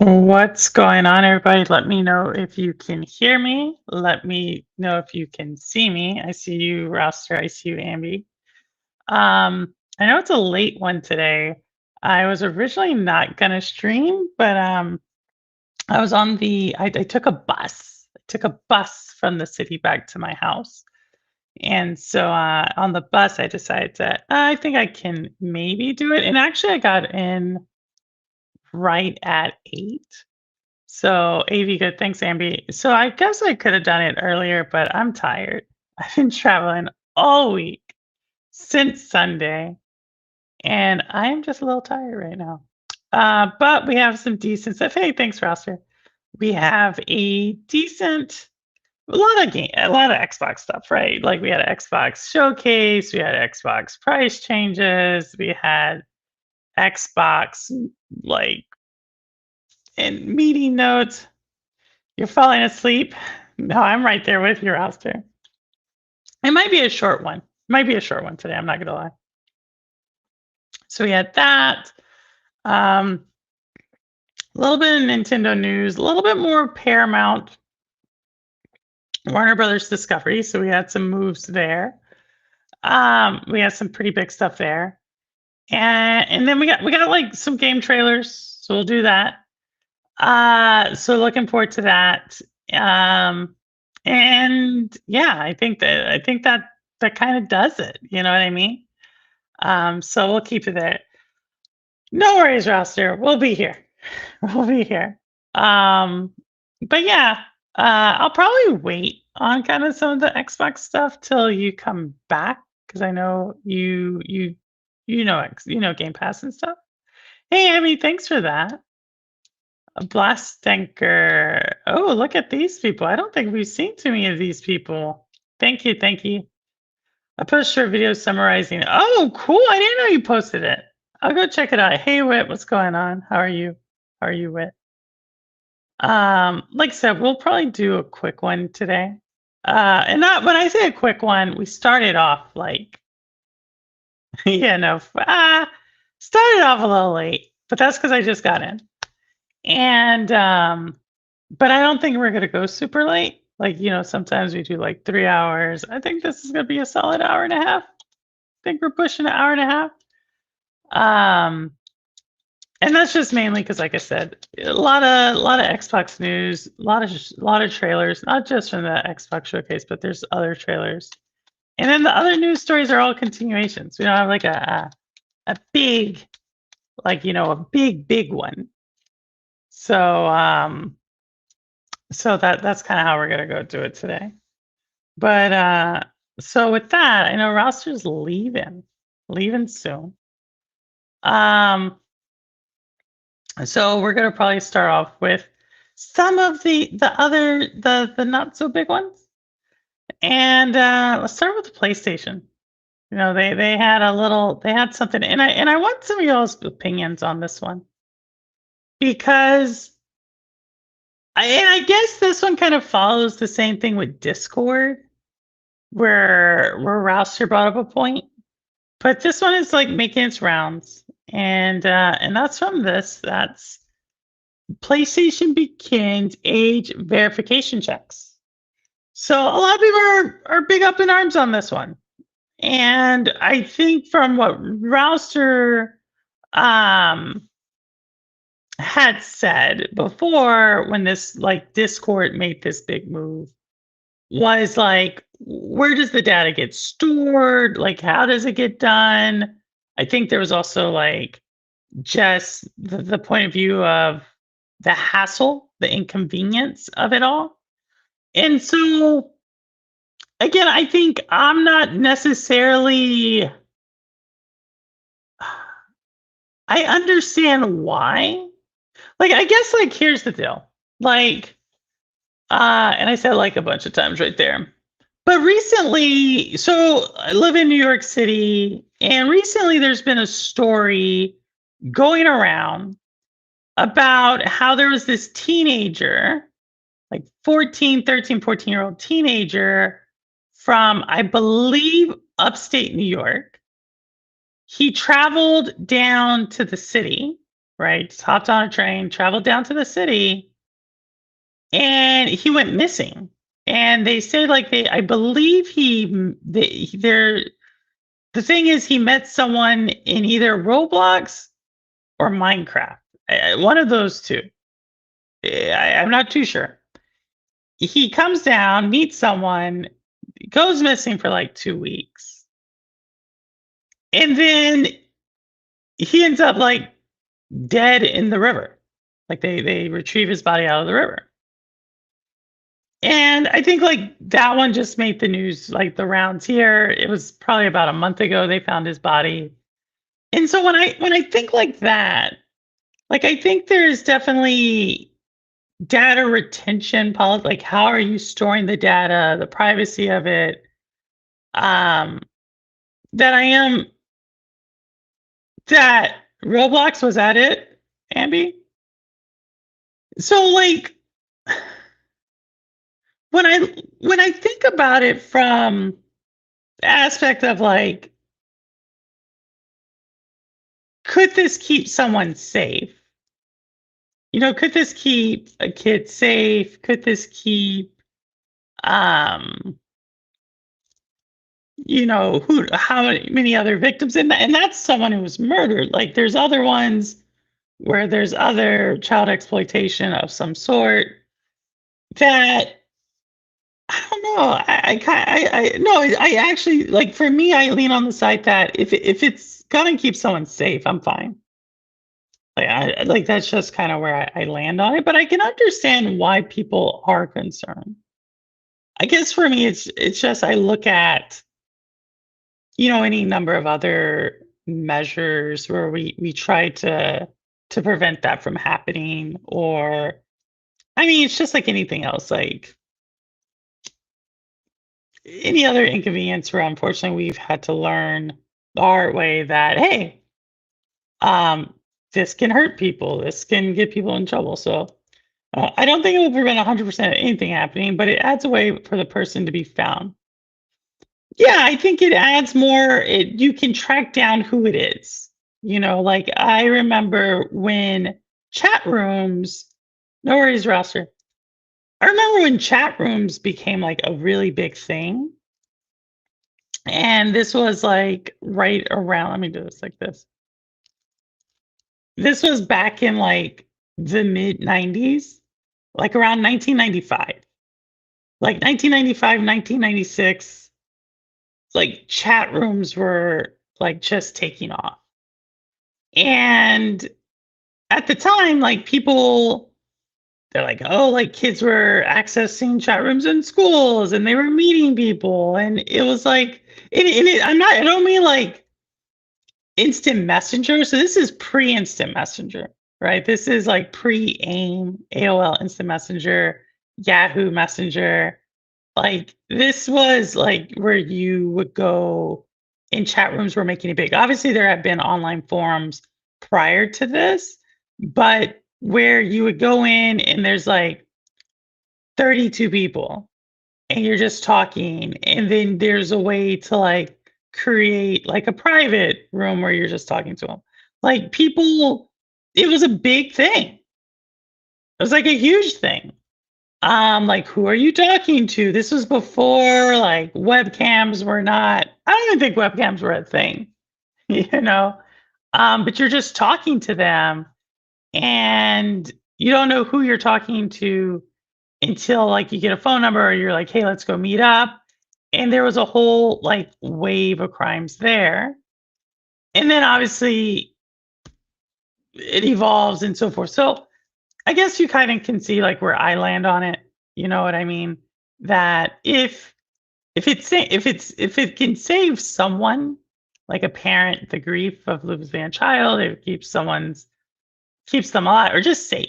What's going on, everybody? Let me know if you can hear me. Let me know if you can see me. I see you, Roster. I see you, Amby. I know it's a late one today. I was originally not gonna stream, but I was on I took a bus. I took a bus from the city back to my house. And so on the bus, I decided that I think I can maybe do it. And actually, I got in right at 8. So, AV good. Thanks, Amby. So I guess I could have done it earlier, but I'm tired. I've been traveling all week since Sunday, and I'm just a little tired right now. But we have some decent stuff. Hey, thanks, Roster. We have a lot of Xbox stuff, right? Like we had an Xbox showcase, we had Xbox price changes, we had Xbox like and meeting notes. You're falling asleep? No, I'm right there with you, Roster. It might be a short one. Might be a short one today. I'm not gonna lie. So we had that. A little bit of Nintendo news, a little bit more Paramount, Warner Brothers Discovery. So we had some moves there. We had some pretty big stuff there, and then we got like some game trailers. So we'll do that. So looking forward to that. Um, and yeah, I think that kind of does it. You know what I mean? So we'll keep it there. No worries, roster. We'll be here. We'll be here. Um, but yeah, I'll probably wait on kind of some of the Xbox stuff till you come back because I know you know Game Pass and stuff. Hey, Amy, thanks for that. A blast tanker. Oh, look at these people. I don't think we've seen too many of these people. Thank you, thank you. I put a short video summarizing. Oh, cool. I didn't know you posted it. I'll go check it out. Hey, Wit, what's going on? How are you? How are you, Wit? Like I said, we'll probably do a quick one today. And not when I say a quick one, we started off like, you know, started off a little late, but that's because I just got in. And but I don't think we're gonna go super late. Like, sometimes we do like 3 hours. I think this is gonna be a solid hour and a half. I think we're pushing an hour and a half. Um, and that's just mainly because, like I said, a lot of Xbox news, a lot of trailers, not just from the Xbox showcase, but there's other trailers. And then the other news stories are all continuations. We don't have like a big, like a big one. So that's kind of how we're gonna go do it today. But so with that, I know roster's leaving soon. So we're gonna probably start off with some of the not so big ones. And let's start with the PlayStation. They had something, and I want some of y'all's opinions on this one because I guess this one kind of follows the same thing with Discord, where Rouster brought up a point, but this one is like making its rounds, and that's from this. That's PlayStation begins age verification checks. So a lot of people are big up in arms on this one, and I think from what Rouster had said before when this like Discord made this big move was like, where does the data get stored? Like, how does it get done? I think there was also like just the point of view of the hassle, the inconvenience of it all. And so, again, I think I'm not necessarily, I understand why. Like, I guess, like, here's the deal. Like, and I said like a bunch of times right there. But recently, so I live in New York City, and recently there's been a story going around about how there was this teenager, like 14-year-old teenager from, I believe, upstate New York. He traveled down to the city, right? Just hopped on a train, traveled down to the city, and he went missing. And they say like I believe the thing is he met someone in either Roblox or Minecraft. One of those two. I'm not too sure. He comes down, meets someone, goes missing for like 2 weeks, and then he ends up like dead in the river. Like they retrieve his body out of the river. And I think like that one just made the news, like the rounds here. It was probably about a month ago they found his body. And so when I think like that, like I think there's definitely data retention policy. Like how are you storing the data, the privacy of it? Um, that I am that Roblox was at it, Ambi. So like when I think about it from the aspect of like, could this keep someone safe? Could this keep a kid safe? Could this keep um, how many other victims? And that's someone who was murdered. Like there's other ones where there's other child exploitation of some sort that I don't know. I actually like for me, I lean on the side that if it's gonna keep someone safe, I'm fine. Like that's just kind of where I land on it. But I can understand why people are concerned. I guess for me, it's just I look at any number of other measures where we try to prevent that from happening, or I mean, it's just like anything else, like any other inconvenience where unfortunately we've had to learn the hard way that hey, um, this can hurt people, this can get people in trouble. So I don't think it will prevent 100% of anything happening, but it adds a way for the person to be found. Yeah, I think it adds more. You can track down who it is. Like I remember when chat rooms, no worries, roster. I remember when chat rooms became like a really big thing. And this was like right around, let me do this like this. This was back in like the mid 90s, like around 1995. Like 1995, 1996, like chat rooms were like just taking off. And at the time, like people, they're like, oh, like kids were accessing chat rooms in schools and they were meeting people. And it was like, I don't mean like instant messenger. So this is pre instant messenger, right? This is like pre AIM, AOL instant messenger, Yahoo messenger. Like this was like where you would go in chat rooms were making it big. Obviously, there have been online forums prior to this, but where you would go in and there's like 32 people and you're just talking, and then there's a way to like create like a private room where you're just talking to them. Like people, it was a big thing. It was like a huge thing. Like who are you talking to? This was before like webcams were not, I don't even think webcams were a thing, you know. But you're just talking to them and you don't know who you're talking to until like you get a phone number or you're like, hey, let's go meet up. And there was a whole like wave of crimes there. And then obviously it evolves and so forth. So I guess you kind of can see like where I land on it. You know what I mean? That if it can save someone, like a parent, the grief of losing a child, it keeps them alive or just safe.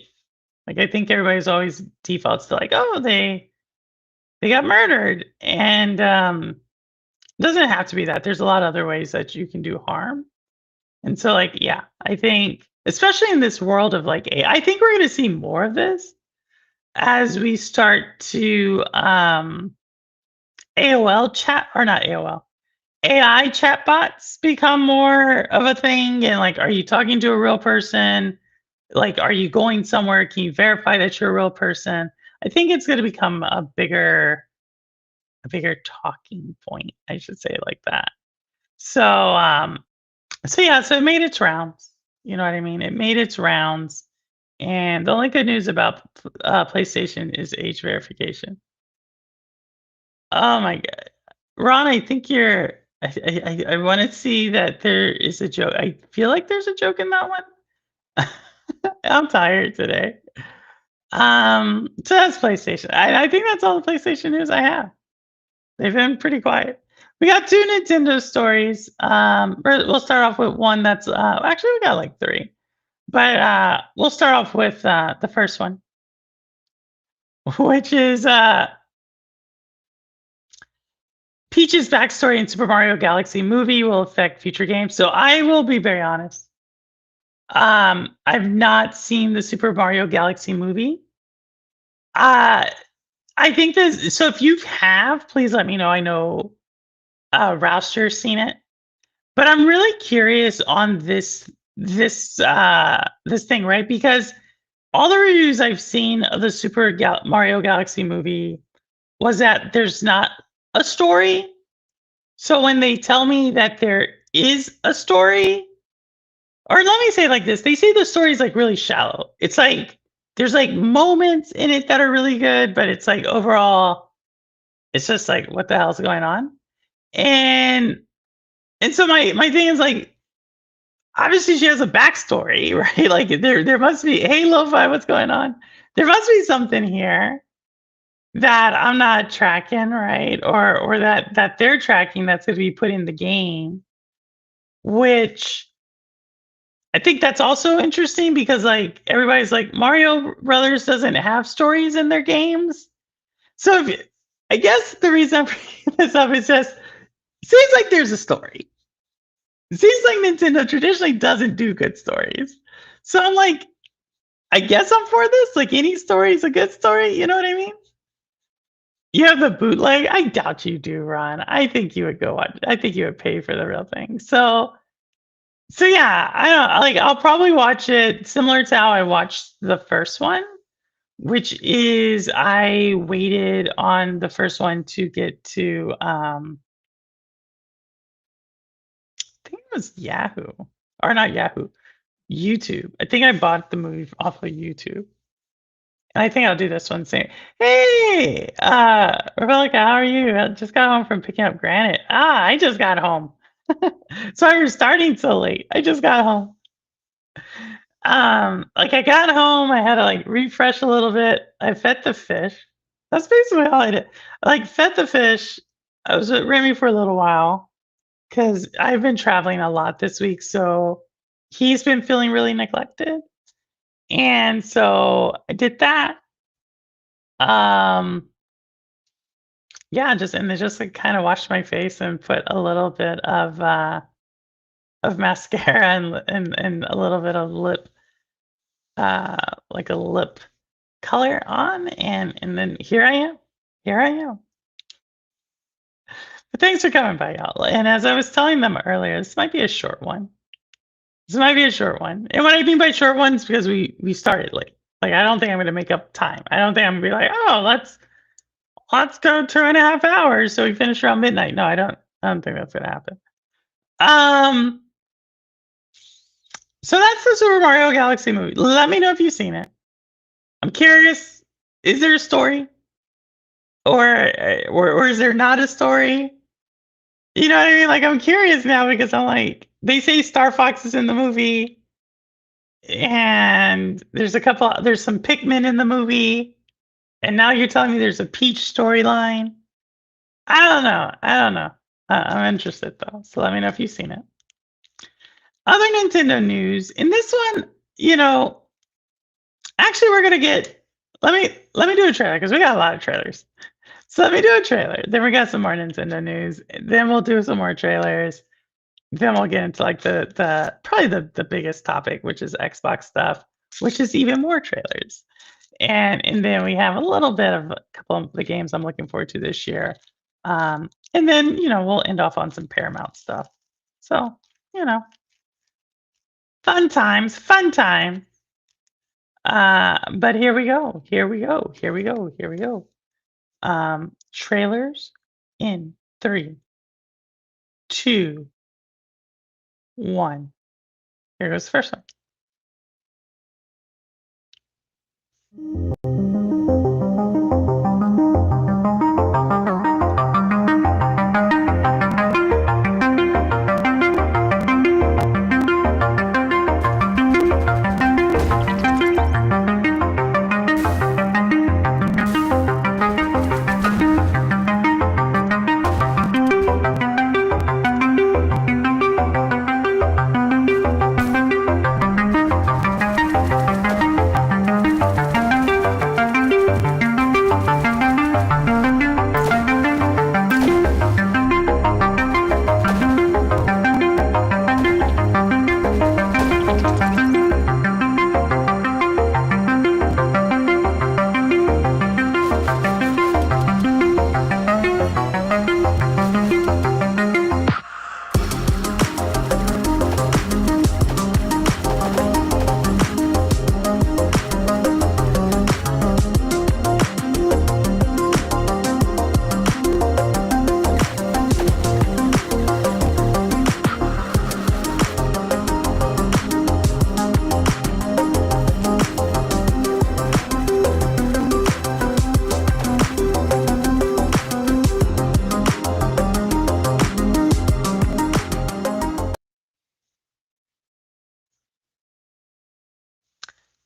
Like I think everybody's always defaults to like, oh, they got murdered. And doesn't have to be that. There's a lot of other ways that you can do harm. And so like, yeah, I think especially in this world of like AI, I think we're gonna see more of this as we start to AOL chat or not AOL. AI chatbots become more of a thing and like are you talking to a real person? Like, are you going somewhere? Can you verify that you're a real person? I think it's going to become a bigger talking point. I should say it like that. So, so yeah, so it made its rounds. You know what I mean? It made its rounds, and the only good news about PlayStation is age verification. Oh my god, Ron, I think you're. I want to see that there is a joke. I feel like there's a joke in that one. I'm tired today. So that's PlayStation. I think that's all the PlayStation news I have. They've been pretty quiet. We got 2 Nintendo stories. We'll start off with one that's actually we got like 3. But we'll start off with the first one, which is Peach's backstory in Super Mario Galaxy movie will affect future games. So I will be very honest. I've not seen the Super Mario Galaxy movie. I think this. So if you have, please let me know. I know Rouster's seen it, but I'm really curious on this thing, right? Because all the reviews I've seen of the Mario Galaxy movie was that there's not a story. So when they tell me that there is a story, or let me say it like this, they say the story is like really shallow. It's like there's like moments in it that are really good, but it's like overall, it's just like what the hell's going on? And so my thing is like obviously she has a backstory, right? Like there must be, hey Lo-Fi, what's going on? There must be something here that I'm not tracking, right? Or that they're tracking that's gonna be put in the game, which I think that's also interesting because like everybody's like Mario Brothers doesn't have stories in their games. So I guess the reason I'm bringing this up is just seems like there's a story. It seems like Nintendo traditionally doesn't do good stories. So I'm like, I guess I'm for this. Like any story is a good story. You know what I mean? You have the bootleg. I doubt you do, Ron. I think you would go watch. I think you would pay for the real thing. So yeah, I don't like. I'll probably watch it similar to how I watched the first one, which is I waited on the first one to get to. I think it was Yahoo or not Yahoo, YouTube. I think I bought the movie off of YouTube. And I think I'll do this one same. Hey, Rebecca, how are you? I just got home from picking up Granite. I just got home. Sorry you're starting so late. I just got home. Like I got home, I had to like refresh a little bit. I fed the fish. That's basically all I did. I, like fed the fish. I was with Remy for a little while because I've been traveling a lot this week, so he's been feeling really neglected. And so I did that. Um, yeah, just and then just like kind of washed my face and put a little bit of mascara and a little bit of lip like a lip color on and then here I am. Here I am. But thanks for coming by, y'all. And as I was telling them earlier, this might be a short one. This might be a short one. And what I mean by short ones because we started late. Like I don't think I'm gonna make up time. I don't think I'm gonna be like, oh, let's go 2.5 hours so we finish around midnight. No, I don't think that's gonna happen. Um so that's the Super Mario Galaxy movie. Let me know if you've seen it. I'm curious. Is there a story? Or is there not a story? You know what I mean? Like I'm curious now because I'm like, they say Star Fox is in the movie, and there's some Pikmin in the movie, and now you're telling me there's a Peach storyline. I don't know. I don't know. I'm interested though, so let me know if you've seen it. Other Nintendo news in this one, you know, actually we're gonna get. Let me do a trailer because we got a lot of trailers. So let me do a trailer. Then we got some more Nintendo news. Then we'll do some more trailers. Then we'll get into like the probably the biggest topic, which is Xbox stuff, which is even more trailers. And then we have a little bit of a couple of the games I'm looking forward to this year. And then we'll end off on some Paramount stuff. So fun times, fun time. But here we go. Here we go. Here we go. Here we go. Trailers in three, two, one. Here goes the first one.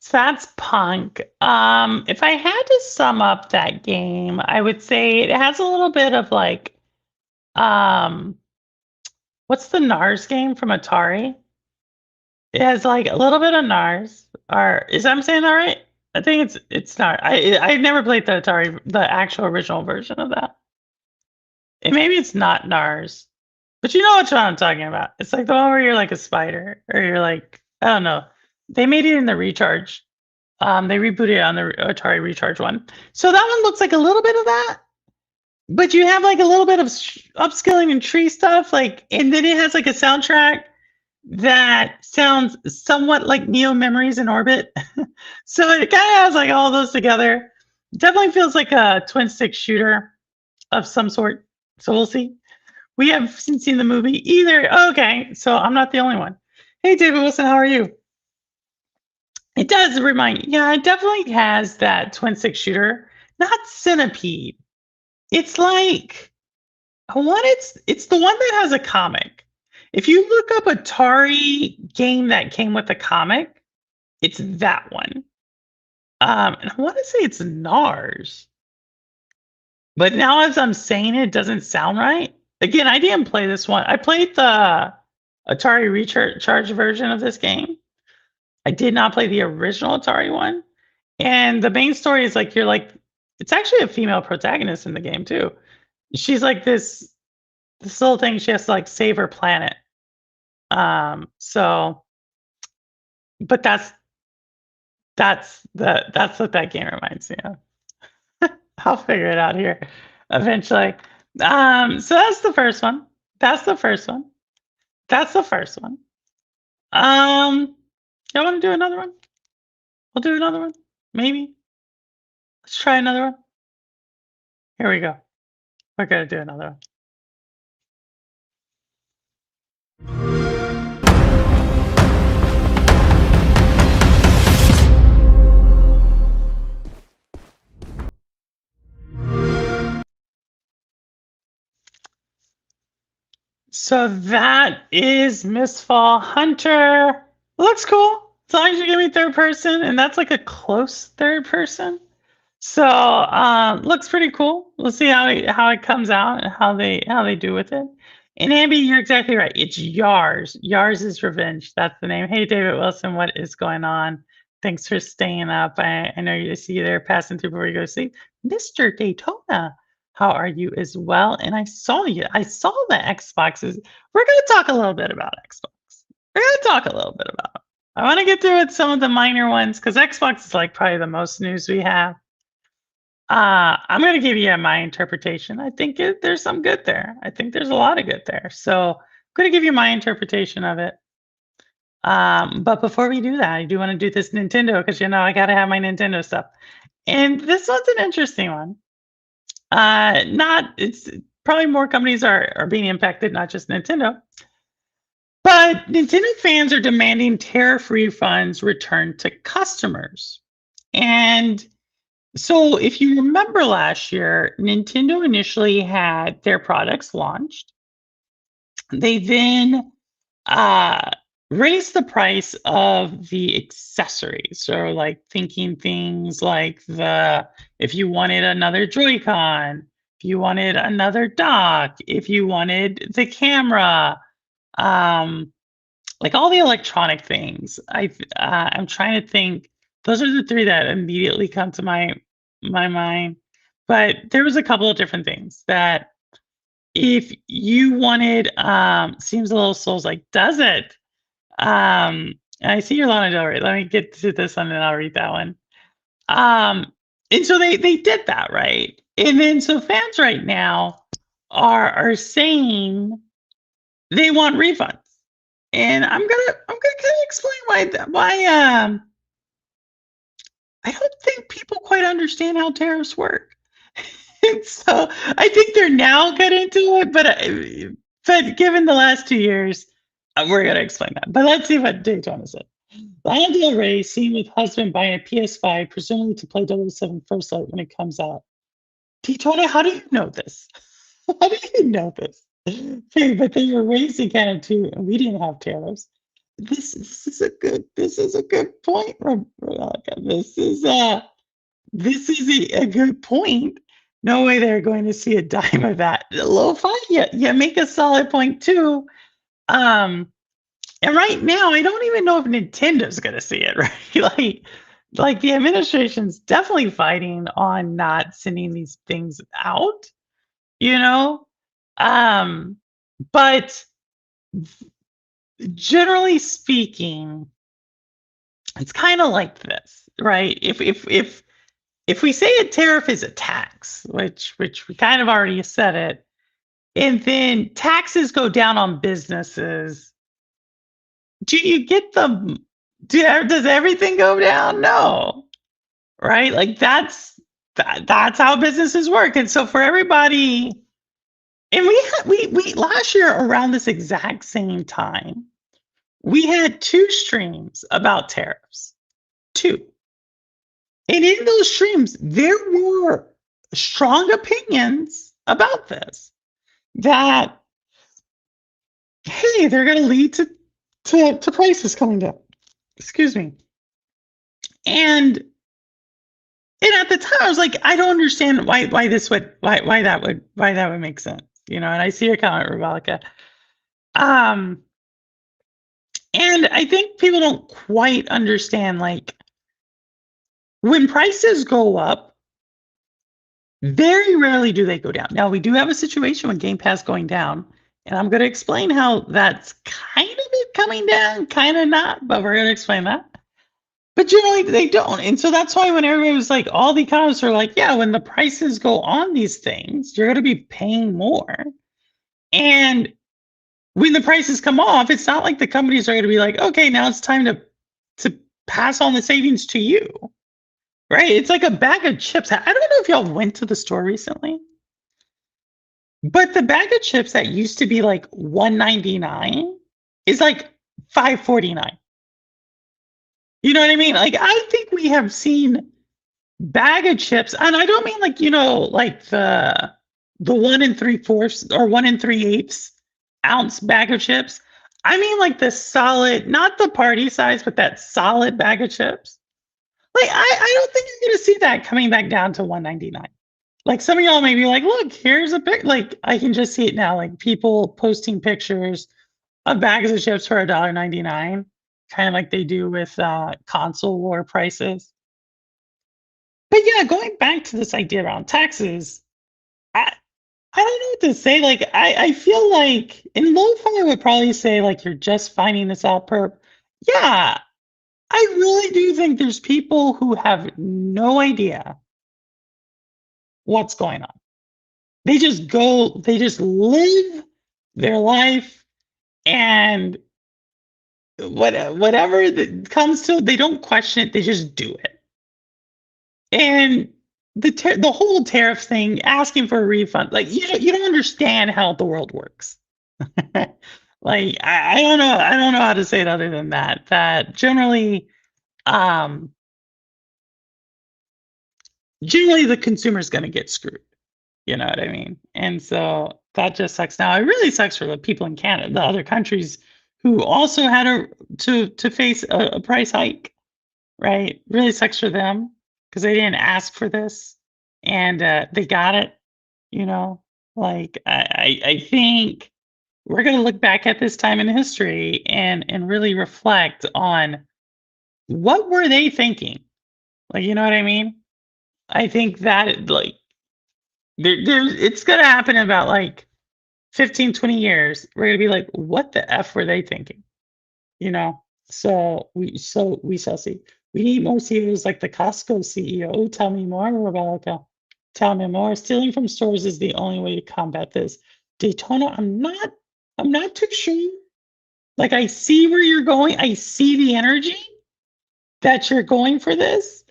So that's Punk. If I had to sum up that game, I would say it has a little bit of like, um, what's the NARS game from Atari? It has like a little bit of NARS. Or is I'm saying that right? I think it's not. I never played the Atari, the actual original version of that. And maybe it's not NARS, but you know what I'm talking about. It's like the one where you're like a spider, or you're like, I don't know. They made it in the Recharge. They rebooted it on the Atari Recharge one. So that one looks like a little bit of that, but you have like a little bit of upskilling and tree stuff, like, and then it has like a soundtrack that sounds somewhat like Neo Memories in Orbit. So it kind of has like all those together. Definitely feels like a twin stick shooter of some sort. So we'll see. We haven't seen the movie either. Okay, so I'm not the only one. Hey, David Wilson, how are you? It does remind, yeah, it definitely has that twin stick shooter, not Centipede. It's like what it's the one that has a comic. If you look up Atari game that came with a comic, it's that one. And I want to say it's NARS, but now as I'm saying it, it doesn't sound right. Again, I didn't play this one. I played the Atari Recharge version of this game. I did not play the original Atari one. And the main story is like you're like it's actually a female protagonist in the game too. She's like this little thing, she has to like save her planet. So but that's what that game reminds me of. I'll figure it out here eventually. So that's the first one. That's the first one. That's the first one. You want to do another one? We'll do another one. Maybe. Let's try another one. Here we go. We're gonna do another one. So that is Miss Fall Hunter. Looks cool. As long as you give me third person, and that's like a close third person. So looks pretty cool. We'll see how it comes out and how they do with it. And Ambi, you're exactly right. It's Yars. Yars is Revenge. That's the name. Hey, David Wilson, what is going on? Thanks for staying up. I know you see you there passing through before you go to sleep. Mr. Daytona, how are you as well? And I saw you. I saw the Xboxes. We're going to talk a little bit about Xbox. We're going to talk a little bit about it. I want to get through with some of the minor ones because Xbox is like probably the most news we have. I'm going to give you my interpretation. I think there's some good there. I think there's a lot of good there. So I'm going to give you my interpretation of it. But before we do that, I do want to do this Nintendo because I gotta have my Nintendo stuff. And this one's an interesting one. Not it's probably more companies are being impacted, not just Nintendo. But Nintendo fans are demanding tariff refunds returned to customers. And so if you remember last year, Nintendo initially had their products launched. They then uh raised the price of the accessories. So like thinking things like the if you wanted another Joy-Con, if you wanted another dock, if you wanted the camera, um like all the electronic things. I'm trying to think. Those are the three that immediately come to my mind. But there was a couple of different things that if you wanted, seems a little souls like, does it? And I see your Lana Del Rey. Let me get to this one and I'll read that one. Um, and so they did that, right? And then so fans right now are saying they want refunds. And I'm gonna kind of explain why I don't think people quite understand how tariffs work. And so I think they're now getting into it, but given the last 2 years, we're gonna explain that. But let's see what Daytona said. Lana Del Rey seen with husband buying a PS5, presumably to play 007 First Light when it comes out. Daytona, how do you know this? How do you know this? Okay, but they were raised in Canada too, and we didn't have tariffs. This is a good point, Rebecca. This is a good point. No way they're going to see a dime of that. Lo-fi, you make a solid point too. Um, and right now, I don't even know if Nintendo's going to see it, right? like the administration's definitely fighting on not sending these things out, you know? Um, but generally speaking, it's kind of like this, right? If we say a tariff is a tax, which we kind of already said it, and then taxes go down on businesses, do you get the does everything go down? No, right? Like that's how businesses work. And so for everybody, and we last year around this exact same time, we had two streams about tariffs. Two. And in those streams, there were strong opinions about this that, hey, they're going to lead to prices coming down. Excuse me. And at the time, I was like, I don't understand why this would why that would make sense, And I see your comment, Rebecca. Um, and I think people don't quite understand, like, when prices go up, very rarely do they go down. Now, we do have a situation with Game Pass going down, and I'm going to explain how that's kind of it coming down, kind of not, but we're going to explain that. But generally, they don't. And so that's why when everybody was like, all the economists are like, yeah, when the prices go on these things, you're going to be paying more. And when the prices come off, it's not like the companies are going to be like, okay, now it's time to pass on the savings to you. Right? It's like a bag of chips. I don't know if y'all went to the store recently, but the bag of chips that used to be like $1.99 is like $5.49. You know what I mean? Like I think we have seen bag of chips, and I don't mean like, like the 1 3/4 or 1 3/8 ounce bag of chips. I mean like the solid, not the party size, but that solid bag of chips. Like I don't think you're gonna see that coming back down to 1.99. Like some of y'all may be like, look, here's a big, like I can just see it now, like people posting pictures of bags of chips for $1.99, kind of like they do with console war prices. But yeah, going back to this idea around taxes, I I don't know what to say. Like I feel like in lo-fi would probably say like you're just finding this out per. Yeah, I really do think there's people who have no idea what's going on. They just live their life, and whatever that comes to, they don't question it, they just do it. And the whole tariff thing, asking for a refund, like you don't understand how the world works. Like I don't know how to say it other than that. That um generally the consumer's going to get screwed. You know what I mean? And so that just sucks. Now it really sucks for the people in Canada, the other countries who also had to face a price hike, right? Really sucks for them because they didn't ask for this and they got it. You know, like I think we're going to look back at this time in history and really reflect on what were they thinking. Like, you know what I mean? I think that like it's going to happen in about like 15, 20 years. We're going to be like, what the f were they thinking? You know, so we shall see. We need more CEOs like the Costco CEO. Tell me more, Rebecca. Tell me more. Stealing from stores is the only way to combat this. Daytona, I'm not too sure. Like I see where you're going. I see the energy that you're going for this,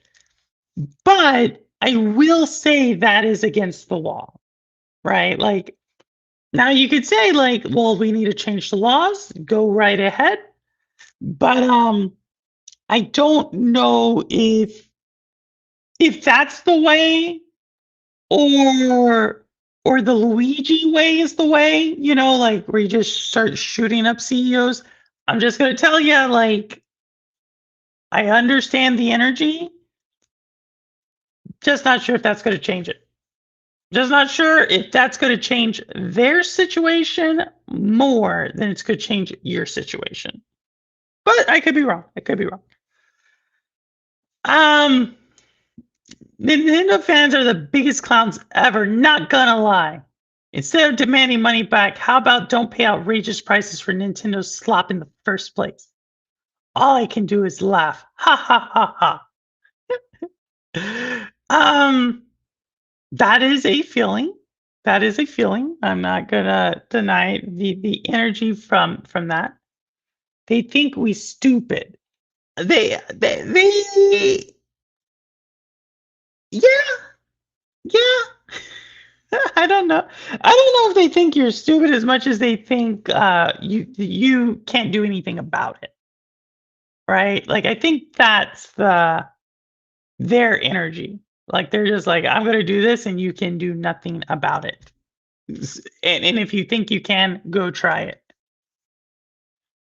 but I will say that is against the law, right? Like now you could say like, well, we need to change the laws. Go right ahead. But I don't know if that's the way or or the Luigi way is the way, like where you just start shooting up CEOs. I'm just gonna tell you, like, I understand the energy, just not sure if that's gonna change it. Just not sure if that's gonna change their situation more than it's gonna change your situation. But I could be wrong. I could be wrong. Um, Nintendo fans are the biggest clowns ever, not gonna lie. Instead of demanding money back, how about don't pay outrageous prices for Nintendo's slop in the first place? All I can do is laugh. Ha ha ha ha. That is a feeling. That is a feeling. I'm not gonna deny the energy from that. They think we stupid. They yeah, yeah. I don't know. I don't know if they think you're stupid as much as they think you can't do anything about it, right? Like I think that's their energy. Like they're just like, I'm gonna do this and you can do nothing about it. And if you think you can, go try it.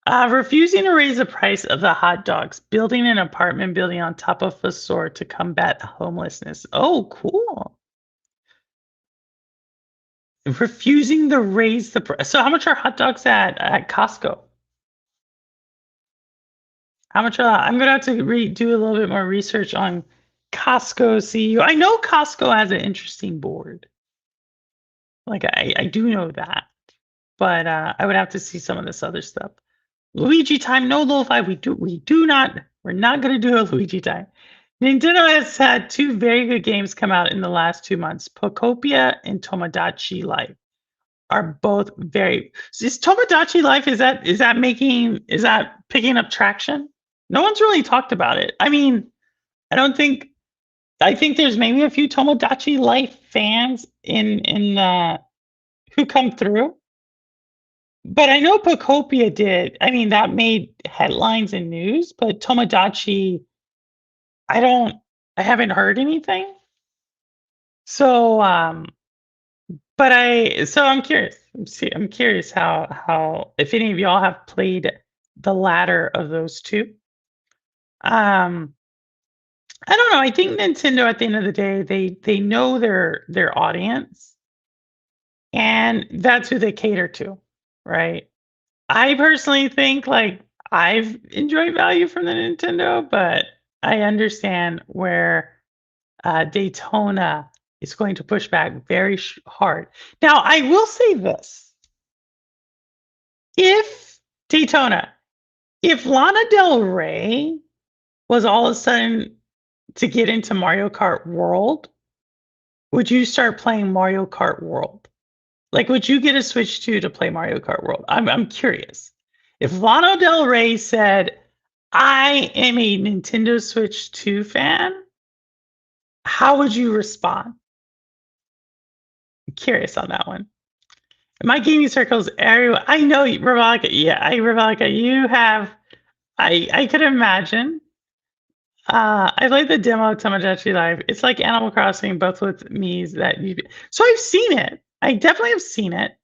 Refusing to raise the price of the hot dogs, building an apartment building on top of a store to combat homelessness. Oh, cool. Refusing to raise the price. So how much are hot dogs at Costco? How much I'm gonna have to do a little bit more research on Costco CEO. I know Costco has an interesting board. Like I do know that, but I would have to see some of this other stuff. Luigi time, no lo-fi. We're not gonna do a Luigi time. Nintendo has had two very good games come out in the last 2 months. Pocopia and Tomodachi Life are both very. Is Tomodachi Life, is that picking up traction? No one's really talked about it. I mean, I don't think I think there's maybe a few Tomodachi Life fans in who come through, but I know Pocopia did. I mean, that made headlines and news, but Tomodachi, I don't I haven't heard anything. So I'm curious. I'm curious how if any of y'all have played the latter of those two. Um I don't know. I think Nintendo at the end of the day, they know their audience and that's who they cater to, right? I personally think like I've enjoyed value from the Nintendo, but I understand where Daytona is going to push back very hard. Now, I will say this: if Daytona, if Lana Del Rey was all of a sudden to get into Mario Kart World, would you start playing Mario Kart World? Like, would you get a Switch 2 to play Mario Kart World? I'm curious. If Lana Del Rey said, "I am a Nintendo Switch 2 fan," how would you respond? I'm curious on that one. My gaming circles, everyone. I know, Rebecca. Yeah, Rebecca, you have. I could imagine. I played the demo of Tamagotchi Live. It's like Animal Crossing, both with me's that you. So I've seen it. I definitely have seen it.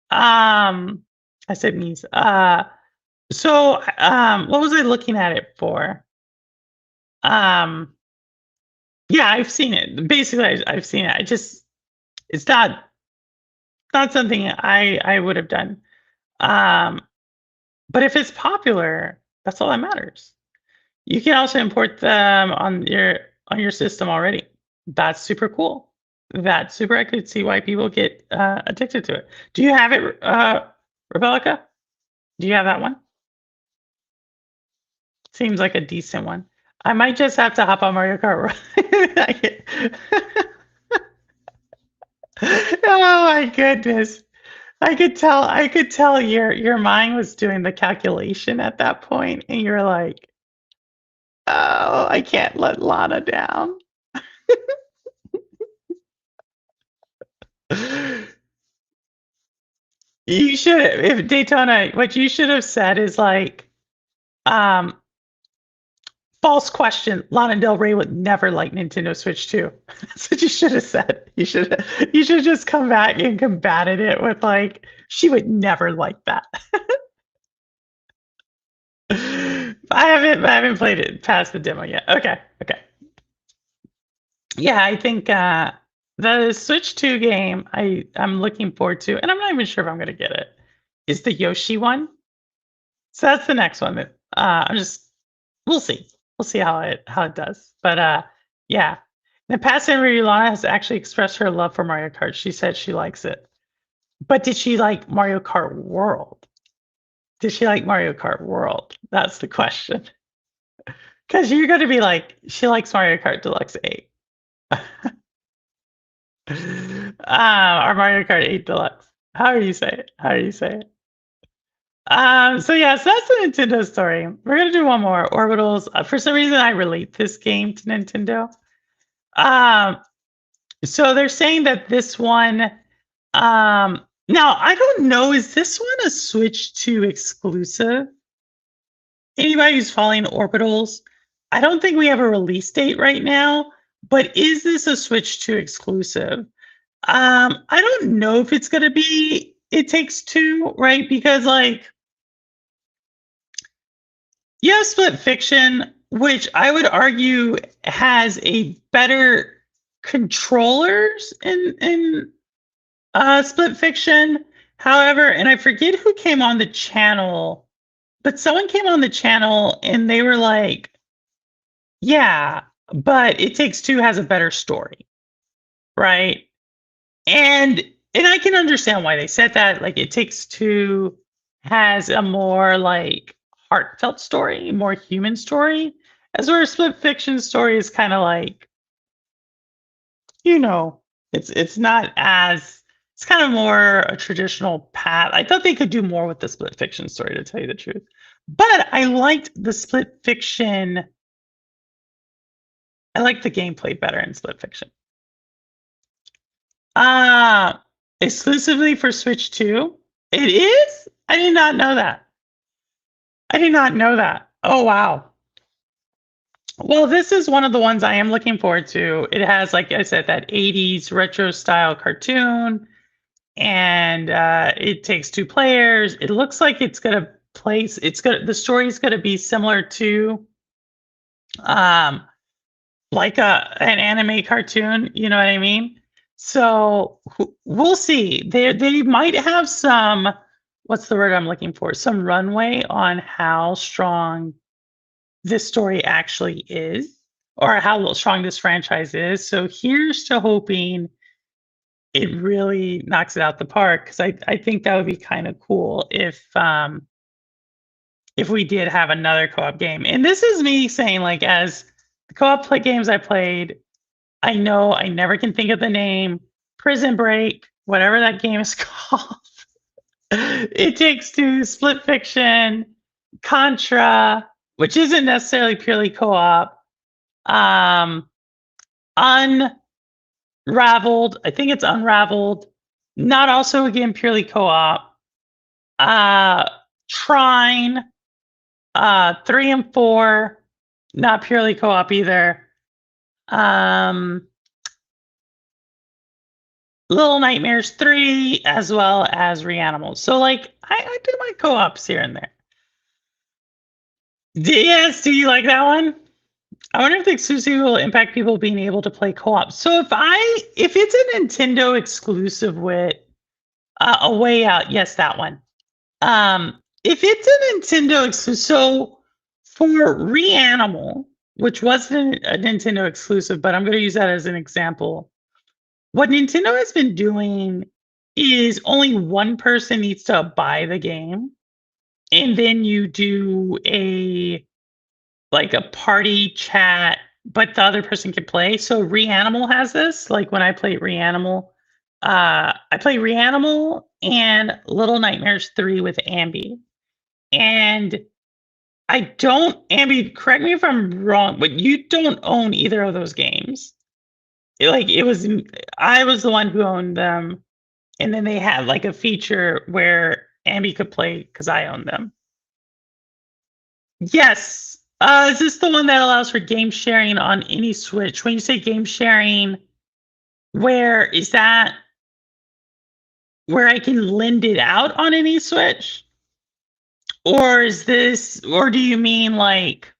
I said me's. What was I looking at it for? Um, yeah, I've seen it. Basically, I've seen it. It's not something I would have done. Um, but if it's popular, that's all that matters. You can also import them on your system already. That's super cool. That's super. I could see why people get addicted to it. Do you have it, Rebecca? Do you have that one? Seems like a decent one. I might just have to hop on Mario Kart. Oh my goodness. I could tell your mind was doing the calculation at that point, and you're like, "Oh, I can't let Lana down." You should, if Daytona, what you should have said is like, um, false question. Lana Del Rey would never like Nintendo Switch 2. That's what you should have said. You should just come back and combated it with like, she would never like that. I haven't played it past the demo yet. Okay, okay. Yeah, I think the Switch 2 game I'm looking forward to, and I'm not even sure if I'm gonna get it, is the Yoshi one. So that's the next one that I'm just we'll see. We'll see how it does. But yeah. In the past interview, Lana has actually expressed her love for Mario Kart. She said she likes it. But did she like Mario Kart World? Did she like Mario Kart World? That's the question. Because you're going to be like, she likes Mario Kart Deluxe 8. Or Mario Kart 8 Deluxe. How do you say it? How do you say it? So yes, that's the Nintendo story. We're gonna do one more. Orbitals. For some reason, I relate this game to Nintendo. Um, so they're saying that this one. Now I don't know. Is this one a Switch 2 exclusive? Anybody who's following Orbitals, I don't think we have a release date right now. But is this a Switch 2 exclusive? I don't know if it's gonna be. It Takes Two, right? Because like. Yeah, Split Fiction, which I would argue has a better controllers in Split Fiction. However, and I forget who came on the channel, but someone came on the channel and they were like, "Yeah, but It Takes Two has a better story, right?" And I can understand why they said that. Like, It Takes Two has a more like heartfelt story, more human story. As where a Split Fiction story is kind of like, you know, it's not as it's kind of more a traditional path. I thought they could do more with the Split Fiction story, to tell you the truth. But I liked the Split Fiction. I liked the gameplay better in Split Fiction. Uh Exclusively for Switch 2? It is? I did not know that. I did not know that. Oh wow. Well, this is one of the ones I am looking forward to. It has, like I said, that 80s retro style cartoon, and it takes two players. It looks like it's gonna place. It's gonna the story's gonna be similar to um like an anime cartoon. You know what I mean? So we'll see. They might have some. What's the word I'm looking for? Some runway on how strong this story actually is, or how strong this franchise is. So here's to hoping it really knocks it out the park, because I think that would be kind of cool if we did have another co-op game. And this is me saying, like, as the co-op games I played, I know I never can think of the name. Prison Break, whatever that game is called. It Takes Two, Split Fiction, Contra, which isn't necessarily purely co-op. Um, Unraveled, I think it's Unraveled, not also again purely co-op. Uh, Trine, 3 and 4, not purely co-op either. Um, Little Nightmares 3, as well as Reanimal. So, like, I do my co-ops here and there. Yes, do you like that one? I wonder if the exclusive will impact people being able to play co-op. So if it's a Nintendo exclusive with A Way Out, yes, that one. If it's a Nintendo exclusive, so for Reanimal, which wasn't a Nintendo exclusive, but I'm going to use that as an example. What Nintendo has been doing is only one person needs to buy the game, and then you do a party chat, but the other person can play. So Reanimal has this. Like when I play Reanimal, I play Reanimal and Little Nightmares 3 with Ambi. And I don't, Ambi, correct me if I'm wrong, but you don't own either of those games. I was the one who owned them. And then they had like a feature where Ambi could play because I own them. Yes. Is this the one that allows for game sharing on any Switch? When you say game sharing, where is that where I can lend it out on any Switch? Or do you mean like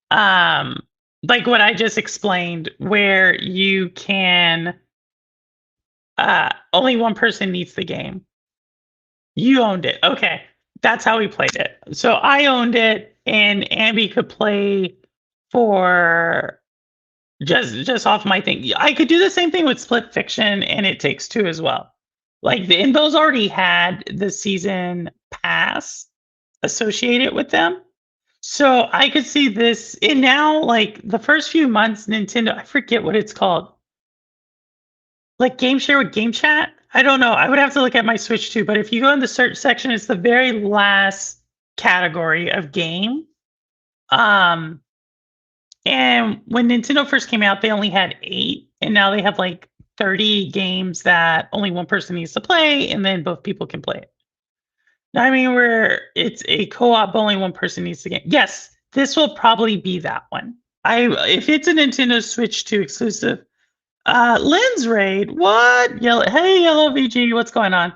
what I just explained, where you can only one person needs the game? You owned it. Okay. That's how we played it. So I owned it and Ambi could play for just off my thing. I could do the same thing with Split Fiction and It Takes Two as well. And those already had the season pass associated with them. So I could see this. And now, like the first few months, Nintendo, I forget what it's called. Like game share with game chat? I don't know. I would have to look at my Switch too. But if you go in the search section, it's the very last category of game. And when Nintendo first came out, they only had 8, and now they have like 30 games that only one person needs to play, and then both people can play it. I mean, where it's a co-op, but only one person needs the game. Yes, this will probably be that one. If it's a Nintendo Switch 2 exclusive. Lynn's raid. What? Hey, Yellow VG, what's going on?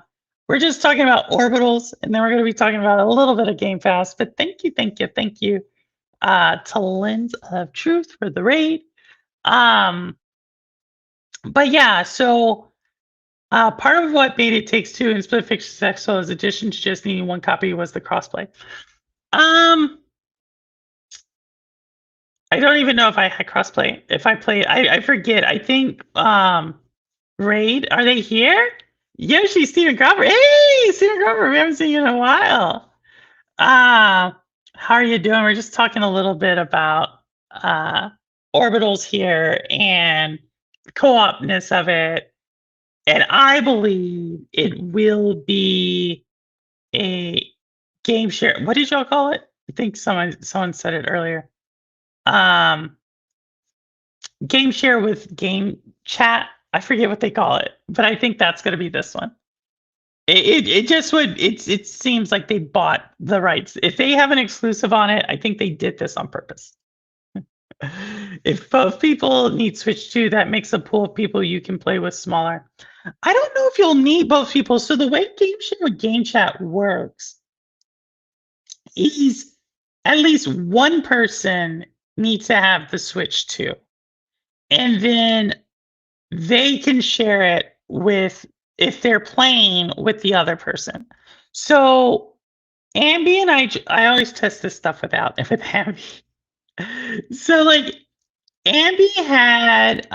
We're just talking about orbitals, and then we're going to be talking about a little bit of Game Pass. But thank you to Lens of Truth for the raid. But yeah, so part of what made It Takes Two and Split Fiction successful, in addition to just needing one copy, was the crossplay. I don't even know if I had crossplay. If I played, I forget. I think Raid, are they here? Yoshi, Steven Grover. Hey, Steven Grover, we haven't seen you in a while. How are you doing? We're just talking a little bit about orbitals here and co-opness of it. And I believe it will be a game share. What did y'all call it? I think someone said it earlier. Game share with game chat. I forget what they call it, but I think that's going to be this one. It seems like they bought the rights. If they have an exclusive on it, I think they did this on purpose. If both people need Switch 2, that makes a pool of people you can play with smaller. I don't know if you'll need both people. So the way game share with game chat works is at least one person needs to have the Switch 2. And then they can share it with, if they're playing with the other person. So Ambi and I always test this stuff with Ambi. So like Ambi had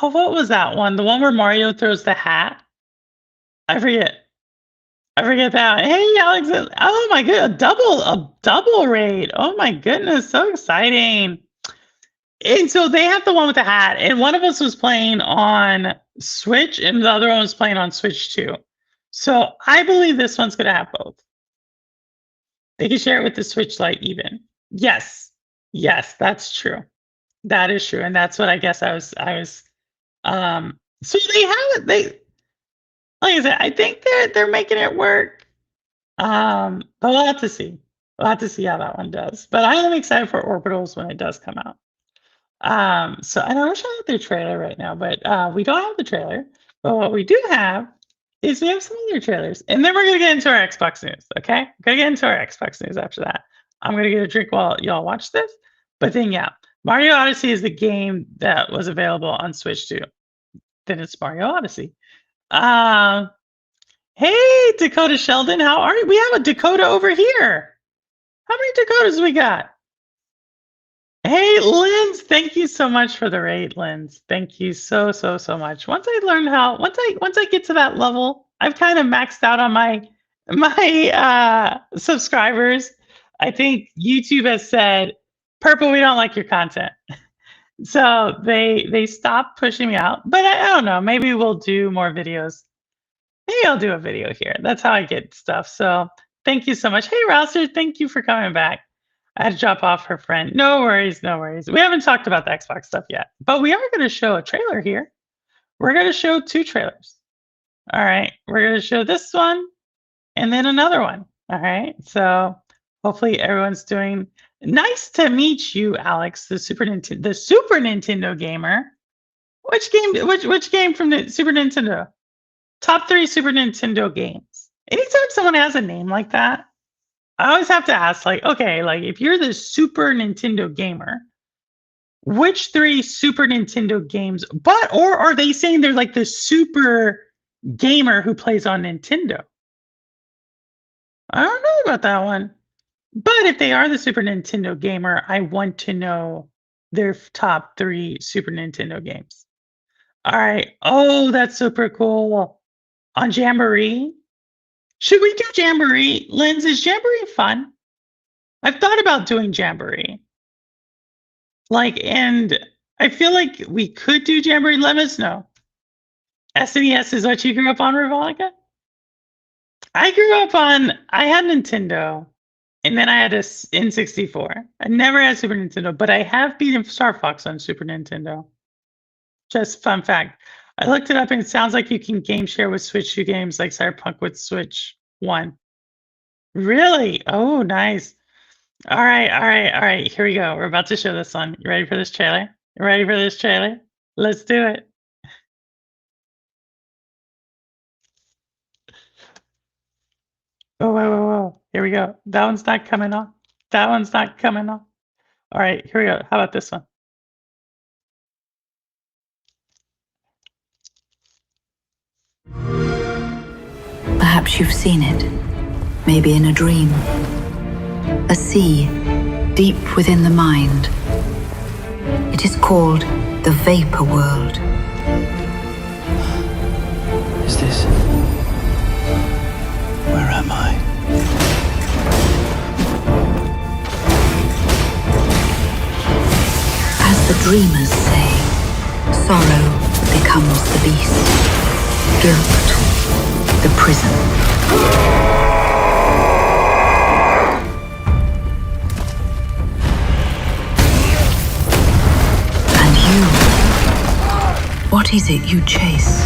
what was that one? The one where Mario throws the hat? I forget that. Hey Alex, oh my god, a double raid. Oh my goodness, so exciting. And so they have the one with the hat, and one of us was playing on Switch, and the other one was playing on Switch too. So I believe this one's gonna have both. They can share it with the Switch Lite even. Yes. Yes, that's true. That is true. And that's what I guess I was so they have it. Like I said, I think they're making it work. But we'll have to see. We'll have to see how that one does. But I am excited for Orbitals when it does come out. So and I wish I had their trailer right now, but we don't have the trailer. But what we do have is we have some other trailers. And then we're gonna get into our Xbox news. Okay? We're gonna get into our Xbox news after that. I'm gonna get a drink while y'all watch this. But then yeah, Mario Odyssey is the game that was available on Switch too. Then it's Mario Odyssey. Um Hey, Dakota Sheldon, how are you? We have a Dakota over here. How many Dakotas we got? Hey, Linz, thank you so much for the raid, Linz. Thank you so much. Once I get to that level, I've kind of maxed out on my subscribers. I think YouTube has said, "Purple, we don't like your content." So they stopped pushing me out. But I don't know, maybe we'll do more videos. Maybe I'll do a video here. That's how I get stuff. So thank you so much. Hey, Rouser, thank you for coming back. I had to drop off her friend. No worries, no worries. We haven't talked about the Xbox stuff yet, but we are going to show a trailer here. We're going to show 2 trailers. All right. We're going to show this one and then another one. All right. So hopefully everyone's doing nice to meet you, Alex, the Super Nintendo gamer. Which game from the Super Nintendo? Top 3 Super Nintendo games. Anytime someone has a name like that, I always have to ask, like, okay, like if you're the Super Nintendo gamer, which 3 Super Nintendo games, or are they saying they're like the super gamer who plays on Nintendo? I don't know about that one. But if they are the Super Nintendo gamer, I want to know their top 3 Super Nintendo games. All right. Oh, that's super cool. On Jamboree? Should we do Jamboree? Linz, is Jamboree fun? I've thought about doing Jamboree. Like, and I feel like we could do Jamboree. Let us know. SNES is what you grew up on, Rivalica? I had Nintendo, and then I had a N64. I never had Super Nintendo, but I have beaten Star Fox on Super Nintendo. Just fun fact. I looked it up and it sounds like you can game share with Switch 2 games like Cyberpunk with Switch 1. Really? Oh, nice. All right. Here we go. We're about to show this one. You ready for this trailer? You ready for this trailer? Let's do it. Oh, whoa. Here we go. That one's not coming off. That one's not coming off. All right, here we go. How about this one? Perhaps you've seen it, maybe in a dream. A sea, deep within the mind. It is called the vapor world. Is this... Where am I? As the dreamers say, sorrow becomes the beast, guilt the prison. And you, what is it you chase?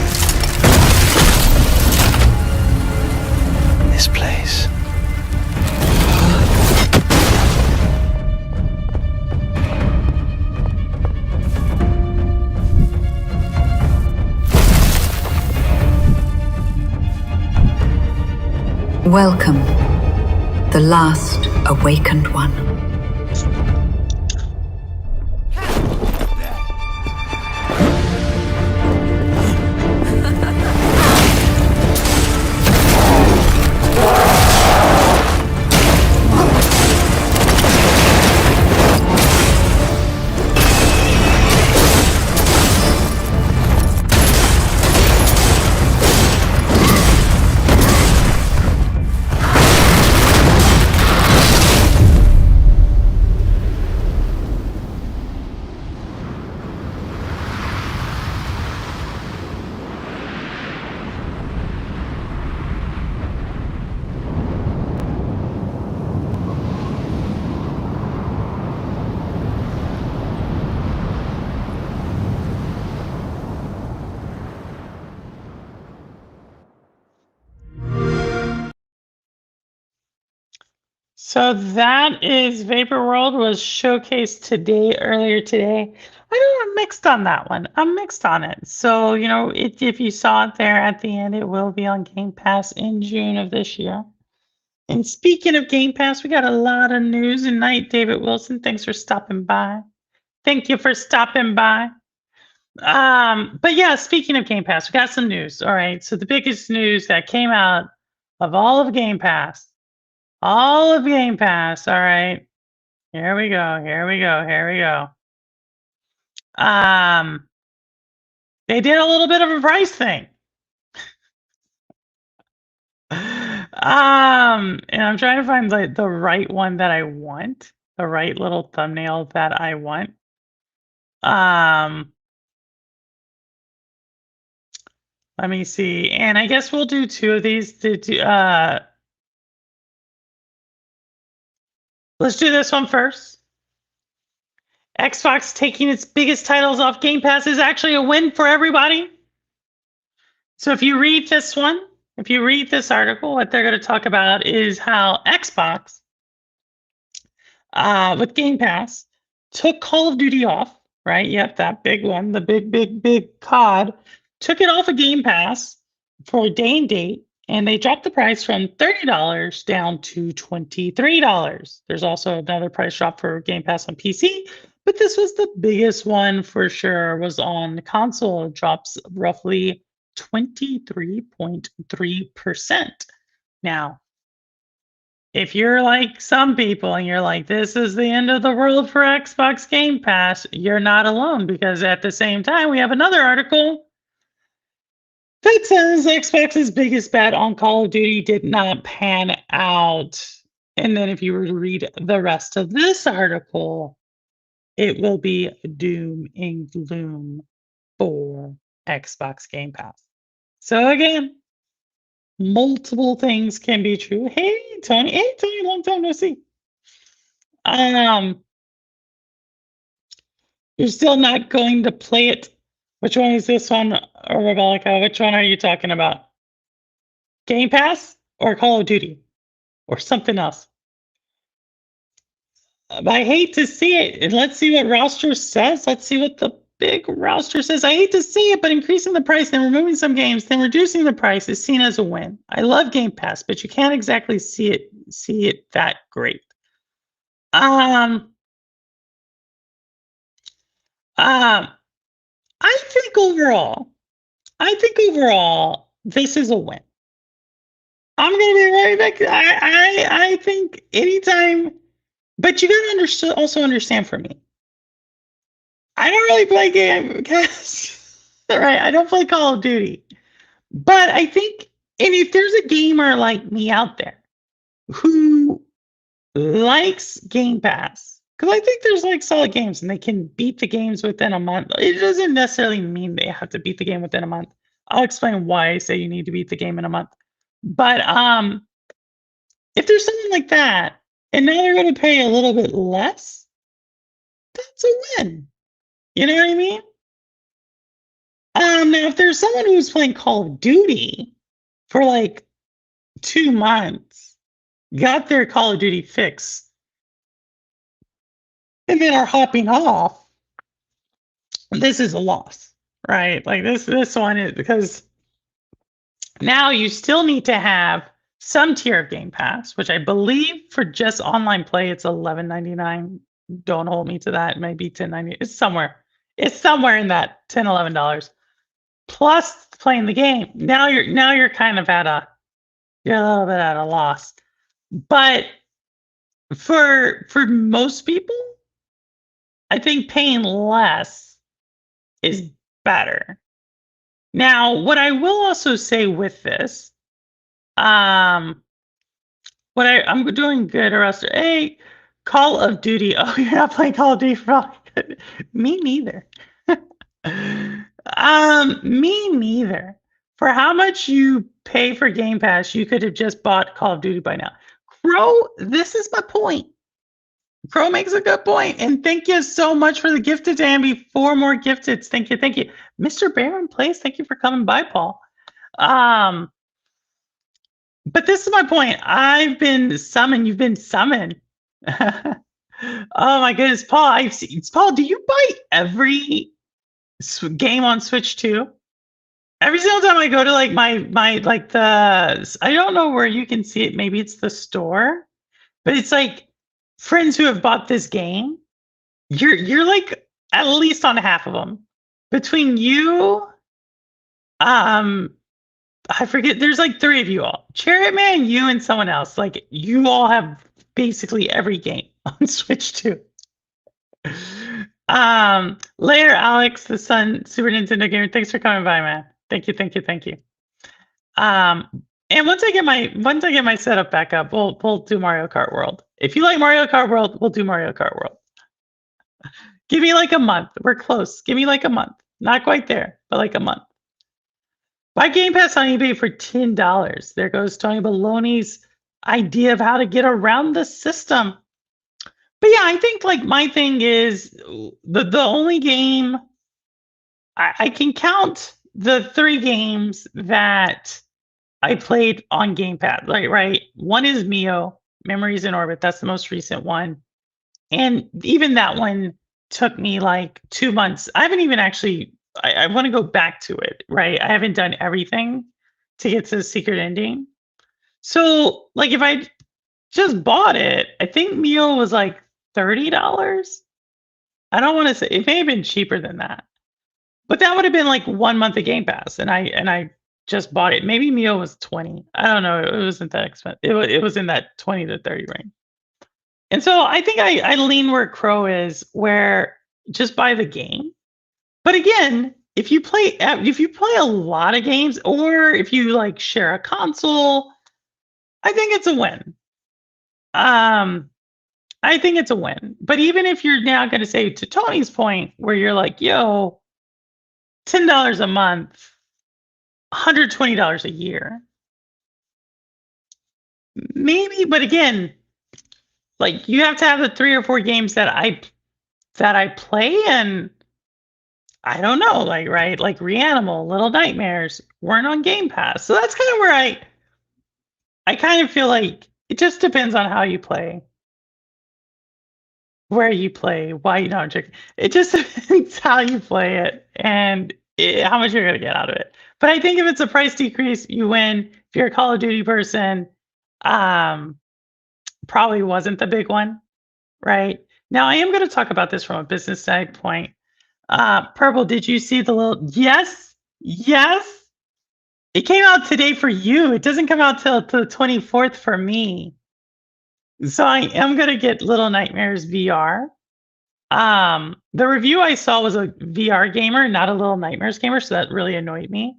This place. Welcome, the last awakened one. So that is Vapor World was showcased earlier today. I know I'm mixed on that one. I'm mixed on it. So, if you saw it there at the end, it will be on Game Pass in June of this year. And speaking of Game Pass, we got a lot of news tonight. David Wilson, thanks for stopping by. Thank you for stopping by. But yeah, speaking of Game Pass, we got some news. All right. So the biggest news that came out of all of Game Pass. All right. Here we go. Here we go. Here we go. They did a little bit of a price thing. And I'm trying to find like the right one that I want, the right little thumbnail that I want. Let me see. And I guess we'll do two of these to do, let's do this one first. Xbox taking its biggest titles off Game Pass is actually a win for everybody. So if you read this one, if you read this article, what they're going to talk about is how Xbox, with Game Pass, took Call of Duty off, right? Yep, that big one, the big COD, took it off of Game Pass for a day and date, and they dropped the price from $30 down to $23. There's also another price drop for Game Pass on PC, but this was the biggest one for sure, was on console. It drops roughly 23.3%. Now, if you're like some people and you're like, this is the end of the world for Xbox Game Pass, you're not alone, because at the same time, we have another article that says Xbox's biggest bet on Call of Duty did not pan out. And then if you were to read the rest of this article, it will be doom and gloom for Xbox Game Pass. So again, multiple things can be true. Hey Tony, long time no see. You're still not going to play it. Which one is this one, Rebecca? Which one are you talking about? Game Pass or Call of Duty or something else? I hate to see it. And let's see what roster says. Let's see what the big roster says. I hate to see it, but increasing the price, then removing some games, then reducing the price is seen as a win. I love Game Pass, but you can't exactly see it that great. I think overall, this is a win. I'm gonna be right back. I think anytime, but you gotta also understand for me. I don't really play Game Pass, right? I don't play Call of Duty, but I think, and if there's a gamer like me out there who likes Game Pass, because I think there's like solid games and they can beat the games within a month. It doesn't necessarily mean they have to beat the game within a month. I'll explain why I say you need to beat the game in a month. But if there's something like that, and now they're going to pay a little bit less, that's a win. You know what I mean? Now, if there's someone who's playing Call of Duty for like 2 months, got their Call of Duty fix, and then are hopping off, this is a loss, right? Like this one is, because now you still need to have some tier of Game Pass, which I believe for just online play, it's $11.99. Don't hold me to that. It might be $10.90. It's somewhere in that $10, $11. Plus playing the game. Now you're kind of you're a little bit at a loss. But for most people, I think paying less is better. Now, what I will also say with this, I'm doing good, or else, hey, Call of Duty. Oh, you're not playing Call of Duty for me neither. Me neither. For how much you pay for Game Pass, you could have just bought Call of Duty by now. Crow, this is my point. Crow makes a good point, and thank you so much for the gifted, Ambi. 4 more gifteds. Thank you. Mr. Barron Place, thank you for coming by, Paul. But this is my point. I've been summoned. You've been summoned. Oh my goodness, Paul! I've seen Paul. Do you buy every game on Switch too? Every single time I go to like my like the I don't know where you can see it. Maybe it's the store, but it's like friends who have bought this game. You're like at least on half of them. Between you, um, I forget. There's like three of you all. Chariot Man, you, and someone else. Like you all have basically every game on Switch too. Later, Alex, the Sun Super Nintendo gamer. Thanks for coming by, man. Thank you, thank you, thank you. And once I get my setup back up, we'll do Mario Kart World. If you like Mario Kart World, we'll do Mario Kart World. Give me like a month. We're close. Give me like a month. Not quite there, but like a month. Buy Game Pass on eBay for $10. There goes Tony Baloney's idea of how to get around the system. But yeah, I think like my thing is the only game I can count the 3 games that I played on Game Pass. Like, right? One is Mio, Memories in Orbit. That's the most recent one. And even that one took me like 2 months. I haven't even actually, I want to go back to it, right? I haven't done everything to get to the secret ending. So, like, if I just bought it, I think Mio was like $30. I don't want to say, it may have been cheaper than that. But that would have been like 1 month of Game Pass, and I just bought it. Maybe Mio was 20. I don't know. It wasn't that expensive. It was in that 20 to 30 range. And so I think I lean where Crow is, where just buy the game. But again, if you play a lot of games, or if you like share a console, I think it's a win. I think it's a win. But even if you're now going to say, to Tony's point, where you're like, yo, $10 a month, $120 a year, maybe. But again, like you have to have the 3 or 4 games that I play, and I don't know, like, right, like Reanimal, Little Nightmares weren't on Game Pass. So that's kind of where I kind of feel like it just depends on how you play, where you play, why you don't check. It just depends how you play it and how much you're gonna get out of it. But I think if it's a price decrease, you win. If you're a Call of Duty person, probably wasn't the big one, right? Now I am going to talk about this from a business standpoint. Purple, did you see the little? Yes, yes. It came out today for you. It doesn't come out till the 24th for me. So I am going to get Little Nightmares VR. The review I saw was a VR gamer, not a Little Nightmares gamer, so that really annoyed me.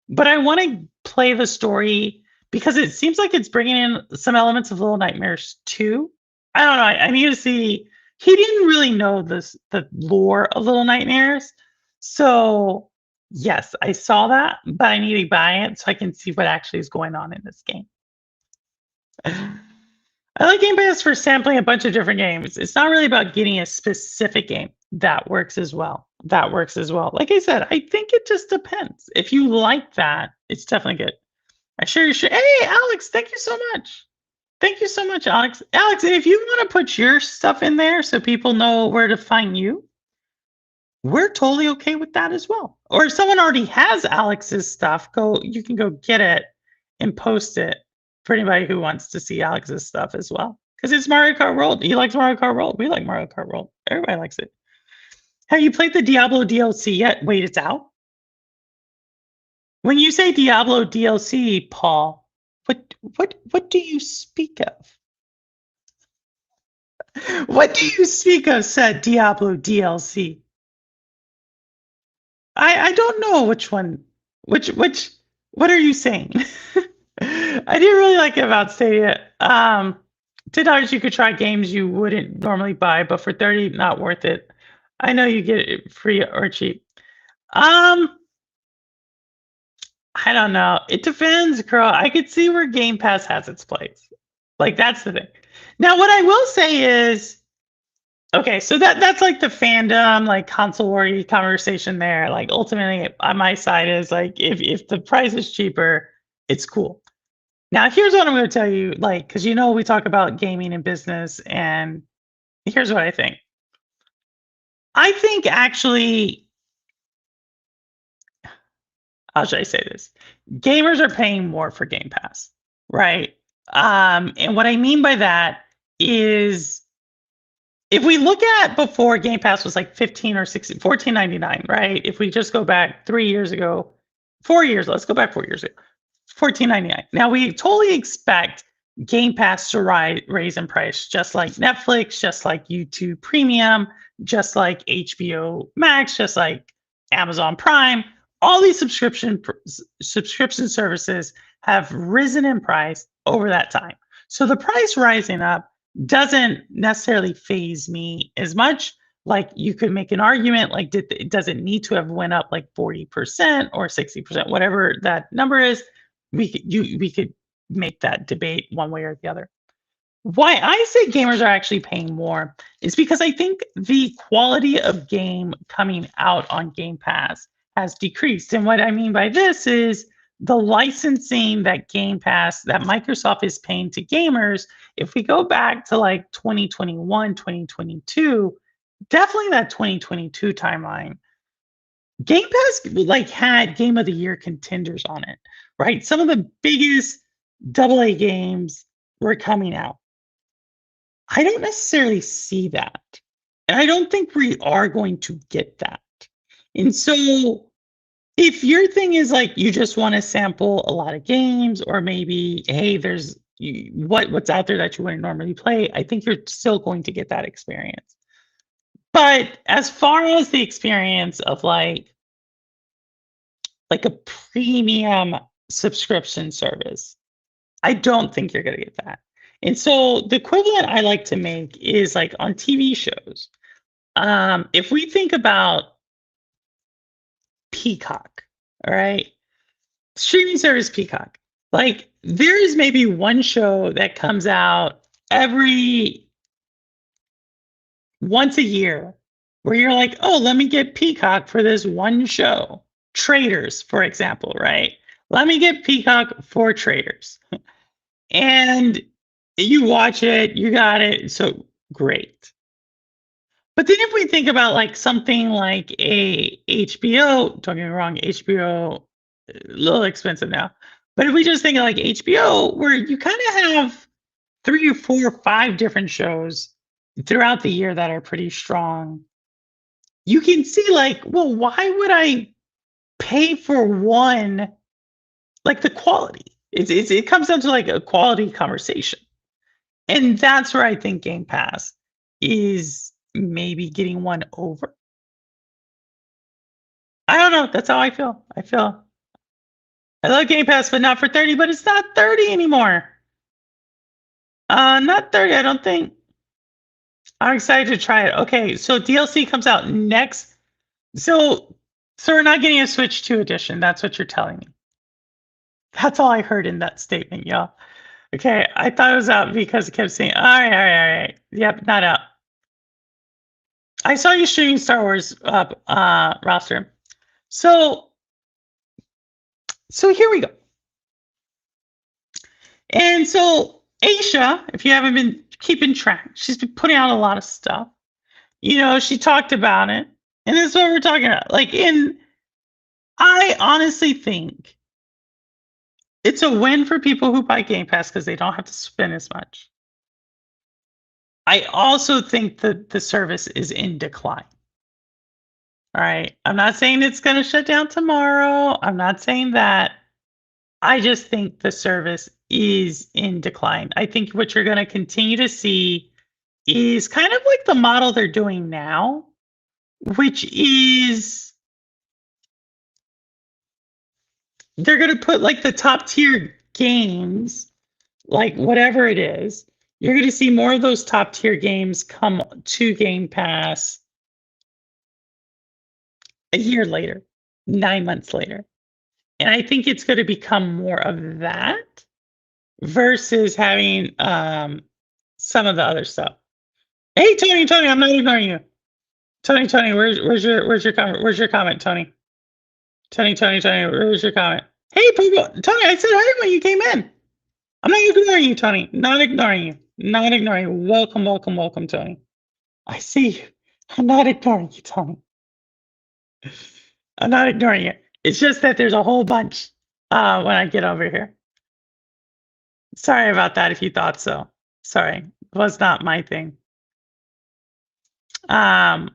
But I want to play the story because it seems like it's bringing in some elements of Little Nightmares too. I don't know. I need to see. He didn't really know the lore of Little Nightmares, so yes, I saw that, but I need to buy it so I can see what actually is going on in this game. I like Game Pass for sampling a bunch of different games. It's not really about getting a specific game. That works as well. That works as well. Like I said, I think it just depends. If you like that, it's definitely good. I sure you should. Hey, Alex, thank you so much. Thank you so much, Alex. Alex, if you want to put your stuff in there so people know where to find you, we're totally okay with that as well. Or if someone already has Alex's stuff, you can go get it and post it for anybody who wants to see Alex's stuff as well. Because it's Mario Kart World. He likes Mario Kart World. We like Mario Kart World. Everybody likes it. Have you played the Diablo DLC yet? Wait, it's out? When you say Diablo DLC, Paul, what do you speak of? What do you speak of, said Diablo DLC? I don't know which one. What are you saying? I didn't really like it about Stadia. $10 you could try games you wouldn't normally buy, but for $30, not worth it. I know you get it free or cheap. I don't know. It depends, girl. I could see where Game Pass has its place. Like that's the thing. Now, what I will say is, okay, so that's like the fandom, like console war conversation there. Like ultimately, on my side is like if the price is cheaper, it's cool. Now, here's what I'm going to tell you, like, because we talk about gaming and business, and here's what I think. I think actually, how should I say this? Gamers are paying more for Game Pass, right? And what I mean by that is if we look at before Game Pass was like 15 or 16, 14.99, right? If we just go back 3 years ago, 4 years, let's go back 4 years ago, 14.99. Now we totally expect Game Pass to raise in price, just like Netflix, just like YouTube Premium, just like HBO Max, just like Amazon Prime. All these subscription services have risen in price over that time. So the price rising up doesn't necessarily phase me as much. Like you could make an argument, like does it need to have went up like 40% or 60%, whatever that number is. We could make that debate one way or the other. Why I say gamers are actually paying more is because I think the quality of game coming out on Game Pass has decreased. And what I mean by this is the licensing that Game Pass, that Microsoft is paying to gamers, if we go back to like 2021, 2022, definitely that 2022 timeline, Game Pass like had Game of the Year contenders on it, right? Some of the biggest AA games were coming out. I don't necessarily see that. And I don't think we are going to get that. And so if your thing is like you just want to sample a lot of games, or maybe, hey, there's what's out there that you wouldn't normally play, I think you're still going to get that experience. But as far as the experience of like a premium subscription service, I don't think you're going to get that. And so the equivalent I like to make is like on TV shows. If we think about Peacock, all right, streaming service Peacock, like there is maybe one show that comes out every once a year where you're like, oh, let me get Peacock for this one show. Traders, for example, right? Let me get Peacock for Traders. And you watch it, you got it, so great. But then if we think about like something like a HBO, don't get me wrong, HBO a little expensive now. But if we just think of like HBO, where you kind of have 3 or 4 or 5 different shows throughout the year that are pretty strong, you can see like, well, why would I pay for one? Like the quality, it comes down to like a quality conversation. And that's where I think Game Pass is maybe getting one over. I don't know. That's how I feel. I love Game Pass, but not for 30, but it's not 30 anymore. Not 30, I don't think. I'm excited to try it. Okay, so DLC comes out next. So we're not getting a Switch 2 edition. That's what you're telling me. That's all I heard in that statement, y'all. Okay, I thought it was out because it kept saying, all right. Yep, not out. I saw you streaming Star Wars roster. So here we go. And so Aisha, if you haven't been keeping track, she's been putting out a lot of stuff. She talked about it. And this is what we're talking about. I honestly think it's a win for people who buy Game Pass because they don't have to spend as much. I also think that the service is in decline. All right. I'm not saying it's going to shut down tomorrow. I'm not saying that. I just think the service is in decline. I think what you're going to continue to see is kind of like the model they're doing now, which is they're going to put like the top tier games, like whatever it is, you're going to see more of those top tier games come to Game Pass a year later, 9 months later. And I think it's going to become more of that versus having some of the other stuff. Hey, Tony, I'm not ignoring you. Tony, where's your comment? Where's your comment, Tony? Tony, where's your comment? Hey, people, Tony, I said hi when you came in. I'm not ignoring you, Tony. Not ignoring you. Not ignoring you. Welcome, welcome, welcome, Tony. I see you. I'm not ignoring you, Tony. I'm not ignoring you. It's just that there's a whole bunch when I get over here. Sorry about that if you thought so. Sorry. It was not my thing. But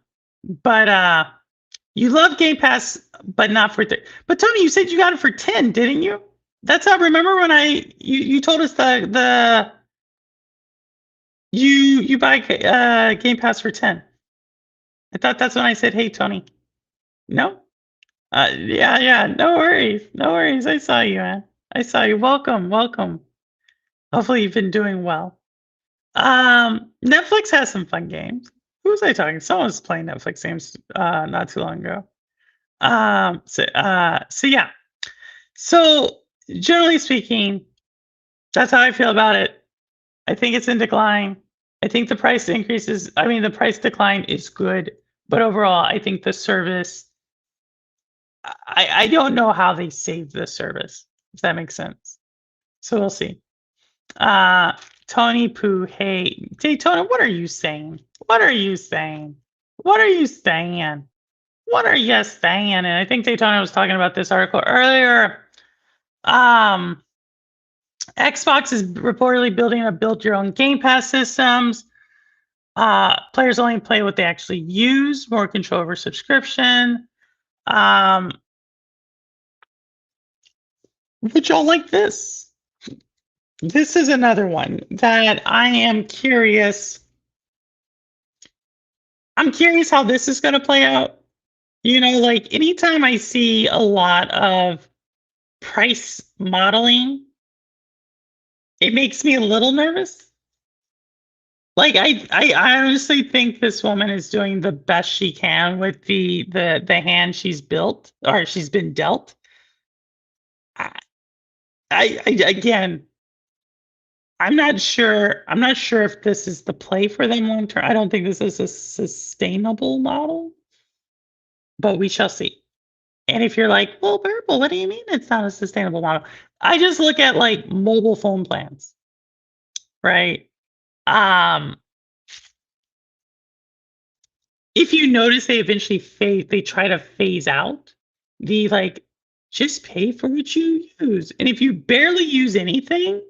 you love Game Pass, but not for but Tony, you said you got it for 10, didn't you? That's how. Remember when you told us you buy Game Pass for 10. I thought that's when I said, "Hey, Tony." No? Yeah. No worries. No worries. I saw you, man. I saw you. Welcome, welcome. Hopefully you've been doing well. Netflix has some fun games. Who was I talking? Someone was playing Netflix games not too long ago. So yeah. So generally speaking, that's how I feel about it. I think it's in decline. I think the price the price decline is good, but overall, I think the service. I don't know how they saved the service. If that makes sense. So we'll see. Tony Pooh, hey Daytona, what are you saying? What are you saying? What are you saying? What are you saying? And I think Daytona was talking about this article earlier. Xbox is reportedly building a build your own Game Pass systems. Players only play what they actually use, more control over subscription. Would y'all like this? This is another one that I am curious. I'm curious how this is going to play out. Like anytime I see a lot of price modeling, it makes me a little nervous. Like I honestly think this woman is doing the best she can with the hand she's built or she's been dealt. Again, I'm not sure if this is the play for them long term. I don't think this is a sustainable model, but we shall see. And if you're like, well, Purple, what do you mean it's not a sustainable model? I just look at like mobile phone plans, right? If you notice, they eventually they try to phase out the like, just pay for what you use. And if you barely use anything,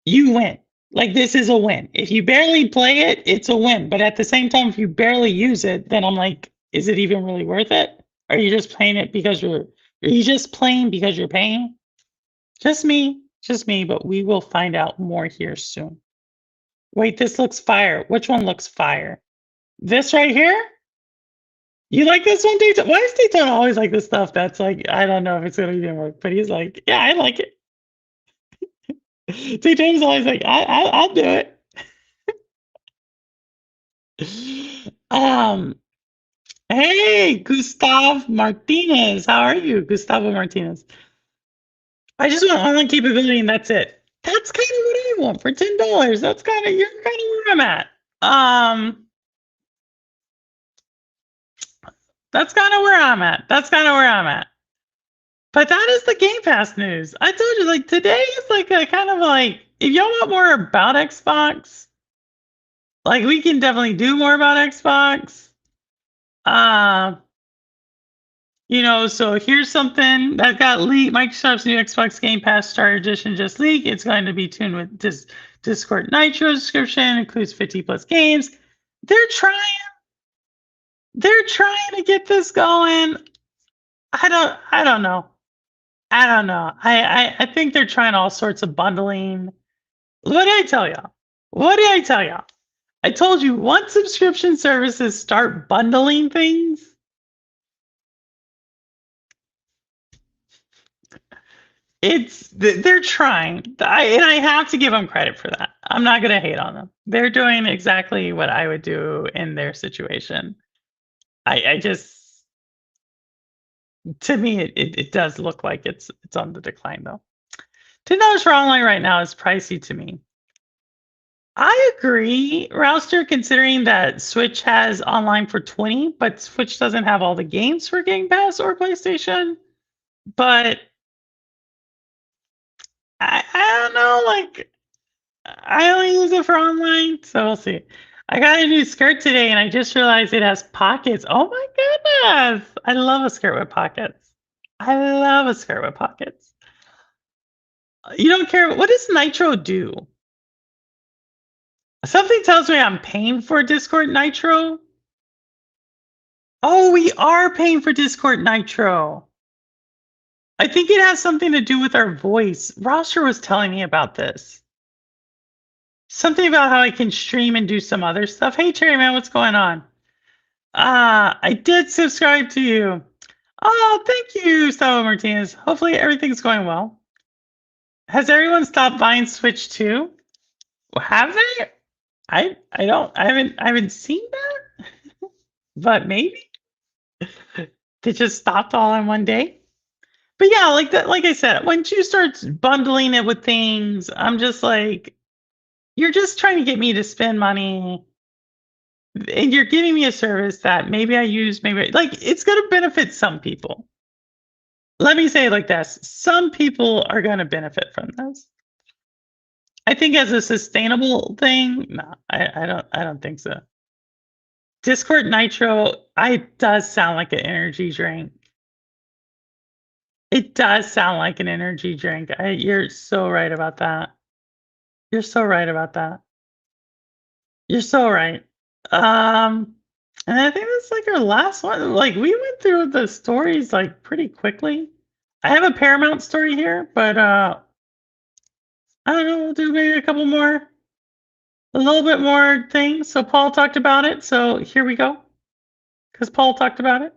you win. Like this is a win. If you barely play it, it's a win. But at the same time, if you barely use it, then I'm like, is it even really worth it? Are you just playing it because are you just playing because you're paying? Just me, but we will find out more here soon. Wait, this looks fire. Which one looks fire? This right here? You like this one, Daytona? Why is Daytona always like this stuff that's like, I don't know if it's going to even work, but he's like, yeah, I like it. Daytona's always like, I'll do it. Hey, Gustav Martinez. How are you, Gustavo Martinez? I just want online capability and that's it. That's kind of what I want for $10. You're kind of where I'm at. That's kind of where I'm at. But that is the Game Pass news. I told you, like, today is like a kind of like, if y'all want more about Xbox, like, we can definitely do more about Xbox. So here's something that got leaked. Microsoft's new Xbox Game Pass Starter Edition just leaked. It's going to be tuned with Discord Nitro subscription, includes 50 plus games. They're trying to get this going. I don't know. I think they're trying all sorts of bundling. What did I tell y'all? I told you once subscription services start bundling things, they're trying. And I have to give them credit for that. I'm not going to hate on them. They're doing exactly what I would do in their situation. I just, to me, it does look like it's on the decline though. $10 for online right now is pricey to me. I agree, Rouster, considering that Switch has online for $20, but Switch doesn't have all the games for Game Pass or PlayStation. But I don't know, like I only use it for online, so we'll see. I got a new skirt today and I just realized it has pockets. Oh my goodness. I love a skirt with pockets. I love a skirt with pockets. You don't care. What does Nitro do? Something tells me I'm paying for Discord Nitro. Oh, we are paying for Discord Nitro. I think it has something to do with our voice. Roster was telling me about this. Something about how I can stream and do some other stuff. Hey, Cherry Man, what's going on? I did subscribe to you. Oh, thank you, Gustavo Martinez. Hopefully everything's going well. Has everyone stopped buying Switch 2? Have they? I haven't seen that, but maybe they just stopped all in one day. But yeah, like that, like I said, once you start bundling it with things, I'm just like, you're just trying to get me to spend money and you're giving me a service that maybe I use, maybe like it's going to benefit some people. Let me say it like this: some people are going to benefit from this. I think as a sustainable thing, no, I don't think so. Discord Nitro, it does sound like an energy drink. It does sound like an energy drink. You're so right about that. You're so right about that. You're so right. And I think that's like our last one. Like we went through the stories like pretty quickly. I have a Paramount story here, but I don't know. We'll do maybe a couple more, a little bit more things. So Paul talked about it. So here we go, because Paul talked about it.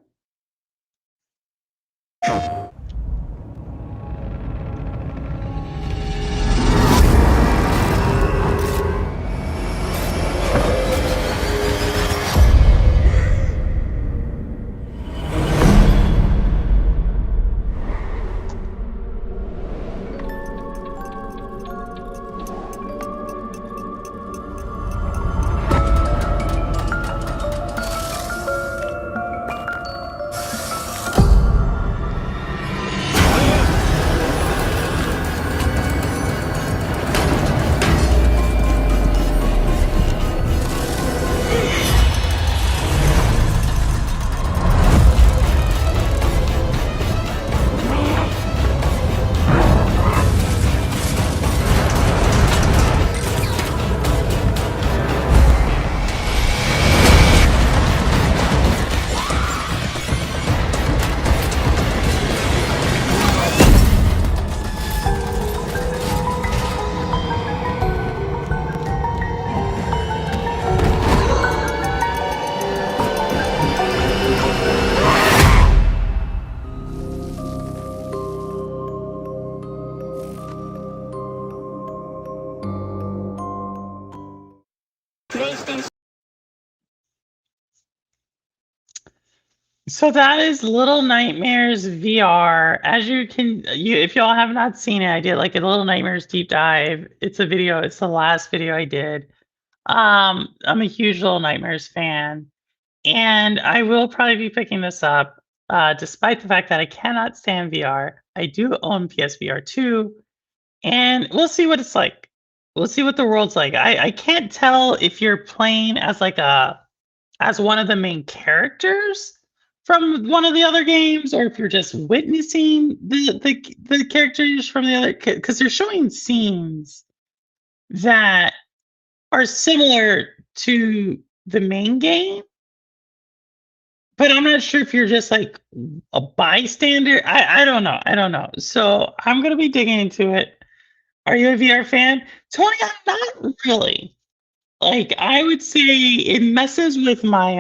So that is Little Nightmares VR. As if y'all have not seen it, I did like a Little Nightmares deep dive. It's a video. It's the last video I did. I'm a huge Little Nightmares fan, and I will probably be picking this up, despite the fact that I cannot stand VR. I do own PSVR 2, and we'll see what it's like. We'll see what the world's like. I can't tell if you're playing as as one of the main characters from one of the other games, or if you're just witnessing the characters from the other, because they're showing scenes that are similar to the main game, but I'm not sure if you're just like a bystander. I don't know. I don't know. So I'm gonna be digging into it. Are you a VR fan? Tony, I'm not really. Like I would say it messes with my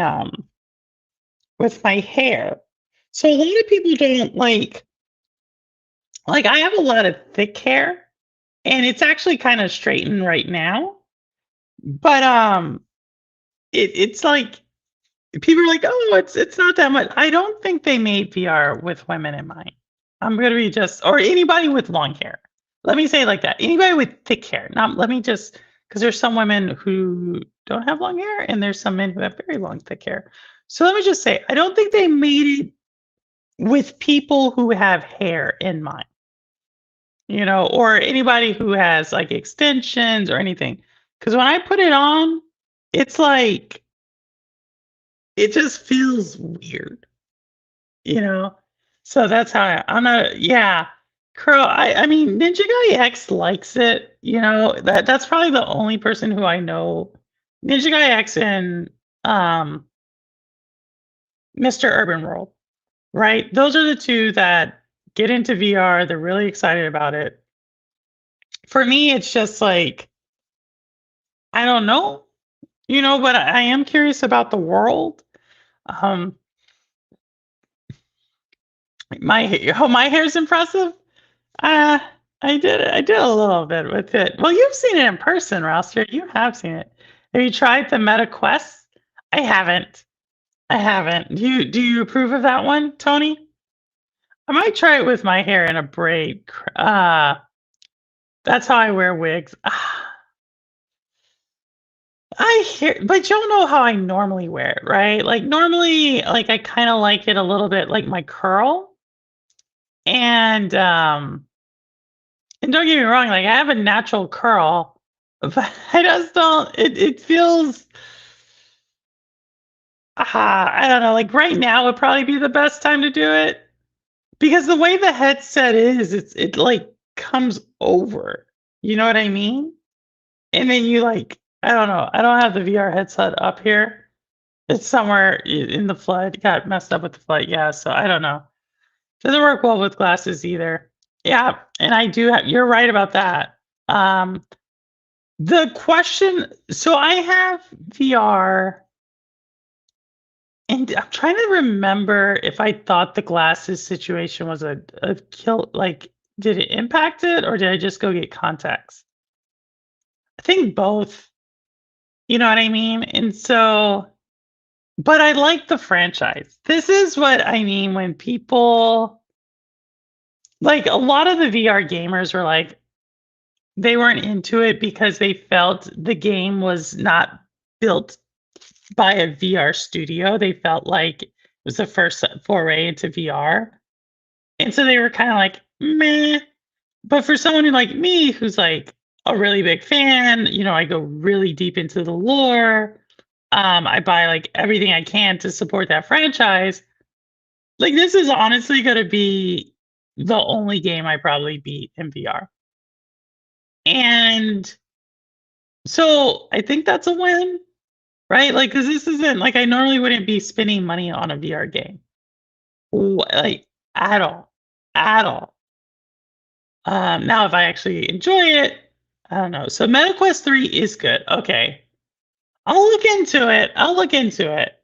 hair. So a lot of people don't like I have a lot of thick hair and it's actually kind of straightened right now. But it's like people are like, "Oh, it's not that much." I don't think they made VR with women in mind. I'm going to be just or anybody with long hair. Let me say it like that. Anybody with thick hair. Not let me just because there's some women who don't have long hair and there's some men who have very long thick hair. So let me just say, I don't think they made it with people who have hair in mind. or anybody who has like extensions or anything. Because when I put it on, it's like it just feels weird, you know. So that's how I'm not. Yeah, Crow. I mean, Ninja Guy X likes it. That's probably the only person who I know. Ninja Guy X and um, Mr. Urban World, right? Those are the two that get into VR. They're really excited about it. For me, it's just like I don't know, but I am curious about the world. Um, my hair's impressive. Uh, I did a little bit with it. Well, you've seen it in person, Roster. You have seen it. Have you tried the Meta Quest? I haven't. I haven't. Do you approve of that one, Tony? I might try it with my hair in a braid. That's how I wear wigs. I hear, but you'll know how I normally wear it, right? Like normally, like I kind of like it a little bit like my curl. And don't get me wrong, like I have a natural curl, but I just don't it feels I don't know, like right now would probably be the best time to do it because the way the headset is, it like comes over. You know what I mean? And then you like I don't know. I don't have the VR headset up here. It's somewhere in the flood. Got messed up with the flood. Yeah, so I don't know. Doesn't work well with glasses either. Yeah, and I do have you're right about that. Um the question so I have VR and I'm trying to remember if I thought the glasses situation was a kill like did it impact it or did I just go get contacts? I think both. You know what I mean? And so but I like the franchise. This is what I mean when people like a lot of the VR gamers were like they weren't into it because they felt the game was not built by a VR studio. They felt like it was the first foray into VR. And so they were kind of like, meh. But for someone who like me, who's like a really big fan, I go really deep into the lore. I buy like everything I can to support that franchise. Like this is honestly going to be the only game I probably beat in VR. And so I think that's a win, right? Like, because this isn't like I normally wouldn't be spending money on a VR game, like at all, at all. Now, if I actually enjoy it, I don't know. So MetaQuest 3 is good. Okay, I'll look into it. I'll look into it.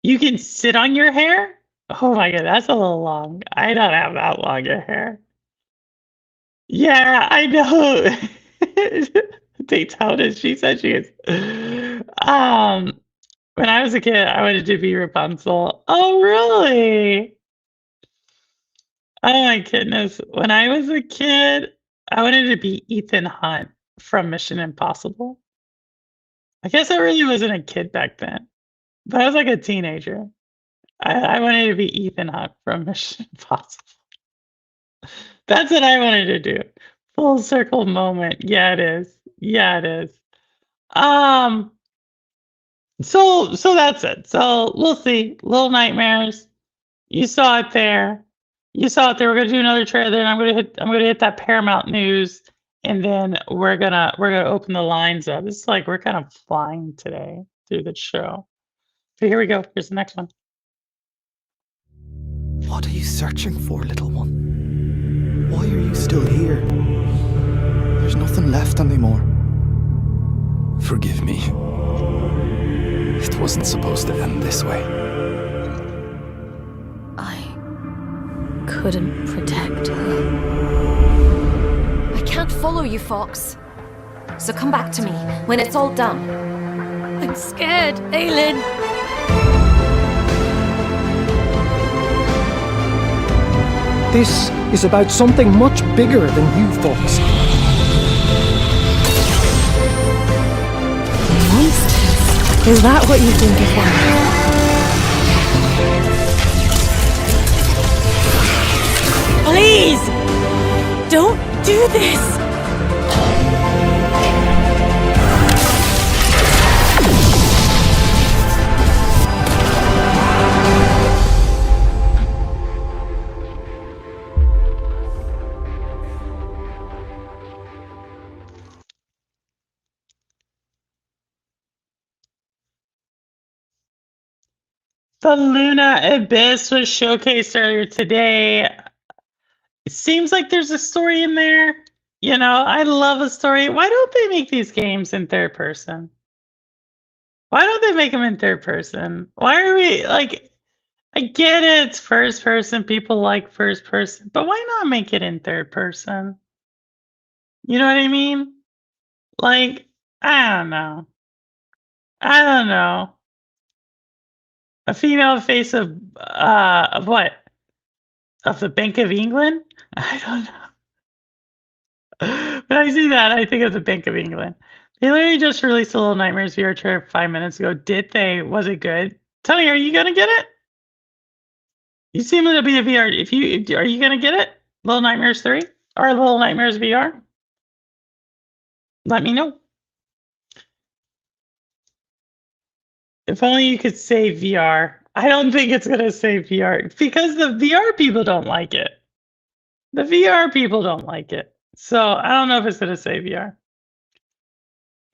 You can sit on your hair. Oh my god, that's a little long. I don't have that long a hair. Yeah, I know. Daytona, she said she is. When I was a kid, I wanted to be Rapunzel. Oh, really? Oh my goodness. When I was a kid, I wanted to be Ethan Hunt from Mission Impossible. I guess I really wasn't a kid back then, but I was like a teenager. I wanted to be Ethan Hunt from Mission Impossible. That's what I wanted to do. Full circle moment. Yeah, it is. Yeah, it is. So that's it. So we'll see. Little Nightmares. You saw it there. You saw it there. We're gonna do another trailer, and I'm gonna hit that Paramount news, and then we're gonna open the lines up. It's like we're kind of flying today through the show. So here we go. Here's the next one. What are you searching for, little one? Why are you still here? There's nothing left anymore. Forgive me. It wasn't supposed to end this way. I couldn't protect her. I can't follow you, Fox. So come back to me when it's all done. I'm scared, Aelin. This is about something much bigger than you, Fox. Monsters? Is that what you think of them? Please! Don't do this! The Luna Abyss was showcased earlier today. It seems like there's a story in there. You know, I love a story. Why don't they make these games in third person? Why don't they make them in third person? Why are we like, I get it, it's first person. People like first person, but why not make it in third person? You know what I mean? Like, I don't know. I don't know. A female face of what? Of the Bank of England? I don't know. When I see that, I think of the Bank of England. They literally just released a Little Nightmares VR trailer 5 minutes ago. Did they? Was it good? Tony, are you gonna get it? You seem to be a VR. Are you gonna get it? Little Nightmares 3 or Little Nightmares VR? Let me know. If only you could say VR. I don't think it's gonna say VR because the VR people don't like it. The VR people don't like it. So I don't know if it's gonna say VR.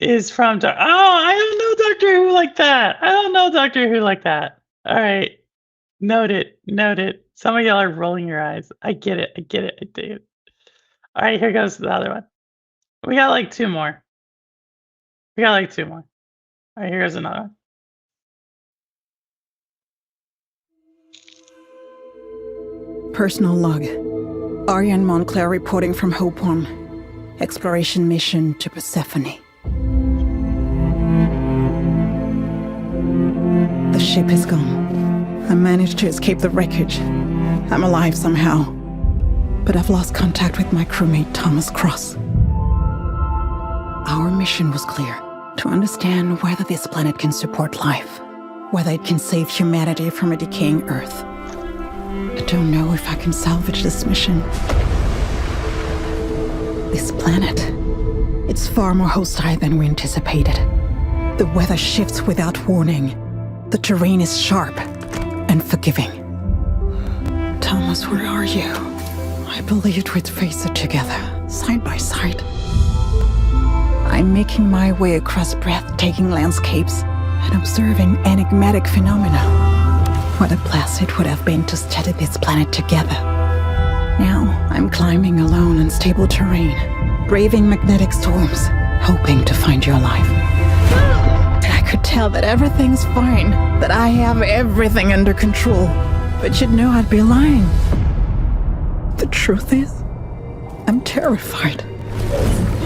Is from I don't know Doctor Who like that. I don't know Doctor Who like that. All right. Noted. Some of y'all are rolling your eyes. I get it. I do. All right, here goes the other one. We got like two more. All right, here's another one. Personal log. Arian Montclair reporting from Hope 1. Exploration mission to Persephone. The ship is gone. I managed to escape the wreckage. I'm alive somehow. But I've lost contact with my crewmate Thomas Cross. Our mission was clear. To understand whether this planet can support life. Whether it can save humanity from a decaying Earth. I don't know if I can salvage this mission. This planet, it's far more hostile than we anticipated. The weather shifts without warning. The terrain is sharp and forgiving. Thomas, where are you? I believed we'd face it together, side by side. I'm making my way across breathtaking landscapes and observing enigmatic phenomena. What a blast it would have been to study this planet together. Now, I'm climbing alone unstable terrain, braving magnetic storms, hoping to find you alive. I could tell that everything's fine, that I have everything under control, but you'd know I'd be lying. The truth is, I'm terrified.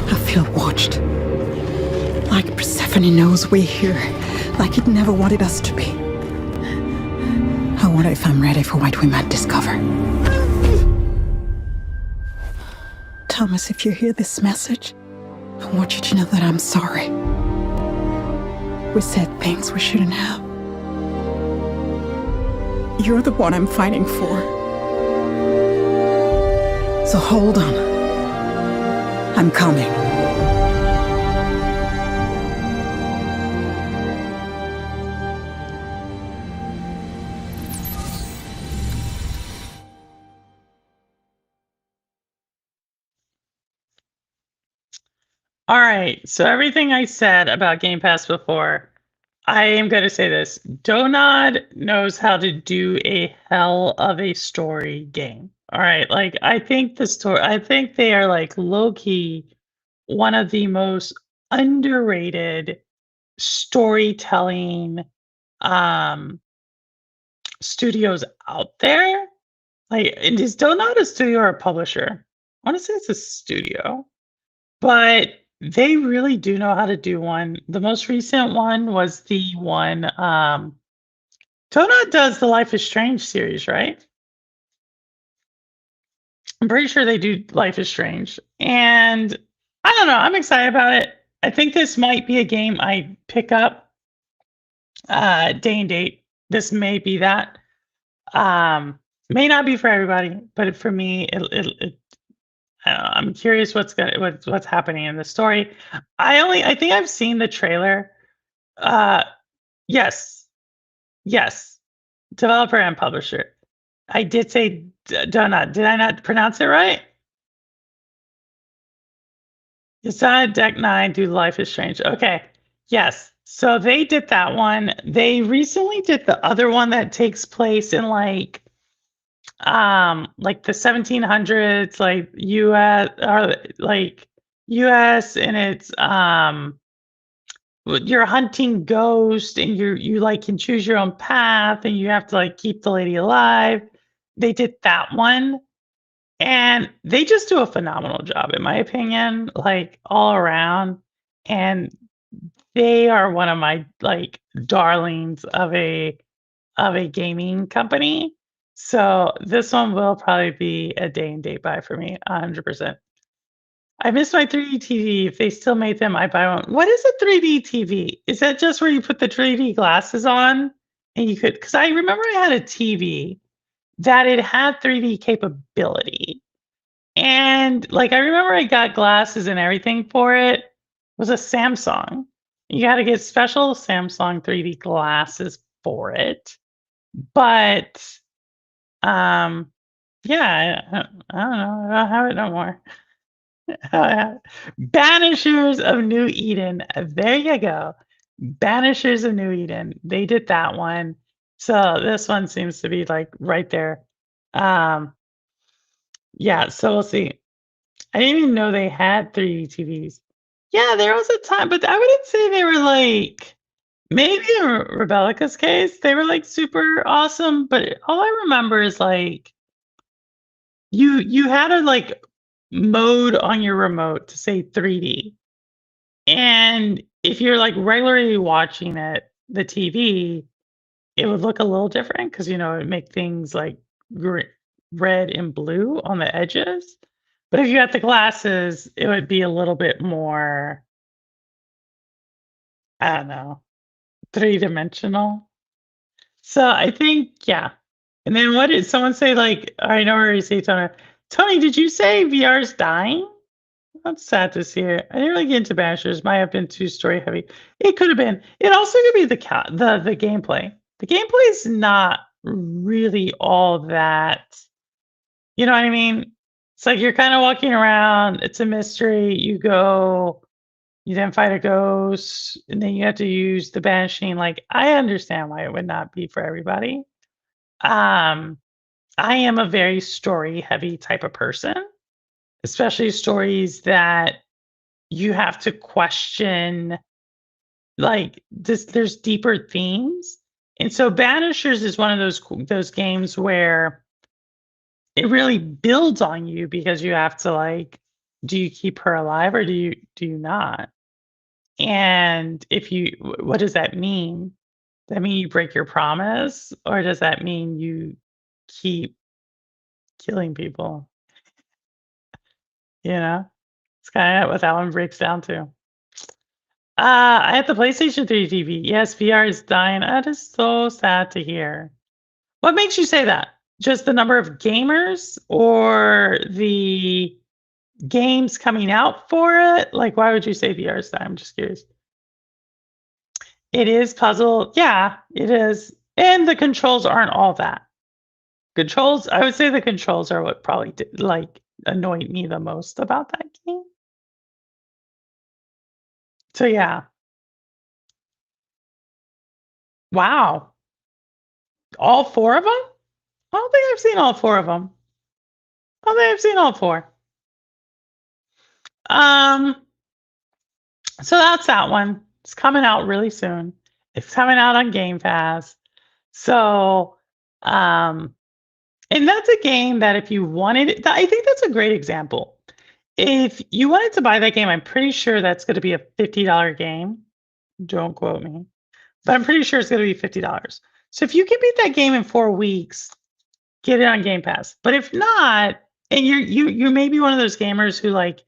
I feel watched. Like Persephone knows we're here, like it never wanted us to be. I wonder if I'm ready for what we might discover. Thomas, if you hear this message, I want you to know that I'm sorry. We said things we shouldn't have. You're the one I'm fighting for. So hold on. I'm coming. All right, so everything I said about Game Pass before, I am going to say this. Donod knows how to do a hell of a story game. All right, like I think they are like low-key one of the most underrated storytelling studios out there. Like, is Donod a studio or a publisher? I want to say it's a studio, but they really do know how to do one. The most recent one was the one Donut does the Life is Strange series, right? I'm pretty sure they do Life is Strange. And I don't know, I'm excited about it. I think this might be a game I pick up day and date. This may be that. May not be for everybody, but for me, I don't know, I'm curious what's happening in the story. I think I've seen the trailer. Uh, yes, yes, developer and publisher. I did say donut. Did I not pronounce it right? It's on Deck Nine. Do Life is Strange. Okay, yes. So they did that one. They recently did the other one that takes place in like the 1700s, like US, or like US, and it's you're hunting ghosts, and you like can choose your own path, and you have to like keep the lady alive. They did that one, and they just do a phenomenal job in my opinion, like all around. And they are one of my like darlings of a gaming company. So this one will probably be a day and date buy for me, 100%. I miss my 3D TV. If they still made them, I'd buy one. What is a 3D TV? Is that just where you put the 3D glasses on and you could? Because I remember I had a TV that it had 3D capability. And like I remember I got glasses and everything for it. It was a Samsung. You got to get special Samsung 3D glasses for it. But yeah, I don't know. I don't have it no more. Banishers of New Eden. There you go. Banishers of New Eden. They did that one. So this one seems to be like right there. Um, yeah, so we'll see. I didn't even know they had 3D TVs. Yeah, there was a time, but I wouldn't say they were like maybe in Rebellica's case, they were like super awesome, but all I remember is like you had a like mode on your remote to say 3D. And if you're like regularly watching it, the TV, it would look a little different because it would make things like red and blue on the edges. But if you had the glasses, it would be a little bit more, I don't know, three-dimensional. So I think, yeah. And then what did someone say? Like, I know where you say, Tony. Tony, did you say VR is dying? That's sad to see it. I didn't really get into Banishers. Might have been too story heavy. It could have been. It also could be the gameplay. The gameplay is not really all that. You know what I mean? It's like you're kind of walking around. It's a mystery. You go. You then fight a ghost, and then you have to use the banishing. Like I understand why it would not be for everybody. Um, I am a very story heavy type of person, especially stories that you have to question, like this. There's deeper themes, and so Banishers is one of those games where it really builds on you because you have to like, do you keep her alive or do you not? And if you, what does that mean? Does that mean you break your promise, or does that mean you keep killing people? It's kind of what that one breaks down to. I have the PlayStation 3 TV. Yes, VR is dying. That is so sad to hear. What makes you say that? Just the number of gamers or the games coming out for it? Like, why would you say VR is dying? I'm just curious. It is puzzle. Yeah, it is. And the controls aren't all that. Controls, I would say the controls are what probably annoyed me the most about that game. So yeah. Wow. All four of them? I don't think I've seen all four of them. I don't think I've seen all four. So that's that one. It's coming out really soon. It's coming out on Game Pass. So, and that's a game that if you wanted it, I think that's a great example. If you wanted to buy that game, I'm pretty sure that's going to be a $50 game. Don't quote me, but I'm pretty sure it's going to be $50. So if you can beat that game in 4 weeks, get it on Game Pass. But if not, and you may be one of those gamers who like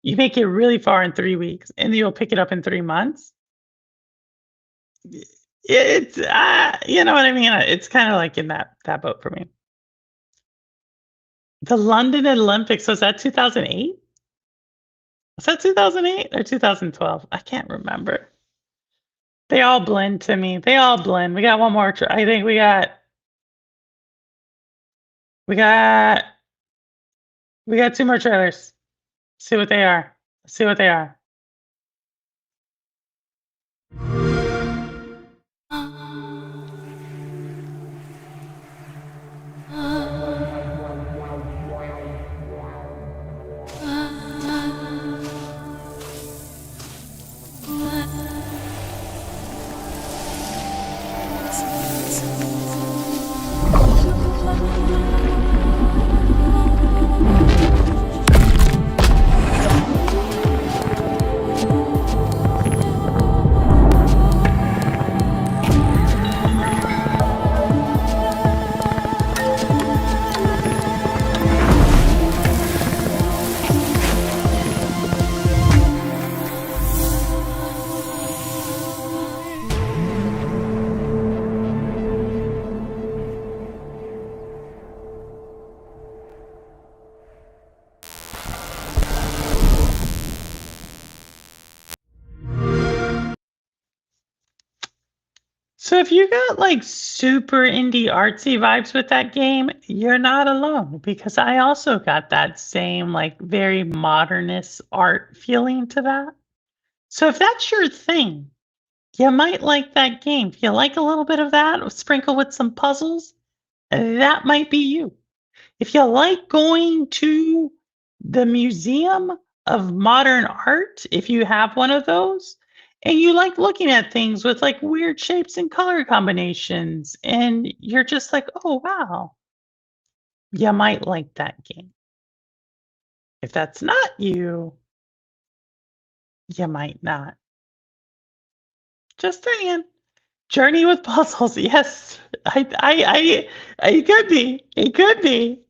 you make it really far in 3 weeks, and you'll pick it up in 3 months. It's you know what I mean. It's kind of like in that boat for me. The London Olympics, was that 2008? Was that 2008 or 2012? I can't remember. They all blend to me. They all blend. We got one more. I think we got two more trailers. See what they are. See what they are. So if you got like super indie artsy vibes with that game, you're not alone because I also got that same like very modernist art feeling to that. So if that's your thing, you might like that game. If you like a little bit of that, sprinkle with some puzzles, that might be you. If you like going to the Museum of Modern Art, if you have one of those, and you like looking at things with like weird shapes and color combinations, and you're just like, oh, wow, you might like that game. If that's not you, you might not. Just saying. Journey with puzzles. Yes, it could be. It could be.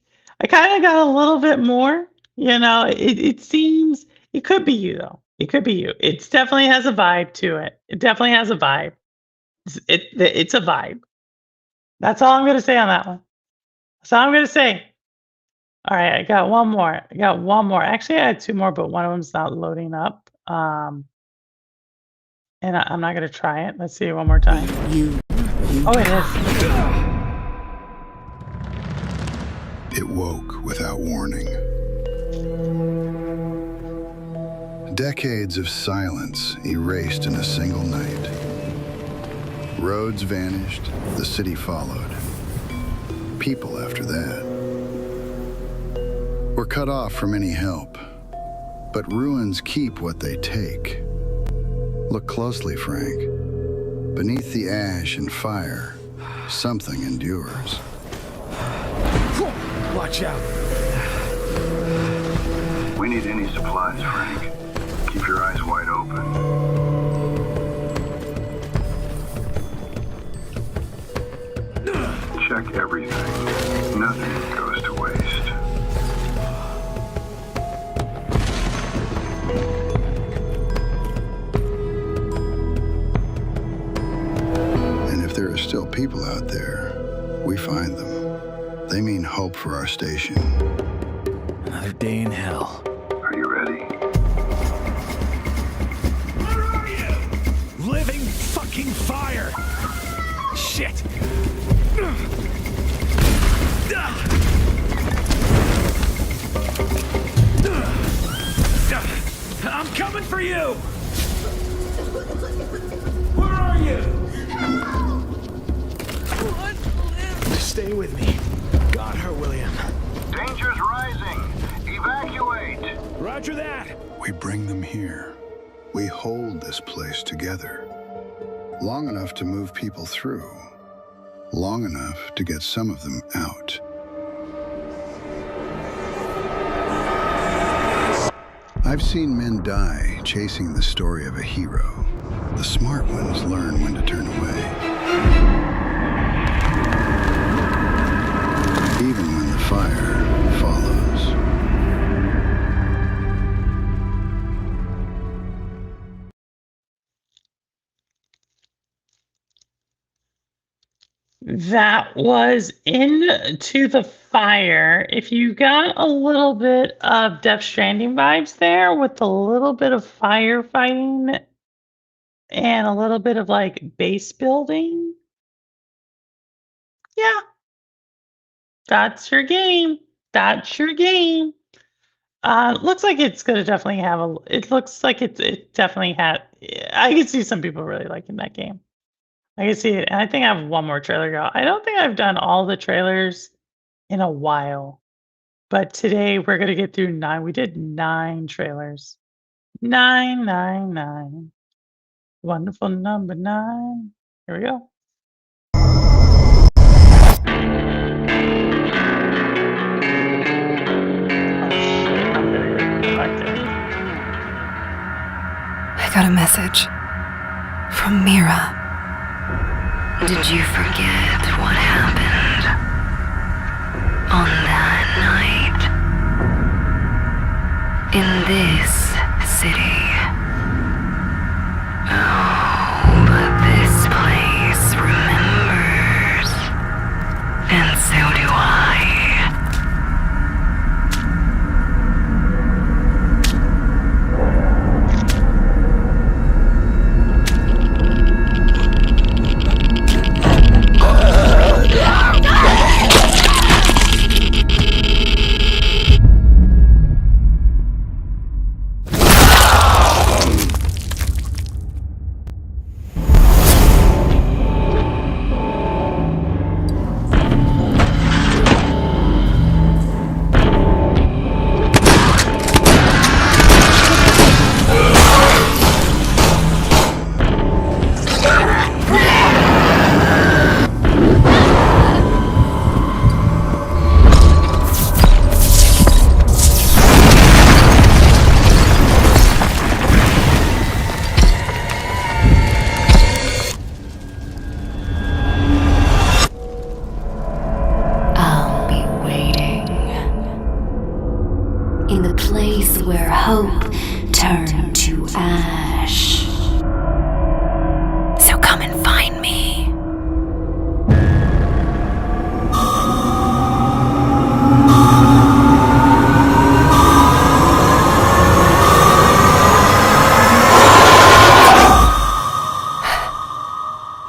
I kind of got a little bit more. It seems it could be you though. It could be you. It definitely has a vibe to it. It definitely has a vibe. It's a vibe. That's all I'm gonna say on that one. That's all I'm gonna say. All right, I got one more. Actually, I had two more, but one of them's not loading up. And I'm not gonna try it. Let's see it one more time. Oh, it is. It woke without warning. Decades of silence erased in a single night. Roads vanished, the city followed. People after that. We're cut off from any help, but ruins keep what they take. Look closely, Frank. Beneath the ash and fire, something endures. Watch out. We need any supplies, Frank. Keep your eyes wide open. Check everything. Nothing goes to waste. And if there are still people out there, we find them. They mean hope for our station. Another day in hell. Are you ready? Where are you? Living fucking fire! Shit! I'm coming for you! Where are you? Stay with me. Got her, William. Danger's rising. Evacuate. Roger that. We bring them here. We hold this place together. Long enough to move people through. Long enough to get some of them out. I've seen men die chasing the story of a hero. The smart ones learn when to turn away. Even when the fire follows. That was Into the Fire. If you got a little bit of Death Stranding vibes there with a little bit of firefighting and a little bit of like base building, yeah, that's your game. That's your game. Looks like it's gonna definitely have a. It looks like it definitely had. I can see some people really liking that game. I can see it, and I think I have one more trailer to go. I don't think I've done all the trailers in a while, but today we're gonna get through 9. We did 9 trailers. 999. Wonderful number 9. Here we go. Oh shit! I'm gonna go back there. I got a message from Mira. Did you forget what happened on that night in this city? Oh, but this place remembers, and so do I. In the place where hope turned to ash. So come and find me.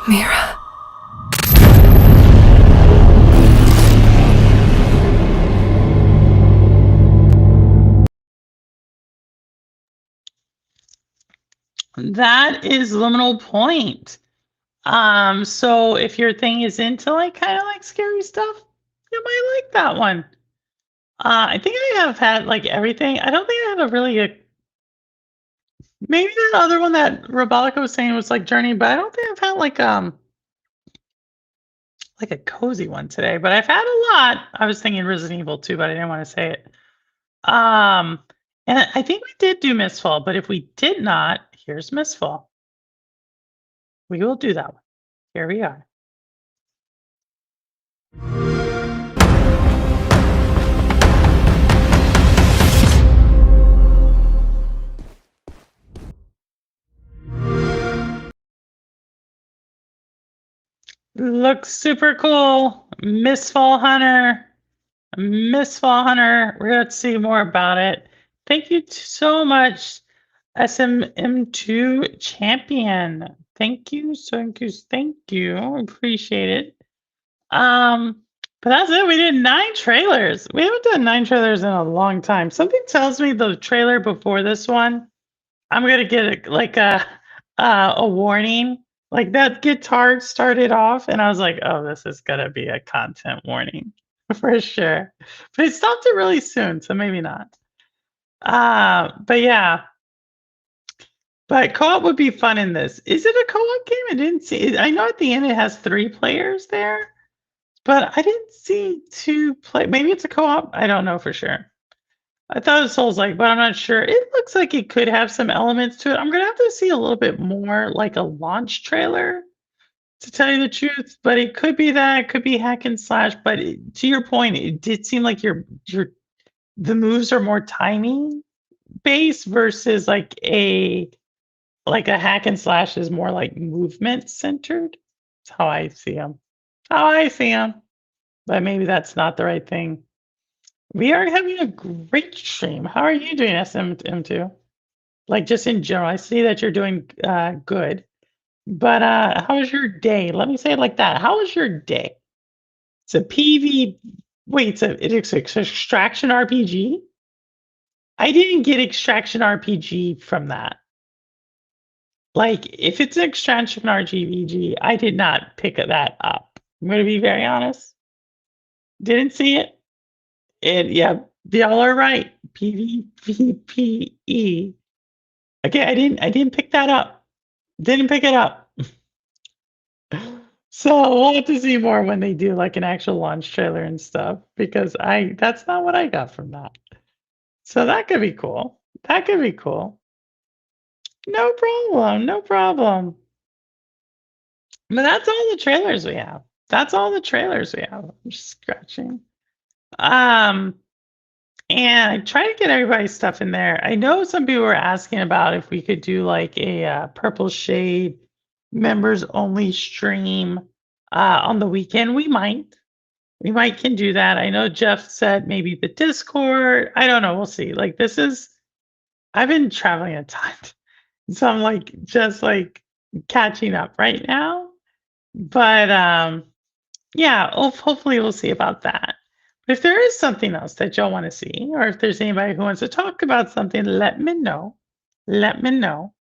Mira. That is Liminal Point. So if your thing is into like kind of like scary stuff, you might like that one. I think I have had like everything. I don't think I have a really maybe that other one that Robolica was saying was like Journey, but I don't think I've had like a cozy one today. But I've had a lot. I was thinking Resident Evil 2, but I didn't want to say it. And I think we did do Mistfall, but if we did not, here's Mistfall. We will do that one. Here we are. Looks super cool. Mistfall Hunter. Mistfall Hunter. We're going to see more about it. Thank you so much, SMM2 Champion. Thank you. Thank you. Appreciate it. But that's it. We did 9 trailers. We haven't done 9 trailers in a long time. Something tells me the trailer before this one, I'm gonna get a warning. Like that guitar started off, and I was like, "Oh, this is gonna be a content warning for sure." But it stopped it really soon, so maybe not. But yeah. But co-op would be fun in this. Is it a co-op game? I didn't see it. I know at the end it has 3 players there, but I didn't see 2 play. Maybe it's a co-op. I don't know for sure. I thought it was Souls-like, but I'm not sure. It looks like it could have some elements to it. I'm gonna have to see a little bit more like a launch trailer to tell you the truth. But it could be that. It could be hack and slash. But to your point, it did seem like the moves are more timing based versus like a hack and slash is more like movement centered. That's how I see them. how I see them. But maybe that's not the right thing. We are having a great stream. How are you doing, SM2? Like just in general, I see that you're doing good. But how was your day? Let me say it like that. How was your day? It's a PV. Wait, it's extraction RPG? I didn't get extraction RPG from that. Like, if it's extraction RPG, I did not pick that up. I'm going to be very honest. Didn't see it. And yeah, y'all are right. PvPE. Okay, I didn't pick that up. Didn't pick it up. So we'll have to see more when they do like an actual launch trailer and stuff, because that's not what I got from that. So that could be cool. That could be cool. No problem. No problem. But that's all the trailers we have. That's all the trailers we have. I'm just scratching. And I try to get everybody's stuff in there. I know some people were asking about if we could do like a Purple Shade members only stream on the weekend. We might can do that. I know Jeff said maybe the Discord. I don't know. We'll see. Like I've been traveling a ton. So I'm like just like catching up right now. But yeah, hopefully we'll see about that. But if there is something else that y'all want to see, or if there's anybody who wants to talk about something, let me know. Let me know.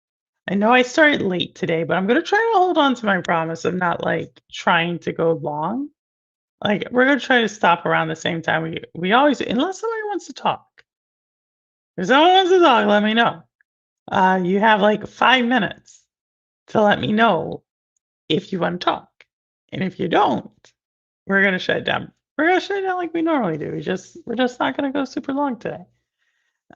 I know I started late today, but I'm gonna try to hold on to my promise of not like trying to go long. Like we're gonna try to stop around the same time we always, unless somebody wants to talk. If someone wants to talk, let me know. You have like 5 minutes to let me know if you want to talk. And if you don't, we're gonna shut it down. We're gonna shut it down like we normally do. We're just not gonna go super long today.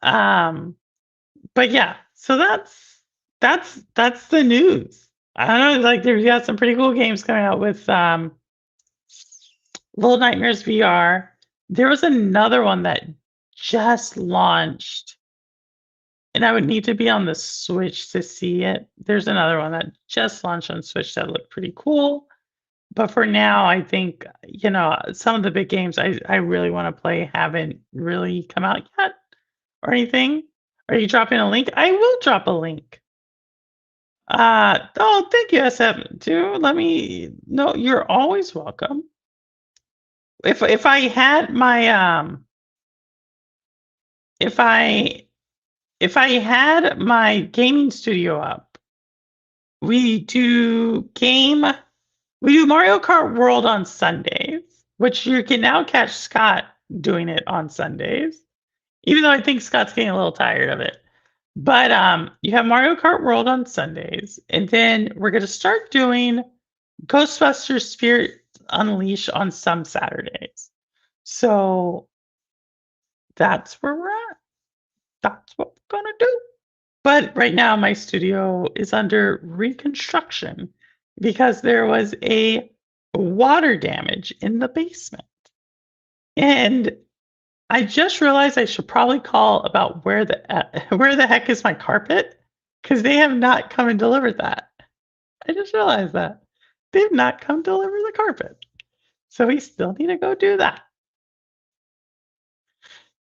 But yeah, so that's the news. I don't know, like there's got some pretty cool games coming out with Little Nightmares VR. There was another one that just launched, and I would need to be on the Switch to see it. There's another one that just launched on Switch that looked pretty cool. But for now, I think, some of the big games I really want to play haven't really come out yet or anything. Are you dropping a link? I will drop a link. Oh, thank you, SM2. No, you're always welcome. If I had my if I had my gaming studio up, we do Mario Kart World on Sundays, which you can now catch Scott doing it on Sundays, even though I think Scott's getting a little tired of it. But you have Mario Kart World on Sundays, and then we're going to start doing Ghostbusters Spirit Unleashed on some Saturdays. So that's where we're at. That's what we're going to do. But right now, my studio is under reconstruction because there was a water damage in the basement. And I just realized I should probably call about where the heck is my carpet, because they have not come and delivered that. I just realized that. They've not come deliver the carpet. So we still need to go do that.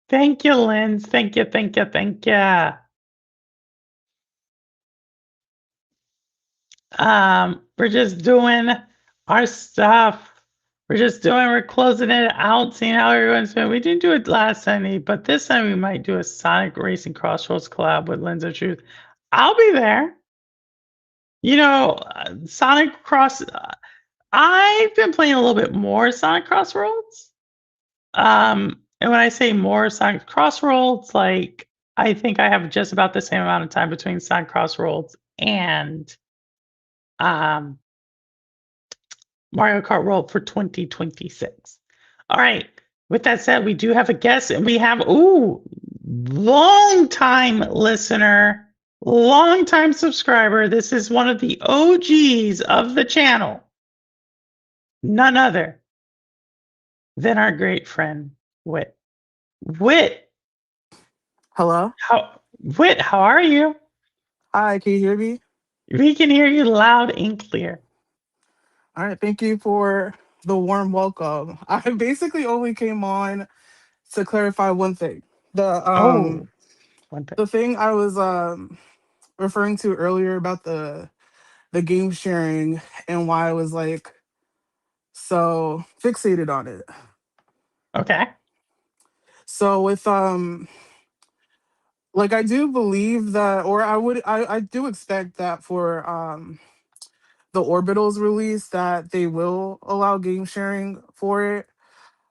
Thank you, Linz. Thank you, thank you, thank you. We're just doing our stuff. We're closing it out, seeing how everyone's doing. We didn't do it last Sunday, but this time we might do a Sonic Racing Crossroads collab with Lens of Truth. I'll be there. Sonic Cross. I've been playing a little bit more Sonic Crossroads. And when I say more Sonic Crossroads, like I think I have just about the same amount of time between Sonic Crossroads and Mario Kart World for 2026. All right. With that said, we do have a guest, and we have long-time listener, long-time subscriber. This is one of the OGs of the channel. None other than our great friend, Wit. Wit. Hello? Wit, how are you? Hi, can you hear me? We can hear you loud and clear. All right, thank you for the warm welcome. I basically only came on to clarify one thing. The Oh, one thing. the thing I was referring to earlier about the game sharing and why I was like so fixated on it. Okay. So with like I do believe that, or I do expect that for the Orbitals release that they will allow game sharing for it,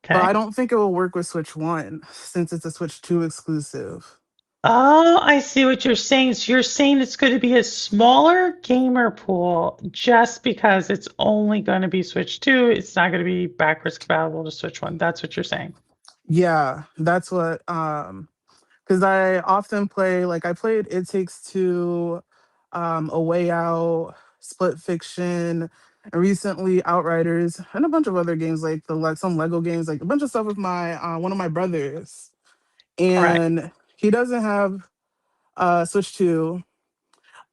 but I Okay. don't think it will work with Switch 1 since it's a Switch 2 exclusive. Oh, I see what you're saying. So you're saying it's going to be a smaller gamer pool just because it's only going to be Switch 2. It's not going to be backwards compatible to Switch 1. That's what you're saying. Yeah, that's what because I often play, like I played It Takes Two, A Way Out, Split Fiction, and recently Outriders, and a bunch of other games like some Lego games, like a bunch of stuff with my one of my brothers, All right. and he doesn't have Switch 2.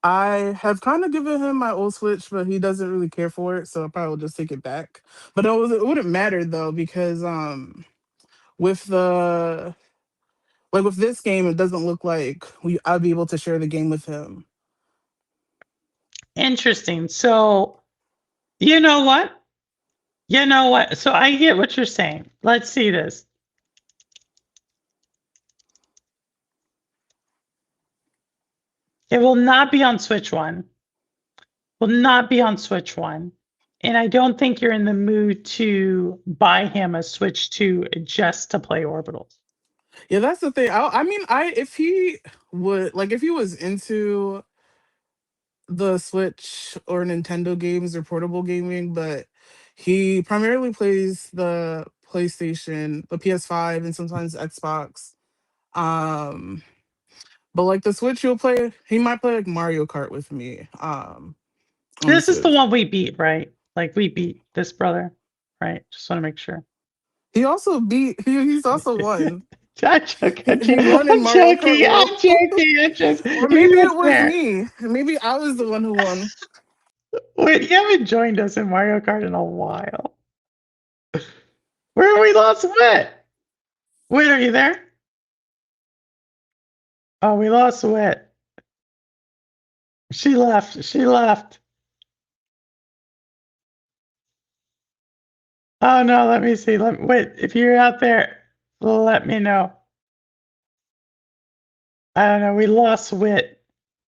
I have kind of given him my old Switch, but he doesn't really care for it, so I probably will just take it back. But it wouldn't matter though because with the like with this game, it doesn't look like I'd be able to share the game with him. Interesting. So, you know what? You know what? So I get what you're saying. Let's see this. It will not be on Switch 1. Will not be on Switch 1. And I don't think you're in the mood to buy him a Switch 2 just to play Orbitals. Yeah, that's the thing. I mean, if he would like, if he was into the Switch or Nintendo games or portable gaming, but he primarily plays the PlayStation, the PS5, and sometimes Xbox. Um, but like the Switch, he might play like Mario Kart with me. On the This is the Switch. one we beat, right? Like we beat this brother, right? Just want to make sure. He also beat. He's also won. I'm joking. He won in I'm Mario Kart joking. World. I'm joking. I'm joking. Or He maybe was it was there. me. Maybe I was the one who won. Wait, you haven't joined us in Mario Kart in a while. Where we lost Wit? Wit, are you there? Oh, we lost Wit. She left. She left. Oh no, let me see. Wait, if you're out there, let me know. I don't know. We lost Wit.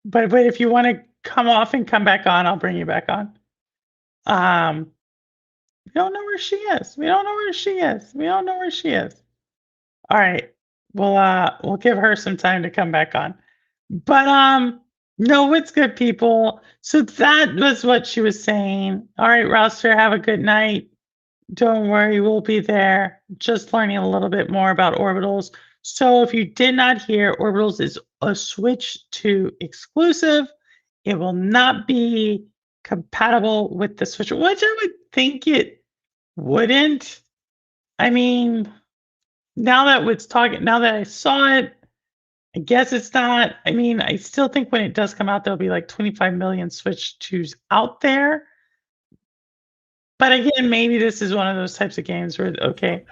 But if you want to come off and come back on, I'll bring you back on. We don't know where she is. We don't know where she is. We don't know where she is. All right. We'll give her some time to come back on. But no, it's good, people. So that was what she was saying. All right, Roster, have a good night. Don't worry, we'll be there. Just learning a little bit more about Orbitals. So if you did not hear, Orbitals is a Switch 2 exclusive. It will not be compatible with the Switch, which I would think it wouldn't. I mean, now that I saw it, I guess it's not. I mean, I still think when it does come out, there'll be like 25 million Switch 2s out there. But again, maybe this is one of those types of games where, okay,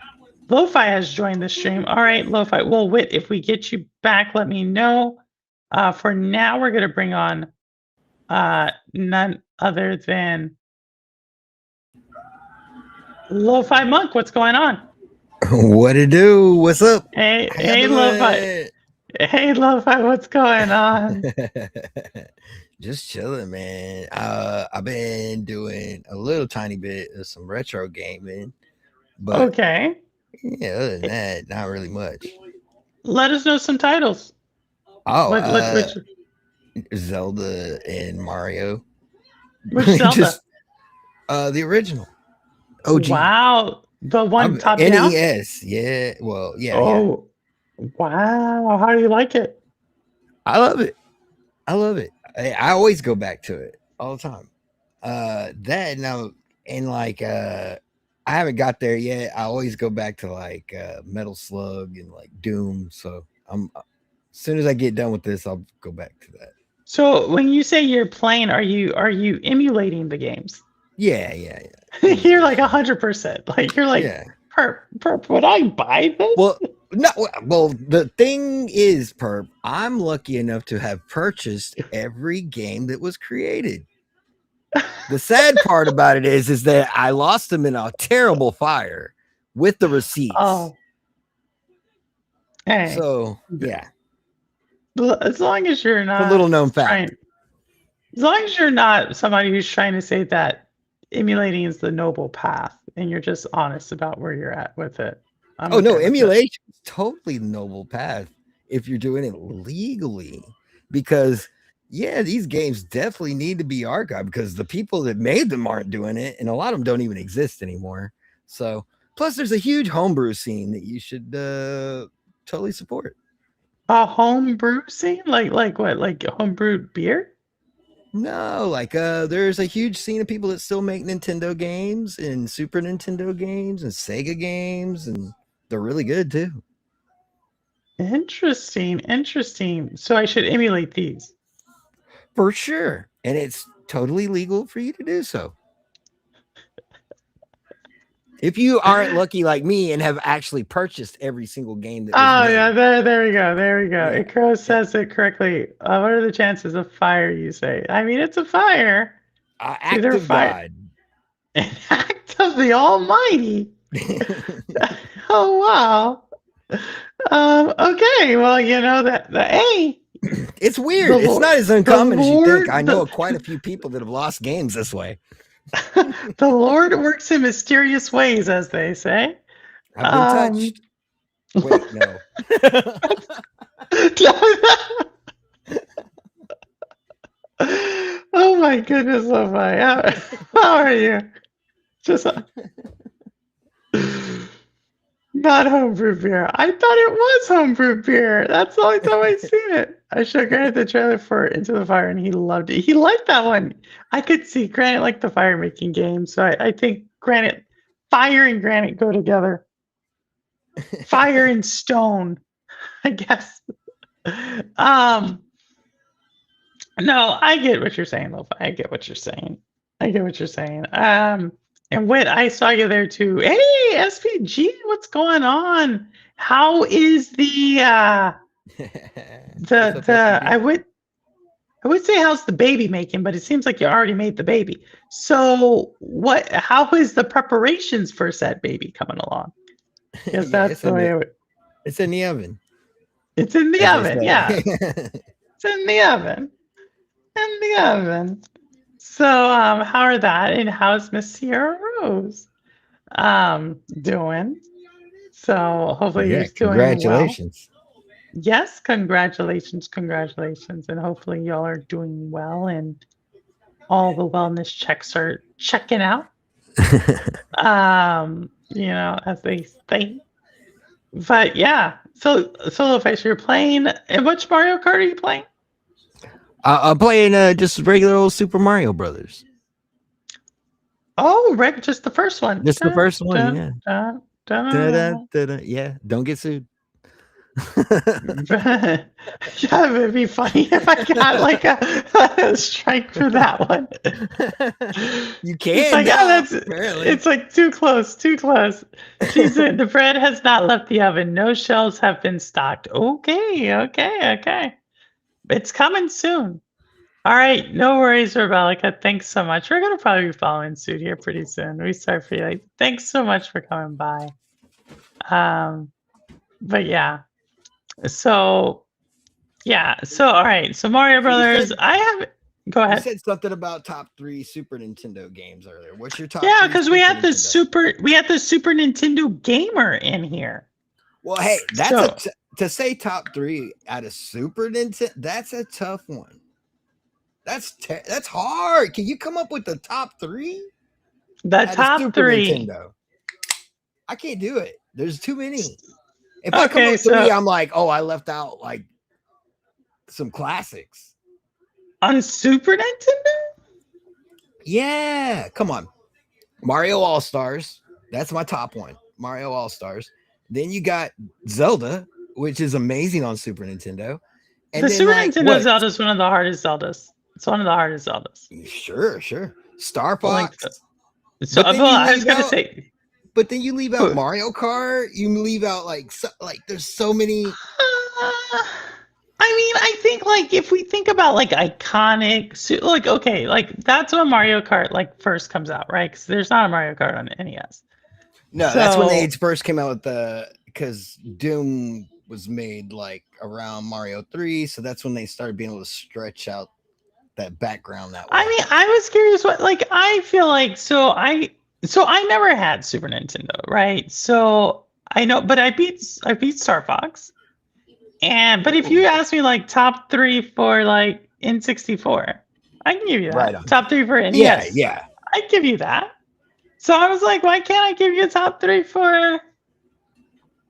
Lo-Fi has joined the stream. All right, Lo-Fi. Well, Wit, if we get you back, let me know. For now, we're going to bring on none other than Lo-Fi Monk. What's going on? What it do? What's up? Hey, Lo-Fi. Hey, Lo-Fi, what's going on? Just chilling, man. I've been doing a little tiny bit of some retro gaming, but okay. Yeah, other than that, not really much. Let us know some titles. Oh, which Zelda and Mario. Which Zelda? Just the original. OG. Wow, the one top down. NES. Yeah. Well, yeah. Oh, yeah. Wow. How do you like it? I love it. I love it. I always go back to it all the time. That now and like I haven't got there yet. I always go back to like Metal Slug and like Doom. So I'm as soon as I get done with this, I'll go back to that. So when you say you're playing, are you emulating the games? Yeah, yeah, You're like 100%. Like you're like, yeah. perp, would I buy this? Well, no. Well, the thing is, Perp, I'm lucky enough to have purchased every game that was created. The sad part about it is that I lost them in a terrible fire with the receipts. Oh. Hey. So yeah. As long as you're not a little known fact. As long as you're not somebody who's trying to say that emulating is the noble path and you're just honest about where you're at with it. Oh no, emulation is totally the noble path if you're doing it legally, because yeah, these games definitely need to be archived because the people that made them aren't doing it, and a lot of them don't even exist anymore. So plus there's a huge homebrew scene that you should totally support. A homebrew scene? Like what? Like homebrewed beer? No, like there's a huge scene of people that still make Nintendo games and Super Nintendo games and Sega games, and they're really good too. Interesting. So I should emulate these. For sure. And it's totally legal for you to do so. If you aren't lucky like me and have actually purchased every single game that was made. Yeah, there we go. Yeah. Ikro says it correctly. What are the chances of fire, you say? I mean, it's a fire. Act of God. An act of the Almighty. Oh, wow. Okay, well, you know that it's weird. It's not as uncommon as you think. I know quite a few people that have lost games this way. The Lord works in mysterious ways, as they say. I've been touched. Wait, no. Oh my goodness, how are you? Just not homebrew beer. I thought it was homebrew beer. That's the only time I've seen it. I showed Granite the trailer for Into the Fire, and he loved it. He liked that one. I could see Granite liked the fire making game, so I think fire and Granite go together. Fire and stone, I guess. No, I get what you're saying, Lofa. I get what you're saying. And Wit, I saw you there too. Hey, SPG, what's going on? How is I would say how's the baby making, but it seems like you already made the baby. So how is the preparations for said baby coming along? Because that's the way it's in the oven. It's in the oven, yeah. It's in the oven. So how are that, and how's Miss Sierra Rose doing? So hopefully you're doing congratulations. Well. Yes, congratulations, and hopefully y'all are doing well and all the wellness checks are checking out. As they say. But yeah, so Soloface, you're playing, and which Mario Kart are you playing? I'm playing just regular old Super Mario Brothers. Oh, right, just the first one. Just the first one, yeah. Yeah, don't get sued. Yeah, it'd be funny if I got like a strike for that one. You can. It's like too close. She said the bread has not left the oven. No shelves have been stocked. Okay. It's coming soon. All right, no worries, Rebellica. Thanks so much. We're gonna probably be following suit here pretty soon. We start for you. Thanks so much for coming by. But yeah. So all right. So Mario Brothers, go ahead. You said something about top 3 Super Nintendo games earlier. What's your top? Yeah, because we had the Super Nintendo gamer in here. Well, hey, to say top 3 out of Super Nintendo, that's a tough one. That's hard. Can you come up with the top 3? The top 3. Nintendo? I can't do it. There's too many. If I come up with 3, I'm like, oh, I left out like some classics. On Super Nintendo? Yeah, come on. Mario All-Stars. That's my top one. Mario All-Stars. Then you got Zelda, which is amazing on Super Nintendo. And the Super Nintendo Zelda is one of the hardest Zeldas. It's one of the hardest Zeldas. Sure. Star Well, like, Fox. so But then well, you I was leave gonna out. say. But then you leave out Mario Kart. You leave out like there's so many. I mean, I think like if we think about like iconic, like okay, like that's when Mario Kart like first comes out, right? Because there's not a Mario Kart on NES. No, that's when they So first came out with because Doom was made like around Mario 3, so that's when they started being able to stretch out that background that way. I mean, I was curious what like I feel like so I never had Super Nintendo, right? So I know, but I beat Star Fox. But if you ask me like top 3 for like N64, I can give you that. Right on. Top 3 for Yeah, NES. yeah. I'd give you that. So I was like, why can't I give you a top 3 for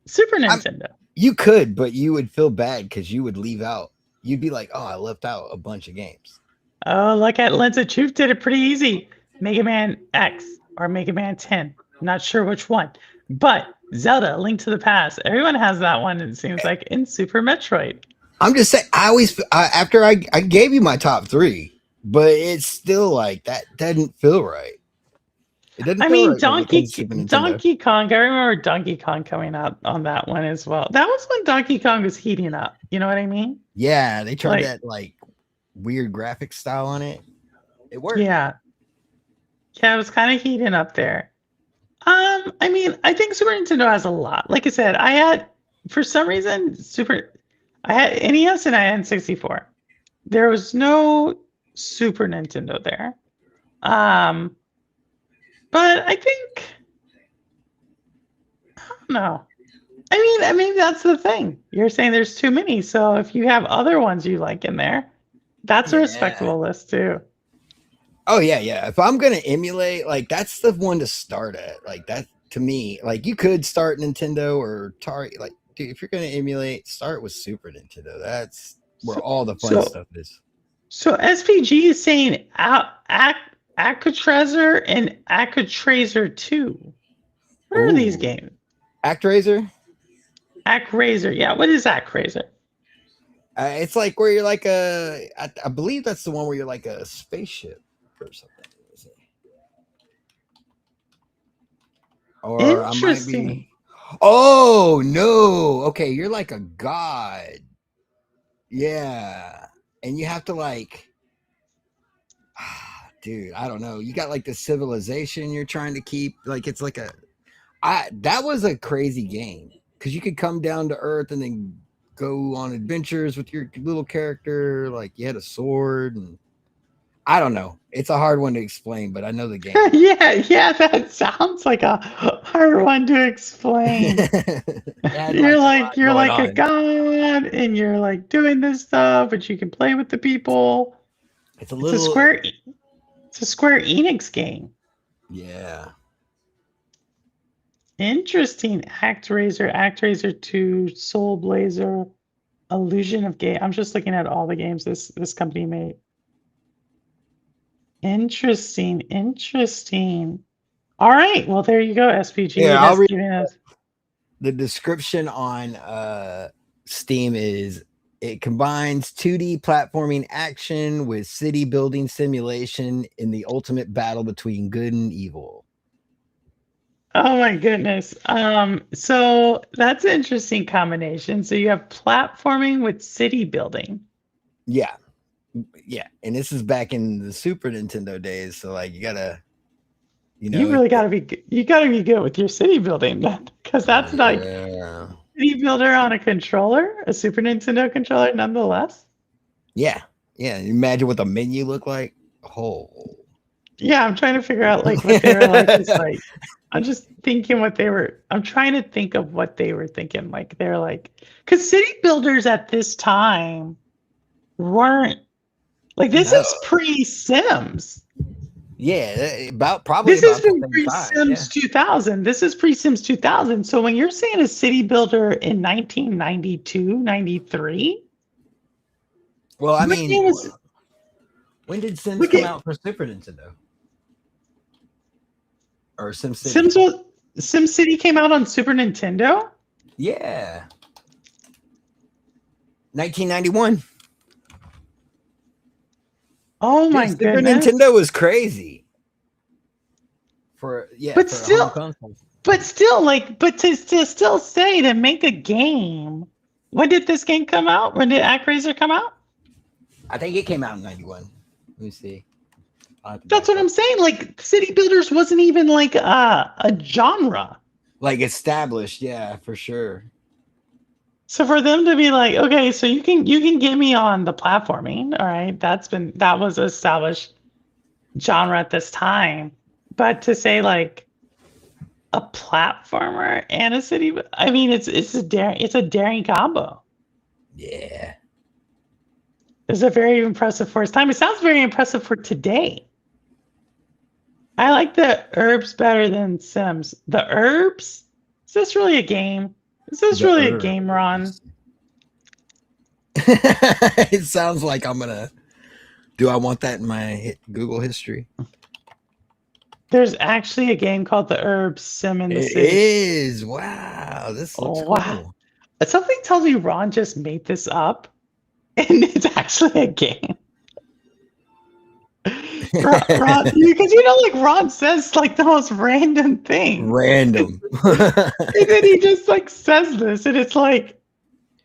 Super Nintendo? You could, but you would feel bad because you would leave out. You'd be like, oh, I left out a bunch of games. Oh, look at Lenza Truth did it pretty easy. Mega Man X or Mega Man 10. Not sure which one. But Zelda, Link to the Past. Everyone has that one, it seems like, in Super Metroid. I'm just saying, I always, after I gave you my top 3, but it's still like, that doesn't feel right. It doesn't I feel mean, right when it comes to Super Nintendo. Donkey Kong. I remember Donkey Kong coming out on that one as well. That was when Donkey Kong was heating up. You know what I mean? Yeah, they tried Like- that like weird graphic style on it. It worked. Yeah. Yeah, it was kind of heating up there. I mean, I think Super Nintendo has a lot. Like I said, I had for some reason I had NES and I had N64. There was no Super Nintendo there. But I think I don't know. I mean that's the thing. You're saying there's too many. So if you have other ones you like in there, that's a respectable list too. Oh yeah. If I'm gonna emulate, like that's the one to start at. Like that to me, like you could start Nintendo or Atari. Like, dude, if you're gonna emulate, start with Super Nintendo. That's where all the fun stuff is. So SPG is saying Alcatrazar and Alcatrazar 2. What are these games? ActRaiser? ActRaiser, yeah. What is ActRaiser? It's like where you're like I believe that's the one where you're like a spaceship or something. Or Interesting. I might be. Oh no! Okay, you're like a god. Yeah, and you have to like, dude. I don't know. You got like the civilization you're trying to keep. Like it's like that was a crazy game because you could come down to Earth and then go on adventures with your little character. Like you had a sword and I don't know. It's a hard one to explain, but I know the game. yeah, that sounds like a hard one to explain. You're like a god and you're like doing this stuff, but you can play with the people. It's a Square Enix game. Yeah. Interesting. ActRaiser 2, Soul Blazer, Illusion of Game. I'm just looking at all the games this company made. Interesting. All right. Well, there you go, SPG. Yeah, I'll read the description on Steam is it combines 2D platforming action with city building simulation in the ultimate battle between good and evil. Oh my goodness. So that's an interesting combination. So you have platforming with city building. Yeah. And this is back in the Super Nintendo days. So like you gotta, you really gotta be good with your city building then, because that's like city builder on a controller, a Super Nintendo controller, nonetheless. Yeah. Imagine what the menu looked like. Oh. Yeah, I'm trying to figure out like what they were like. It's like I'm just thinking I'm trying to think of what they were thinking. Like they're like, because city builders at this time weren't like this is pre-Sims. Yeah, This is pre-Sims 2000. This is pre-Sims 2000. So when you're saying a city builder in 1992, 93? Well, I mean, when did Sims come out for Super Nintendo? Or SimCity? SimCity came out on Super Nintendo? Yeah. 1991. Oh my goodness. Super Nintendo was crazy. But for still, home console. but still, like, but to still say to make a game. When did this game come out? When did ActRaiser come out? I think it came out in 91. Let me see. That's what I'm saying. Like, city builders wasn't even like a genre. Like established, yeah, for sure. So for them to be like, okay, so you can get me on the platforming, all right? That was established genre at this time. But to say like a platformer and a city, I mean, it's a daring combo. Yeah. It's a very impressive for its time. It sounds very impressive for today. I like the herbs better than Sims. The herbs? Is this really a game? Is this really a game, Ron? It sounds like I'm gonna. Do I want that in my Google history? There's actually a game called The Herbs Sim in the It City. is. Wow, this looks cool. Something tells me Ron just made this up, and it's actually a game. Ron, because like Ron says like the most random thing. Random. And then he just like says this, and it's like,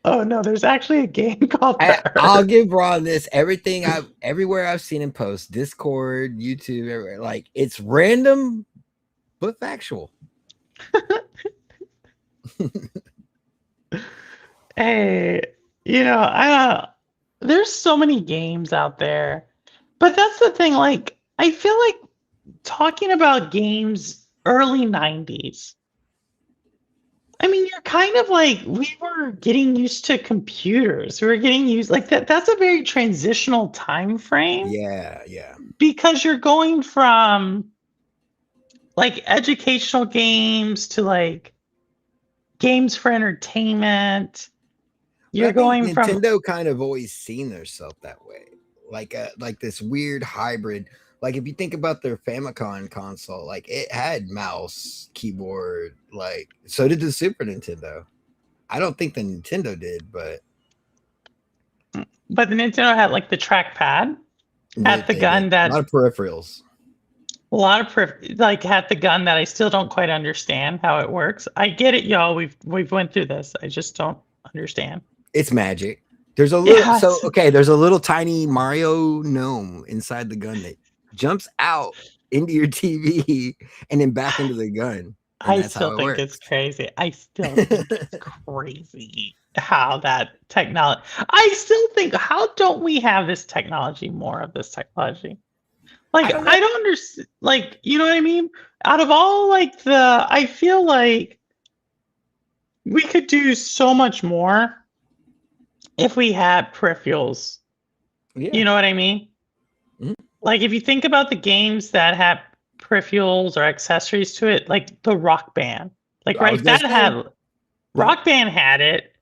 oh no, there's actually a game called I'll give Ron this. Everywhere I've seen him post, Discord, YouTube, everywhere, like it's random but factual. Hey, there's so many games out there. But that's the thing, like, I feel like talking about games early 90s, I mean, you're kind of like, we were getting used to computers. We were getting used, like, that's a very transitional time frame. Yeah. Because you're going from, like, educational games to, like, games for entertainment. You're going from... Nintendo kind of always seen themselves that way. Like this weird hybrid. Like if you think about their Famicom console, like it had mouse, keyboard, like so did the Super Nintendo. I don't think the Nintendo did, but the Nintendo had like the trackpad, had the gun that a lot of peripherals. Had the gun that I still don't quite understand how it works. I get it, y'all. We've went through this. I just don't understand. It's magic. There's a little there's a little tiny Mario gnome inside the gun that jumps out into your TV and then back into the gun. I still think it's crazy. I still think it's crazy how that technology. I still think, how don't we have this technology, more of this technology? Like, I don't understand. Like, you know what I mean? Out of all, like, I feel like we could do so much more if we had peripherals. Yeah. You know what I mean? Mm-hmm. Like, if you think about the games that have peripherals or accessories to it, like the Rock Band. Like, right, Rock Band had it,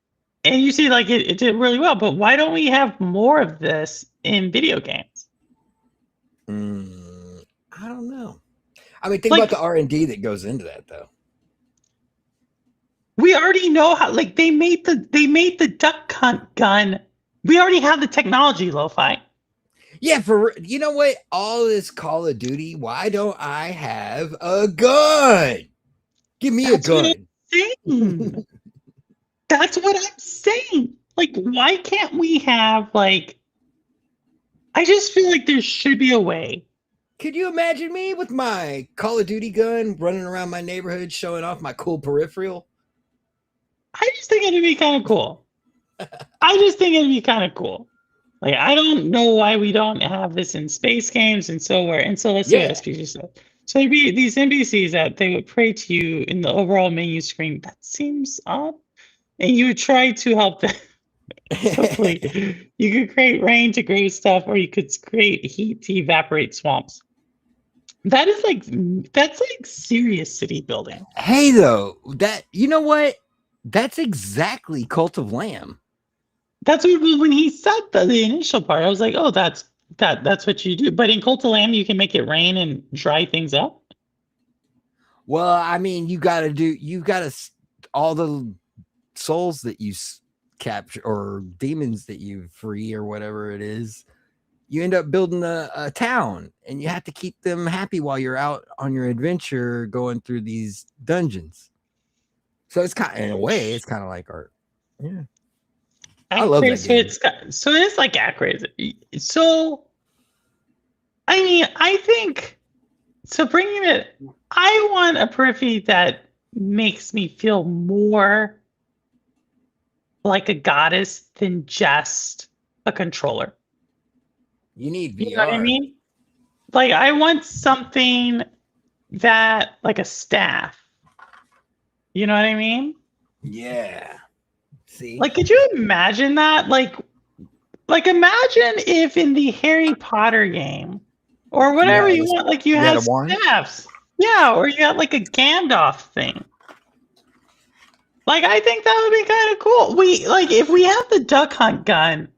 and you see, like, it did really well. But why don't we have more of this in video games? I don't know. I mean, think about the R&D that goes into that, though. We already know how. Like, they made the duck hunt gun. We already have the technology, Lo-Fi. Yeah, you know what? All this Call of Duty. Why don't I have a gun? Give me a gun. That's what I'm saying. Like, why can't we have, like? I just feel like there should be a way. Could you imagine me with my Call of Duty gun running around my neighborhood showing off my cool peripheral? I just think it'd be kind of cool. Like, I don't know why we don't have this in space games and so let's see what SPC said. So there'd be these NPCs that they would pray to you in the overall menu screen. That seems odd. And you would try to help them. Hopefully, you could create rain to grow stuff, or you could create heat to evaporate swamps. That's like serious city building. Hey, though, you know what? That's exactly Cult of Lamb. That's when he said the initial part. I was like, oh, that's what you do. But in Cult of Lamb, you can make it rain and dry things up. Well, I mean, you got all the souls that you capture or demons that you free or whatever it is. you end up building a town, and you have to keep them happy while you're out on your adventure going through these dungeons. So it's kind of, in a way, it's kind of like art. Yeah. I love that game. So it is like Acraze. So, I mean, I think, so bringing it, I want a periphery that makes me feel more like a goddess than just a controller. You need VR. You know what I mean? Like, I want something that, like a staff. You know what I mean? Yeah. See? Like, could you imagine that? Like imagine if in the Harry Potter game, or whatever you want, like you had staffs. Yeah, or you had like a Gandalf thing. Like, I think that would be kind of cool. If we have the duck hunt gun,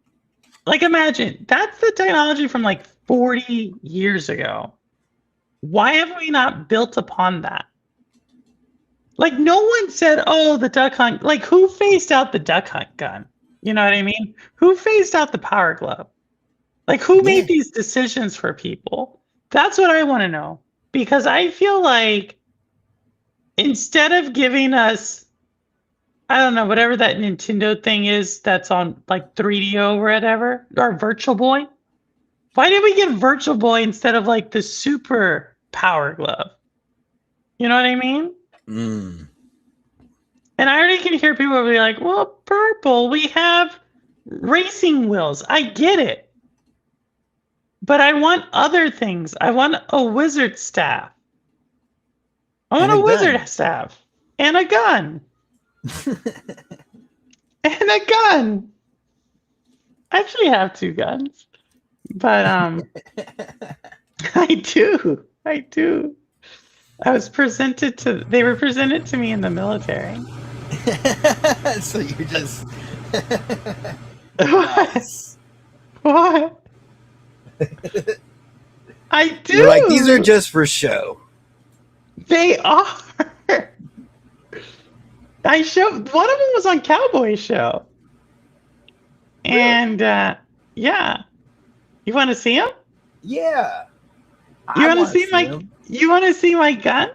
like, imagine that's the technology from like 40 years ago. Why have we not built upon that? Like, no one said, oh, the duck hunt. Like, who phased out the duck hunt gun? You know what I mean? Who phased out the power glove? Like, who made these decisions for people? That's what I want to know. Because I feel like instead of giving us, I don't know, whatever that Nintendo thing is that's on like 3DO or whatever, or Virtual Boy. Why did we get Virtual Boy instead of like the super power glove? You know what I mean? Mm. And I already can hear people be like, well, purple, we have racing wheels. I get it. But I want other things. I want a wizard staff. I want a wizard staff. And a gun. And a gun. I actually have 2 guns. But I do. They were presented to me in the military. So you're just What? I do. You're like, these are just for show. They are. One of them was on Cowboy Show. And yeah. You want to see him? Yeah. You want to see my guns?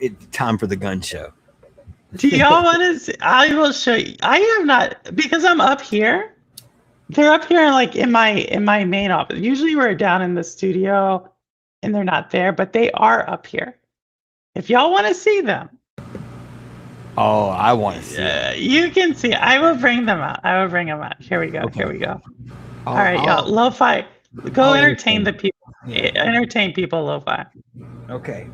It's time for the gun show. Do y'all want to see? I will show you. I have not, because I'm up here. They're up here like in my main office. Usually we're down in the studio and they're not there, but they are up here. If y'all want to see them. Oh, I want to see them. You can see. I will bring them out. Here we go. Okay. Here we go. All right, y'all. Lo-fi. Go entertain the people. Entertain people, Lo-fi. Okay.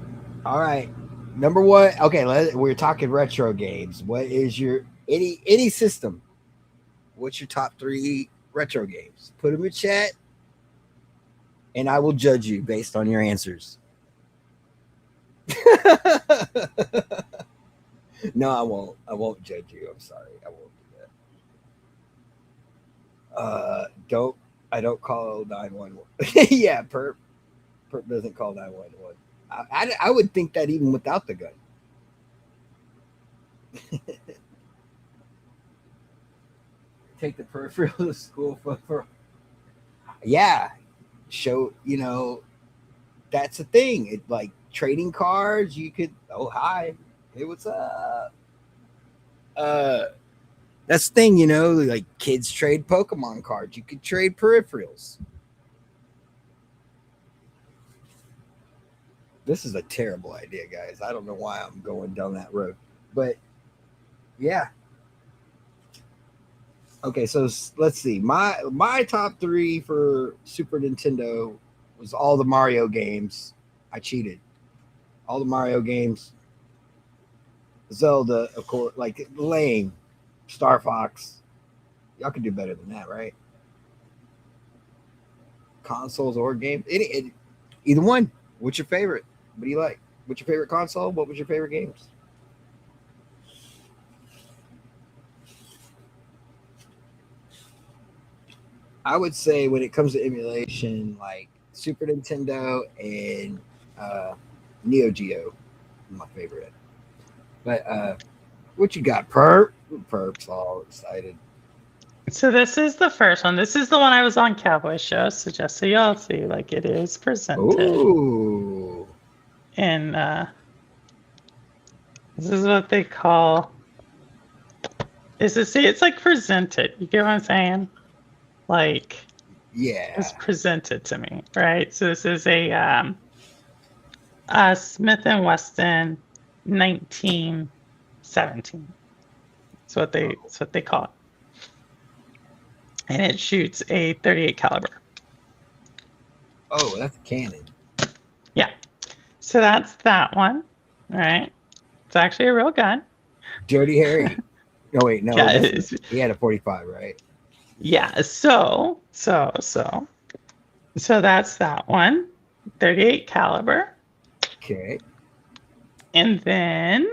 All right. Number 1. Okay, we're talking retro games. What is your any system? What's your top 3 retro games? Put them in chat, and I will judge you based on your answers. No, I won't. I won't judge you. I'm sorry. I won't do that. I don't call 911. Yeah, Perp doesn't call 911. I would think that even without the gun. Take the peripheral to school for yeah. Show, that's a thing. It like trading cards, you could hi. Hey, what's up? That's the thing, like kids trade Pokemon cards. You could trade peripherals. This is a terrible idea, guys. I don't know why I'm going down that road. But, yeah. Okay, so let's see. My top 3 for Super Nintendo was all the Mario games. I cheated. All the Mario games. Zelda, of course, like lame. Star Fox. Y'all can do better than that, right? Consoles or games. Either one. What's your favorite? What do you like? What's your favorite console? What was your favorite games? I would say when it comes to emulation, like Super Nintendo and Neo Geo, my favorite. But what you got, Perp? Perp's all excited. So this is the first one. This is the one I was on Cowboy Show. So just so y'all see, like it is presented. Ooh. And this is what they call. It's like presented. You get what I'm saying? Like, Yeah. it's presented to me, right? So this is a Smith and Wesson 1917. That's what they call it. And it shoots a 38 caliber. Oh, that's a cannon. Yeah. So that's that one. All right. It's actually a real gun. Dirty Harry. Oh wait, no. Yeah, He had a 45, right? Yeah. So that's that one. 38 caliber. Okay. And then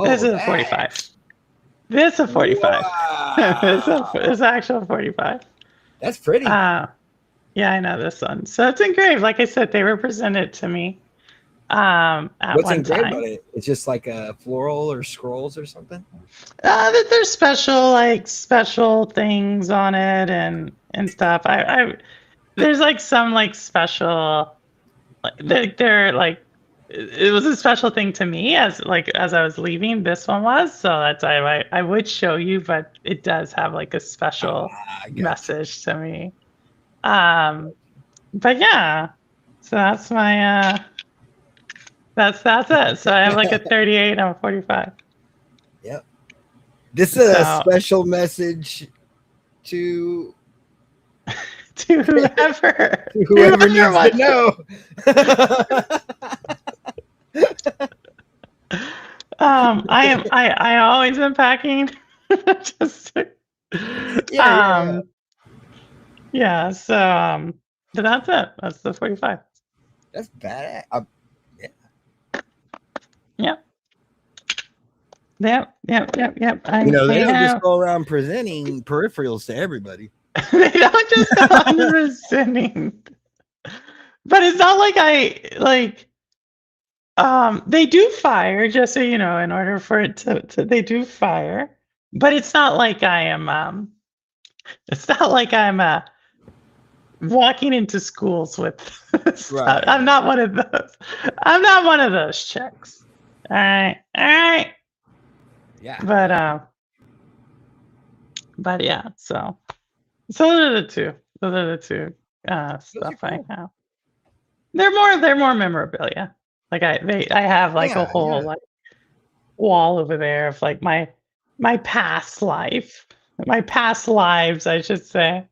this is a 45. This is a 45. Wow. It's actual 45. That's pretty. Yeah, I know this one. So it's engraved. Like I said, they were presented to me at What's one engraved time. on it? It's just like a floral or scrolls or something? There's special things on it and stuff. There's like some like special, they're like, it was a special thing to me as I was leaving. This one was, so that's I would show you, but it does have like a special message to me. But yeah, so that's my that's it. So I have like a 38 and a 45. Yep. This is a special message to to whoever needs to know. I always am packing. Just yeah. So but that's it. That's the 45. That's badass. Yep. Yep. They don't just go around presenting peripherals to everybody. They don't just go on presenting. But it's not like they do fire, just so you know, in order for it to they do fire. But it's not like I'm walking into schools with stuff. Right. I'm not one of those. I'm not one of those chicks. All right. Yeah. But yeah, so those are the two. Those are the two stuff I have. They're more memorabilia. Like I have like a whole like wall over there of like my past life, my past lives, I should say.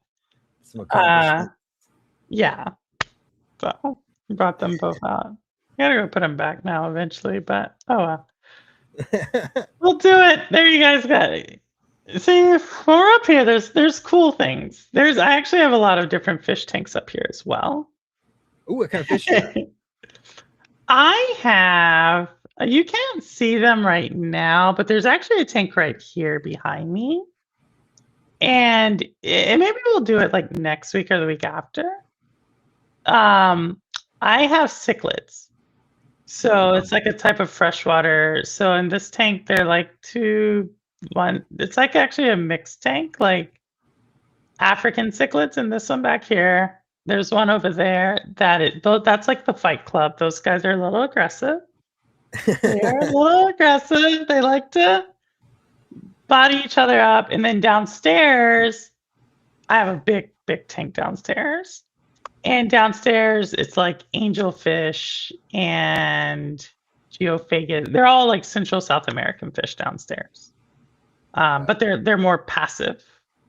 Yeah. So brought them both out. I gotta go put them back now eventually, but oh well. We'll do it. There you guys got it. See, when we're up here, there's cool things. I actually have a lot of different fish tanks up here as well. Ooh, what kind of fish? I have. You can't see them right now, but there's actually a tank right here behind me, and maybe we'll do it like next week or the week after. I have cichlids. So it's like a type of freshwater. So in this tank, they're like 2, 1. It's like actually a mixed tank, like African cichlids, and this one back here. There's one over there that's like the Fight Club. Those guys are a little aggressive. They're a little aggressive. They like to body each other up. And then downstairs, I have a big tank downstairs. And downstairs, it's like angelfish and geophagus. They're all like Central South American fish downstairs. But they're more passive.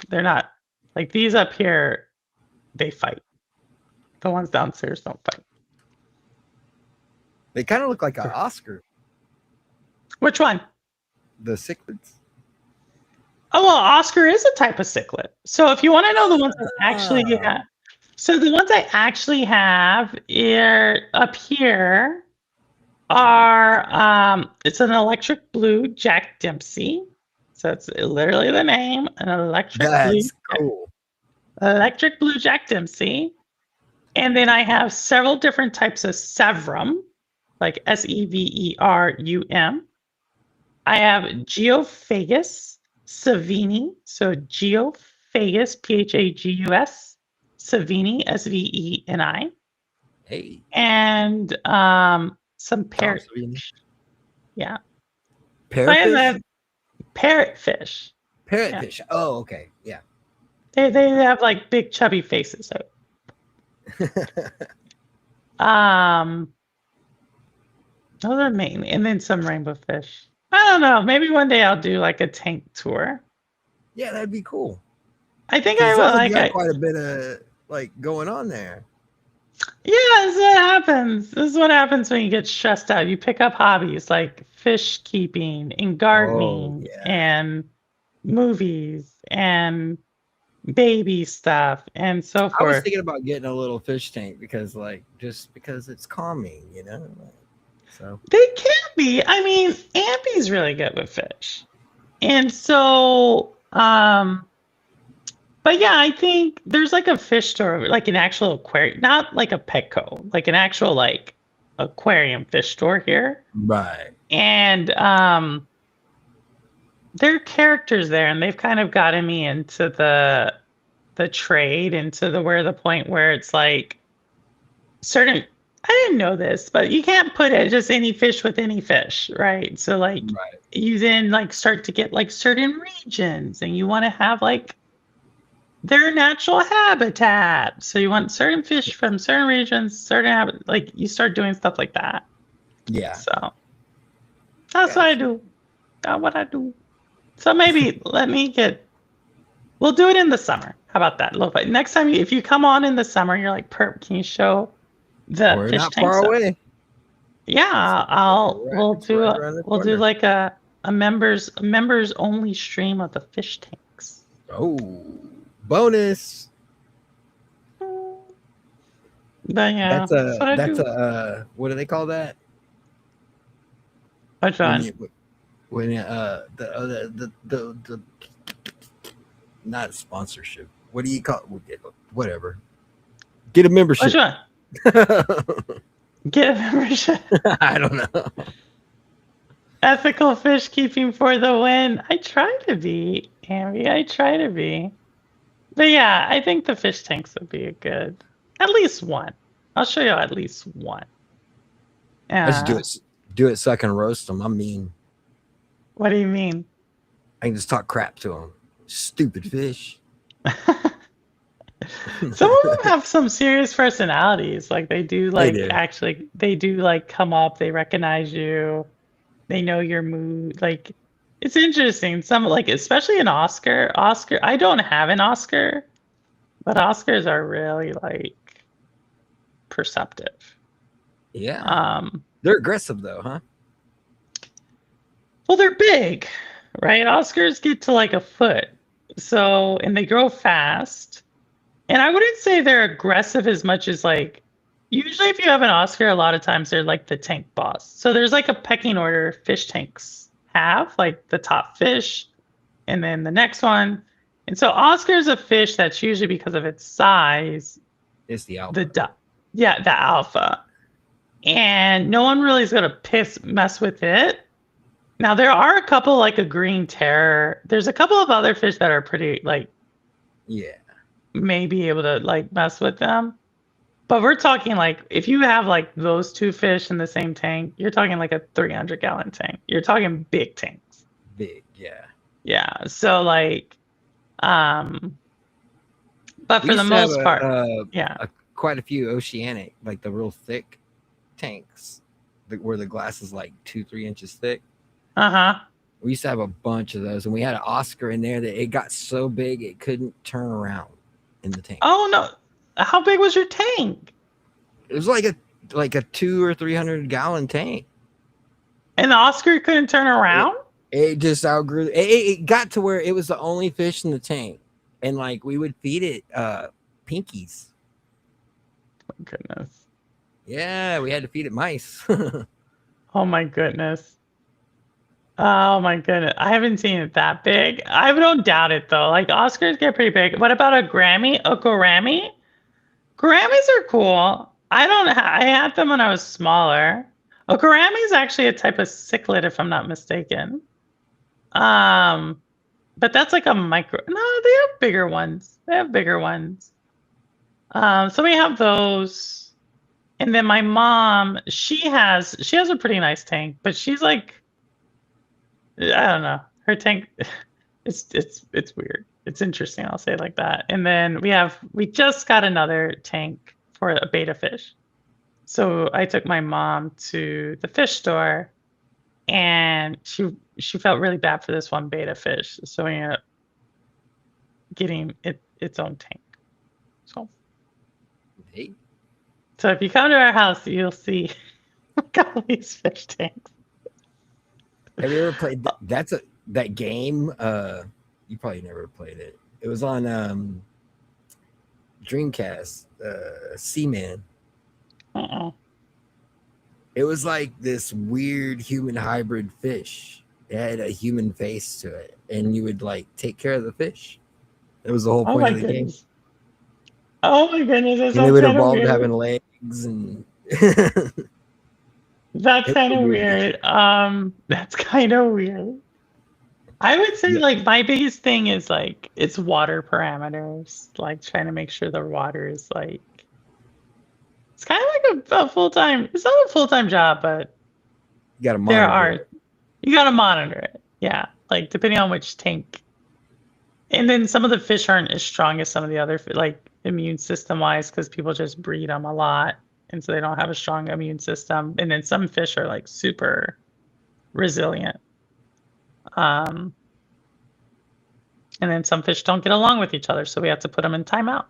They're not like these up here, they fight. The ones downstairs don't fight. They kind of look like an Oscar. Which one? The cichlids. Oh, well, Oscar is a type of cichlid. So if you want to know the ones that actually have, so the ones I actually have up here are it's an electric blue Jack Dempsey. So it's literally the name, an electric blue. Cool. Electric blue Jack Dempsey. And then I have several different types of severum, like Severum. I have Geophagus savini, so Geophagus, Phagus, savini, Sveni. Hey. And some parrot. Yeah. Parrotfish? Parrotfish. Parrotfish. Yeah. Oh, okay. Yeah. They have like big chubby faces. So. Those are mainly, and then some rainbow fish. I don't know. Maybe one day I'll do like a tank tour. Yeah, that'd be cool. I think I will. Like, got quite a bit of like going on there. Yeah, this is what happens. This is what happens when you get stressed out. You pick up hobbies like fish keeping and gardening and movies and baby stuff and so forth. I was thinking about getting a little fish tank because because it's calming, you know. So they can be. I mean, Ampy's really good with fish. And so but yeah, I think there's like a fish store, like an actual aquarium, not like a Petco, like an actual like aquarium fish store here. Right. And there are characters there, and they've kind of gotten me into the trade, into the point where it's like certain. I didn't know this, but you can't put it just any fish with any fish, right? So like you then like start to get like certain regions, and you want to have like their natural habitat. So you want certain fish from certain regions, certain habitat. Like you start doing stuff like that. Yeah. So that's what I do. That's what I do. So maybe we'll do it in the summer. How about that? Look, next time if you come on in the summer, you're like, Perp, can you show the We're fish not tank far stuff? away. Yeah, we'll do like a members only stream of the fish tanks. Oh, bonus. But yeah, that's a what do they call that? Which one? When the not sponsorship. What do you call it? Whatever. Get a membership. Which one? Get a membership. I don't know. Ethical fish keeping for the win. I try to be, Amby. I try to be. But yeah, I think the fish tanks would be at least one. I'll show you at least one. Let's do it so I can roast them. I mean, what do you mean? I can just talk crap to them. Stupid fish. Some of them have some serious personalities. Like they do come up, they recognize you, they know your mood. Like it's interesting. Some like especially an Oscar. I don't have an Oscar, but Oscars are really like perceptive. Yeah. They're aggressive though, huh? Well, they're big, right? Oscars get to like a foot. So, and they grow fast. And I wouldn't say they're aggressive as much as like, usually if you have an Oscar, a lot of times they're like the tank boss. So there's like a pecking order fish tanks have, like the top fish, and then the next one. And so Oscar's a fish that's usually because of its size. It's the alpha. The alpha. And no one really is going to mess with it. Now, there are a couple like a green terror. There's a couple of other fish that are pretty like, may be able to like mess with them. But we're talking like, if you have like those two fish in the same tank, you're talking like a 300-gallon tank. You're talking big tanks. Big, yeah. Yeah. So like, but for the most part, quite a few oceanic, like the real thick tanks where the glass is like 2-3 inches thick. We used to have a bunch of those, and we had an Oscar in there that it got so big it couldn't turn around in the tank. Oh no! How big was your tank? It was like a 200 or 300-gallon tank, and the Oscar couldn't turn around. It just outgrew. It got to where it was the only fish in the tank, and like we would feed it pinkies. Oh, goodness. Yeah, we had to feed it mice. Oh my goodness. Oh my goodness. I haven't seen it that big. I don't doubt it though. Like Oscars get pretty big. What about a Grammy? A Gorammy? Gouramis are cool. I had them when I was smaller. A gourami is actually a type of cichlid, if I'm not mistaken. But that's like a micro. No, they have bigger ones. They have bigger ones. So we have those, and then my mom, she has a pretty nice tank, but she's like, I don't know, her tank. It's weird. It's interesting. I'll say it like that. And then we just got another tank for a beta fish. So I took my mom to the fish store, and she felt really bad for this one beta fish, so we ended up getting its own tank. So, Hey. so if you come to our house, you'll see all these fish tanks. Have you ever played that game? You probably never played it. It was on Dreamcast, Seaman. It was like this weird human hybrid fish. It had a human face to it, and you would like take care of the fish. It was the whole point of the game. Oh my goodness! And it would evolve to having legs, and that's kind of weird. That's kind of weird. I would say like my biggest thing is like it's water parameters, like trying to make sure the water is like. It's kind of like a full-time. It's not a full-time job, but you got to monitor it. You got to monitor it. Yeah, like depending on which tank. And then some of the fish aren't as strong as some of the other, like immune system-wise, because people just breed them a lot, and so they don't have a strong immune system. And then some fish are like super resilient. And then some fish don't get along with each other, so we have to put them in timeout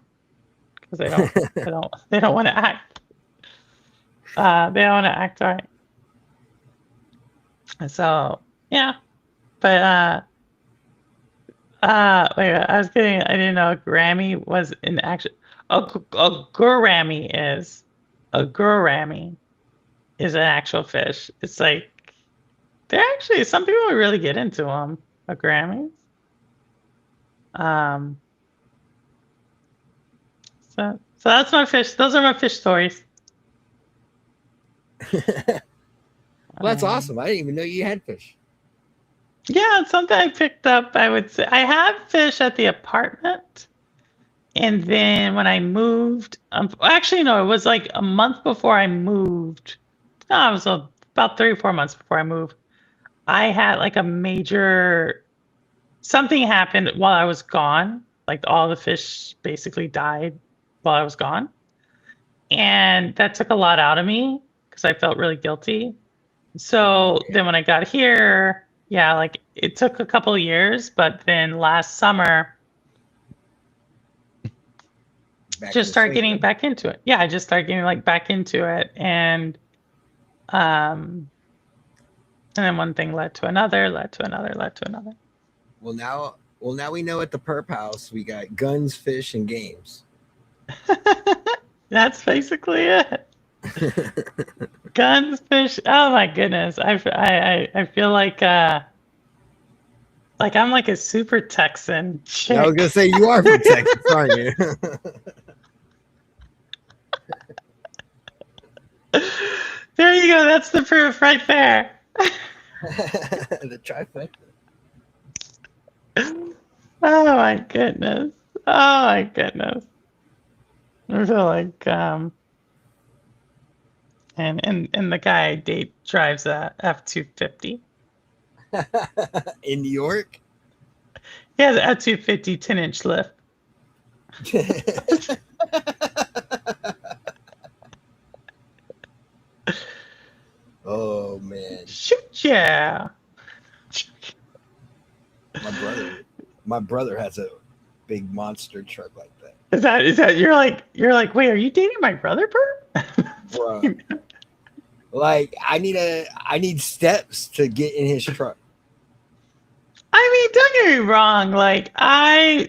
because they don't want to act. They don't want to act right. So yeah, but wait, I didn't know a Grammy was an action. A gourami is an actual fish. It's like they're actually some people really get into them. A Grammys. So that's my fish. Those are my fish stories. Well, that's awesome. I didn't even know you had fish. Yeah, it's something I picked up. I would say I have fish at the apartment, and then when I moved, actually no, it was like a month before I moved. No, it was about 3 or 4 months before I moved. I had like a major something happened while I was gone. Like all the fish basically died while I was gone, and that took a lot out of me because I felt really guilty. So then when I got here, yeah, like it took a couple of years, but then last summer, just start getting back into it. Yeah, I just started getting like back into it, and then one thing led to another, led to another, led to another. Well, now we know at the Perp House we got guns, fish, and games. That's basically it. Guns, fish. Oh my goodness! I feel like I'm like a super Texan chick. I was gonna say you are from Texas, aren't you? There you go. That's the proof right there. The trifecta. Oh my goodness. Oh my goodness. I feel like and the guy I date drives a F-250. In New York? He has an F-250 10-inch lift. Oh man. Shoot yeah. My brother has a big monster truck like that. Is that you're like, wait, are you dating my brother, Bert? Bro. Like I need steps to get in his truck. I mean, don't get me wrong, like I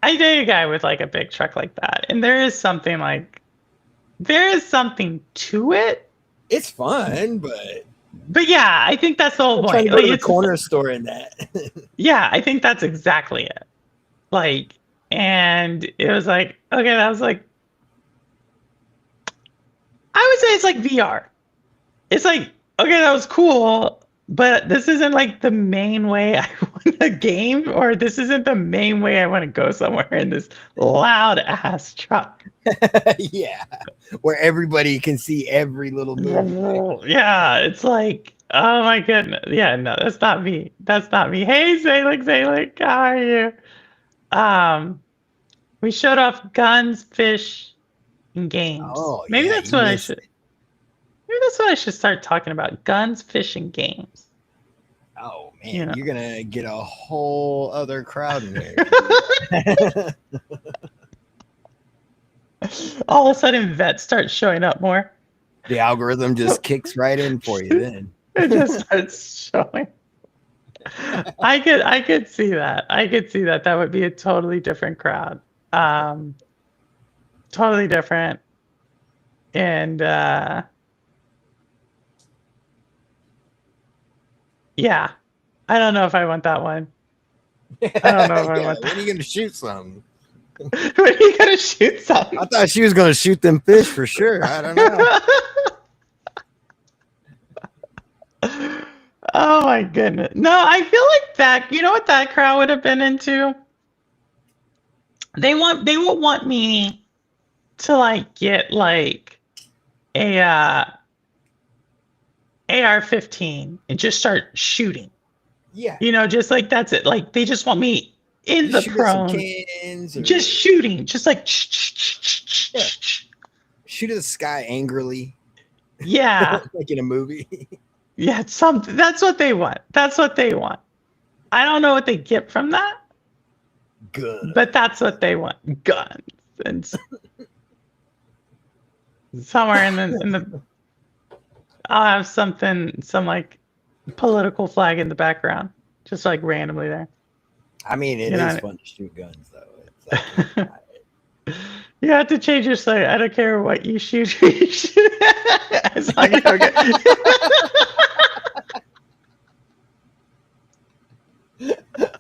dated a guy with like a big truck like that, and there is something to it. It's fun, but yeah, I think that's the whole point. Trying to go to the corner store in that. Yeah, I think that's exactly it. Like And it was like, okay, that was like, I would say it's like VR. It's like, okay, that was cool, but this isn't like the main way I want to game, or this isn't the main way I want to go somewhere in this loud ass truck. Yeah, where everybody can see every little move. Yeah, it's like, oh my goodness. Yeah, no, that's not me. That's not me. Hey, Zalik, how are you? We showed off guns, fish, and games. Oh, Maybe yeah, that's you what I missed should. it. Maybe that's what I should start talking about: guns, fish, and games. Oh man, You know. you're gonna get a whole other crowd in there. All of a sudden, vets start showing up more. The algorithm just kicks right in for you then. It just starts showing. I could see that. I could see that. That would be a totally different crowd. Totally different. And yeah. I don't know if I want that one. I don't know if I want When are you gonna shoot something? that. When are you gonna shoot something? I thought she was gonna shoot them fish for sure. I don't know. Oh my goodness. No, I feel like that, you know what that crowd would have been into? They will want me to like get like a AR-15 and just start shooting. Yeah. You know, just like that's it. Like they just want me in the Shoot at some prone. cans or Just shooting. Just like Yeah. shoot at the sky angrily. Yeah. Like in a movie. Yeah, something. That's what they want. That's what they want. I don't know what they get from that, Good. but that's what they want. Guns and somewhere in the I'll have some like political flag in the background, just like randomly there. I mean, it You know is what I- fun to shoot guns though. It's like, You have to change your site. I don't care what you shoot. You shoot. As long as you don't get.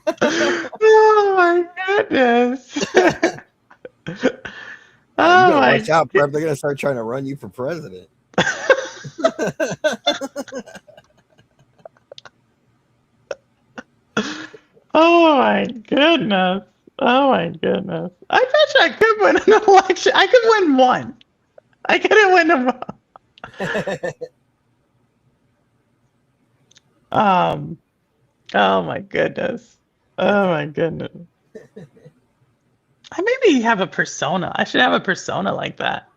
Oh my goodness. Oh you my watch out, Prep. They're gonna start trying to run you for president. Oh my goodness. Oh my goodness. I bet you I could win an election. I could win one. I couldn't win them all. Oh my goodness. Oh my goodness. I maybe have a persona. I should have a persona like that.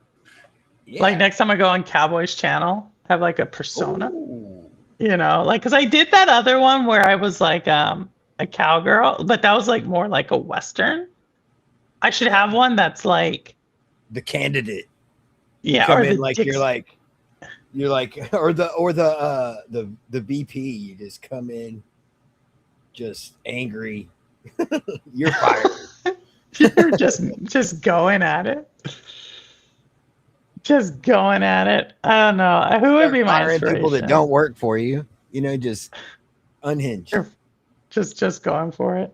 Yeah. Like next time I go on Cowboy's channel, have like a persona. Ooh. You know, like because I did that other one where I was like a cowgirl, but that was like more like a Western. I should have one that's like The candidate. yeah, Come or in the like you're like or the VP. You just come in just angry. You're fired. You're just going at it. Just going at it. I don't know. Who would be my Firing inspiration? people that don't work for you. You know, just unhinged. Sure. Just going for it.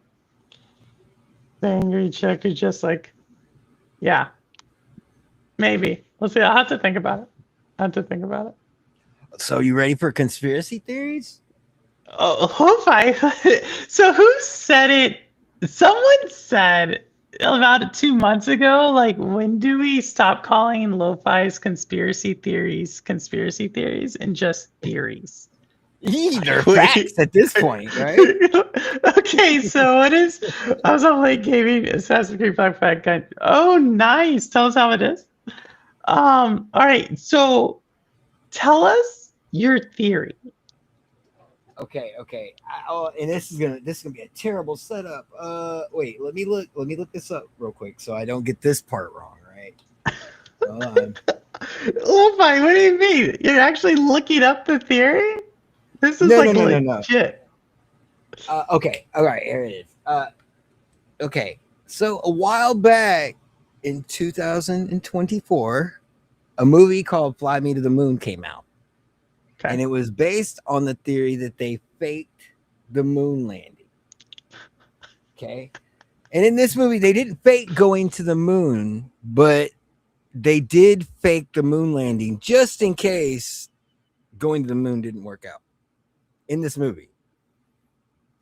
The angry chick who's just like, yeah, maybe. We'll see. I'll have to think about it. So you ready for conspiracy theories? Oh, lo-fi. So who said it? Someone said about 2 months ago, like, when do we stop calling lo-fi's conspiracy theories and just theories? They're facts at this point, right? Okay, so what is? I was on late gaming Assassin's Creed Black Flag Guide. Oh, nice. Tell us how it is. All right. So, tell us your theory. Okay. And this is gonna be a terrible setup. Wait, let me look this up real quick so I don't get this part wrong, right? Hold on. Lo-fi, what do you mean? You're actually looking up the theory? This is No. legit. Okay, all right, here it is. Okay, so a while back in 2024, a movie called Fly Me to the Moon came out. Okay. And it was based on the theory that they faked the moon landing. Okay. And in this movie, they didn't fake going to the moon, but they did fake the moon landing just in case going to the moon didn't work out in this movie.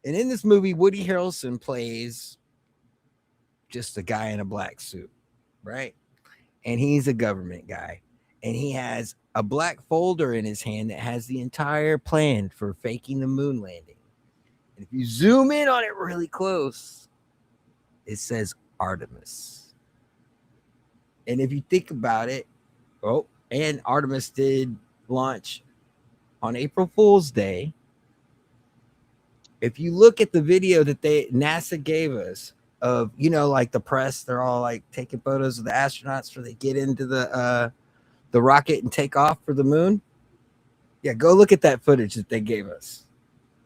And in this movie, Woody Harrelson plays just a guy in a black suit, right? And he's a government guy. And he has a black folder in his hand that has the entire plan for faking the moon landing. And if you zoom in on it really close, it says Artemis. And if you think about it, and Artemis did launch on April Fool's Day. If you look at the video that NASA gave us of, like the press, they're all like taking photos of the astronauts before they get into the rocket and take off for the moon. Yeah, go look at that footage that they gave us.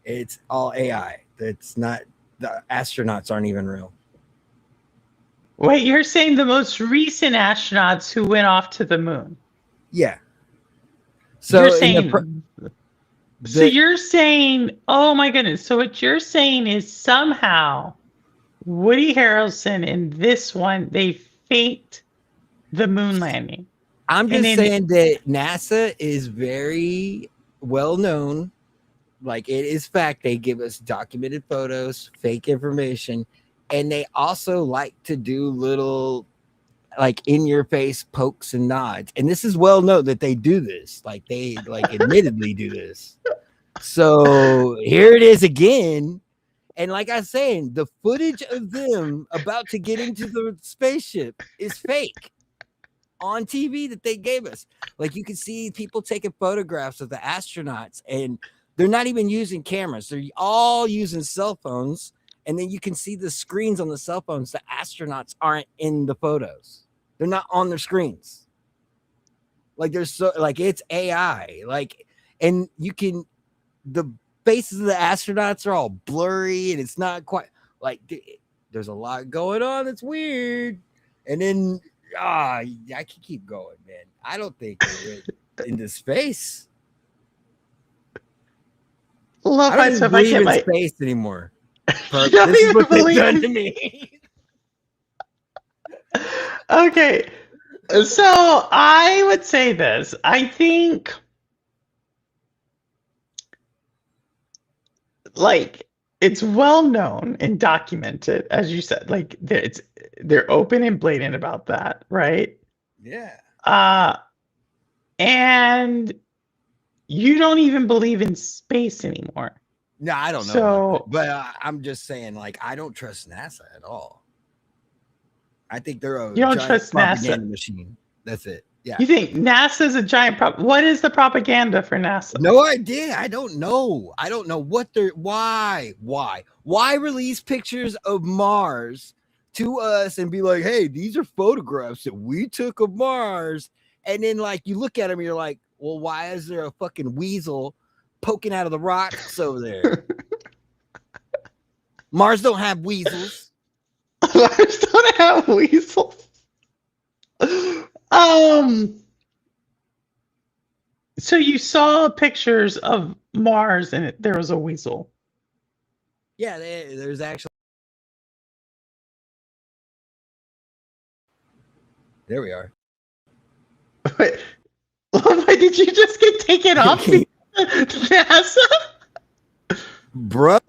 It's all AI. It's not, the astronauts aren't even real. Wait, you're saying the most recent astronauts who went off to the moon? Yeah. So you're saying, you're saying, oh my goodness. So what you're saying is somehow Woody Harrelson in this one, they faked the moon landing. I'm just saying that NASA is very well known. Like, it is fact. They give us documented photos, fake information. And they also like to do little, like, in your face pokes and nods. And this is well known that they do this. Like, they admittedly do this. So here it is again. And like I was saying, the footage of them about to get into the spaceship is fake on TV that they gave us. Like, you can see people taking photographs of the astronauts, and they're not even using cameras. They're all using cell phones. And then you can see the screens on the cell phones. The astronauts aren't in the photos. They're not on their screens. Like, it's AI. Like, and the faces of the astronauts are all blurry, and it's not quite like, there's a lot going on. It's weird. And then, I can keep going, man. I don't think they went into space. I don't even believe in space anymore. This is what they've done to me. Okay, so I would say this. I think, like, it's well known and documented, as you said. Like, they're open and blatant about that, right? Yeah. And you don't even believe in space anymore. No, I don't know. So, but I'm just saying, like, I don't trust NASA at all. I think they're a you don't giant trust propaganda NASA machine. That's it. Yeah. You think NASA's a giant what is the propaganda for NASA? No idea. I don't know. I don't know what why release pictures of Mars to us and be like, hey, these are photographs that we took of Mars. And then, like, you look at them and you're like, well, why is there a fucking weasel poking out of the rocks over there? Mars don't have weasels. Mars don't have weasels. So you saw pictures of Mars and there was a weasel. Yeah, there's actually. There we are. Wait, did you just get taken off NASA? Bro,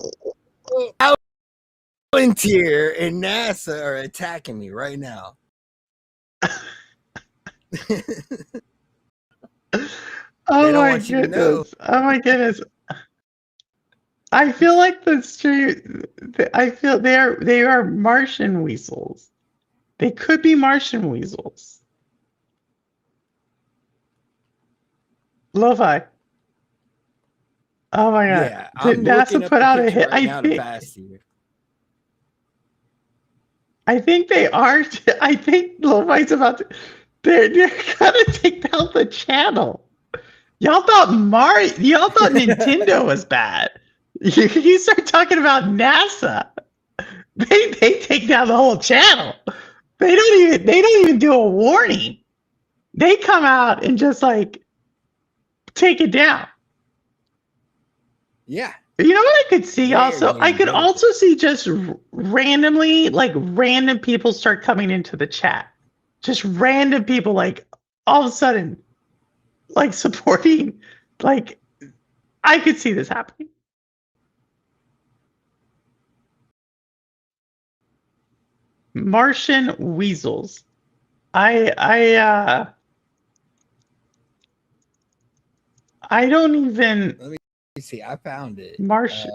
Volunteer and NASA are attacking me right now. Oh my goodness. Oh my goodness. I feel like the street, I feel they are Martian weasels. They could be Martian weasels. Lo-fi. Oh my god. Yeah, Did NASA put out a hit? I think they are. I think Lo-fi's about to. They're gonna take down the channel. Y'all thought Nintendo was bad. You start talking about NASA. They take down the whole channel. They don't even do a warning. They come out and just like take it down. Yeah, You know what I could see They are also? I getting could good at also this. see just randomly, like random people start coming into the chat. Just random people, like all of a sudden, like supporting. Like, I could see this happening. Martian weasels. I don't even. Let me see. I found it. Martian.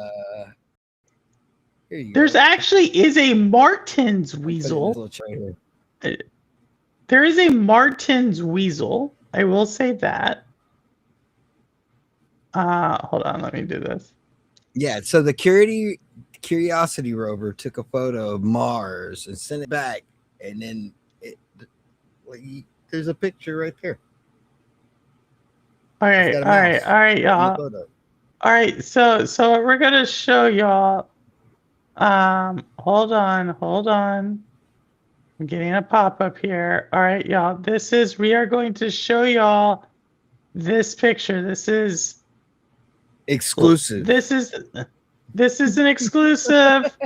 Here you There's go. actually is a Martin's I'll put it in this weasel. little tray here. There is a Martin's weasel. I will say that. Hold on, let me do this. Yeah, so the Curiosity rover took a photo of Mars and sent it back, and then there's a picture right there. All right, all right, y'all. All right, so what we're gonna show y'all. Hold on. I'm getting a pop-up here. All right, y'all. We are going to show y'all this picture. This is exclusive. This is an exclusive.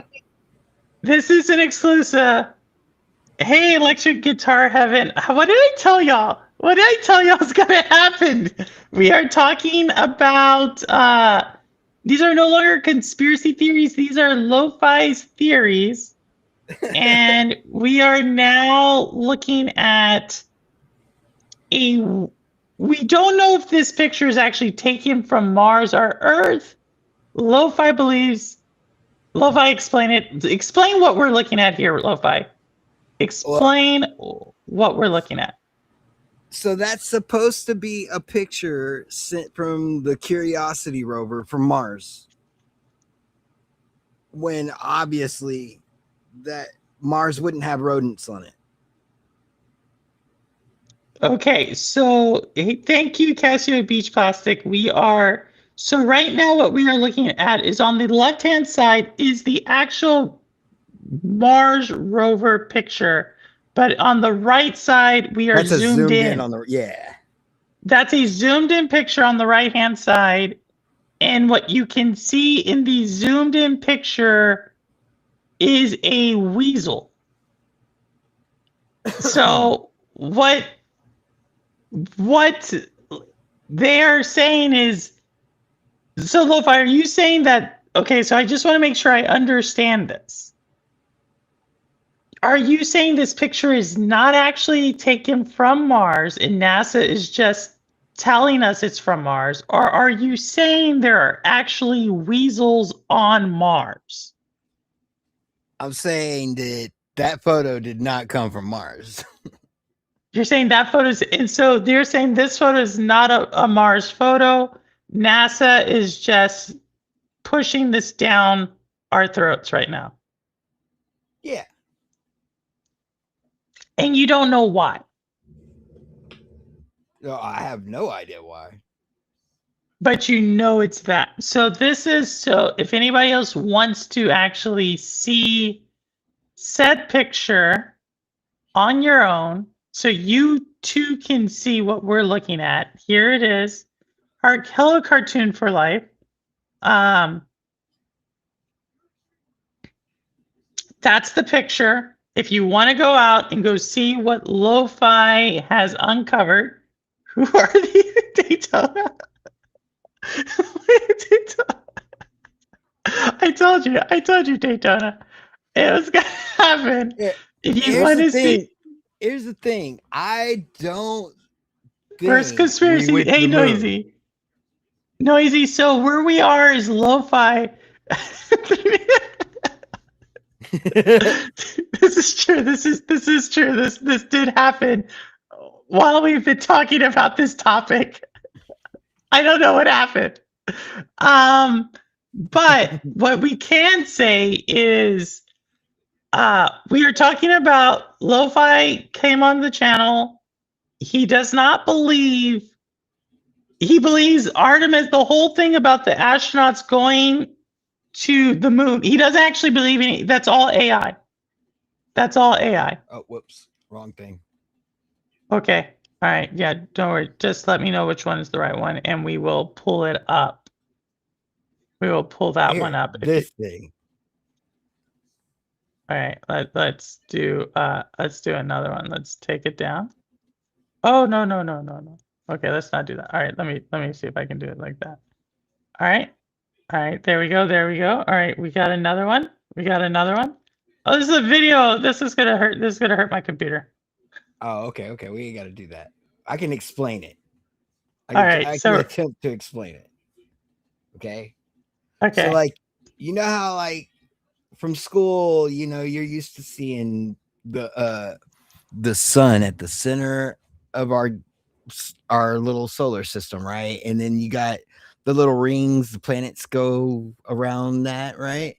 This is an exclusive. Hey, electric guitar heaven. What did I tell y'all? What did I tell y'all is gonna happen? We are talking about these are no longer conspiracy theories, these are lo-fi's theories. And we are now looking at we don't know if this picture is actually taken from Mars or Earth. Lo-fi believes. Lo-fi, explain it. Explain what we're looking at here, Lo-fi. Explain what we're looking at. So that's supposed to be a picture sent from the Curiosity rover from Mars. When obviously that Mars wouldn't have rodents on it. Okay, so thank you, Casio Beach Plastic. So right now what we are looking at is on the left-hand side is the actual Mars rover picture, but on the right side we are zoomed in on the That's a zoomed in picture on the right-hand side, and what you can see in the zoomed in picture is a weasel. So what they are saying is, so Lo-Fi, are you saying that, okay, so I just want to make sure I understand this. Are you saying this picture is not actually taken from Mars and NASA is just telling us it's from Mars? Or are you saying there are actually weasels on Mars? I'm saying that photo did not come from Mars. You're saying that photo's, and so they're saying this photo is not a Mars photo. NASA is just pushing this down our throats right now. Yeah. And you don't know why. No, I have no idea why. But you know it's that. So if anybody else wants to actually see said picture on your own, so you too can see what we're looking at. Here it is. Hello Cartoon for Life. That's the picture. If you want to go out and go see what Lo-Fi has uncovered, who are these? Daytona? I told you, Daytona. It was gonna happen. Yeah. If you want to see, here's the thing. I don't. First conspiracy. Hey, noisy. So where we are is Lo-Fi. This is true. This is true. This did happen while we've been talking about this topic. I don't know what happened. But what we can say is we are talking about Lo-Fi came on the channel. He does not believe, he believes Artemis, the whole thing about the astronauts going to the moon. He doesn't actually believe in it. That's all AI. That's all AI. Oh, whoops. Wrong thing. Okay. All right. Yeah, don't worry. Just let me know which one is the right one and we will pull it up. We will pull that Here, one up. this thing. All right, let's do another one. Let's take it down. Oh no. Okay, let's not do that. All right, let me see if I can do it like that. All right. There we go. All right, we got another one. Oh, this is a video. This is gonna hurt my computer. Oh, okay. We ain't got to do that. I can explain it. I can attempt to explain it. Okay. Okay. So, like, you know how, like, from school, you know, you're used to seeing the sun at the center of our little solar system, right? And then you got the little rings, the planets go around that, right?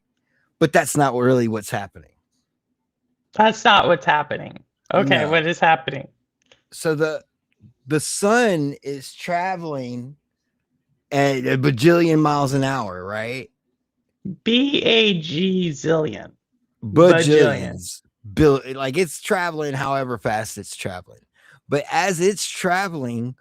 But that's not really what's happening. That's not what's happening. Okay, No. what is happening? So the sun is traveling at a bajillion miles an hour, right? BAG zillion. Bajillions. Like, it's traveling however fast it's traveling. But as it's traveling,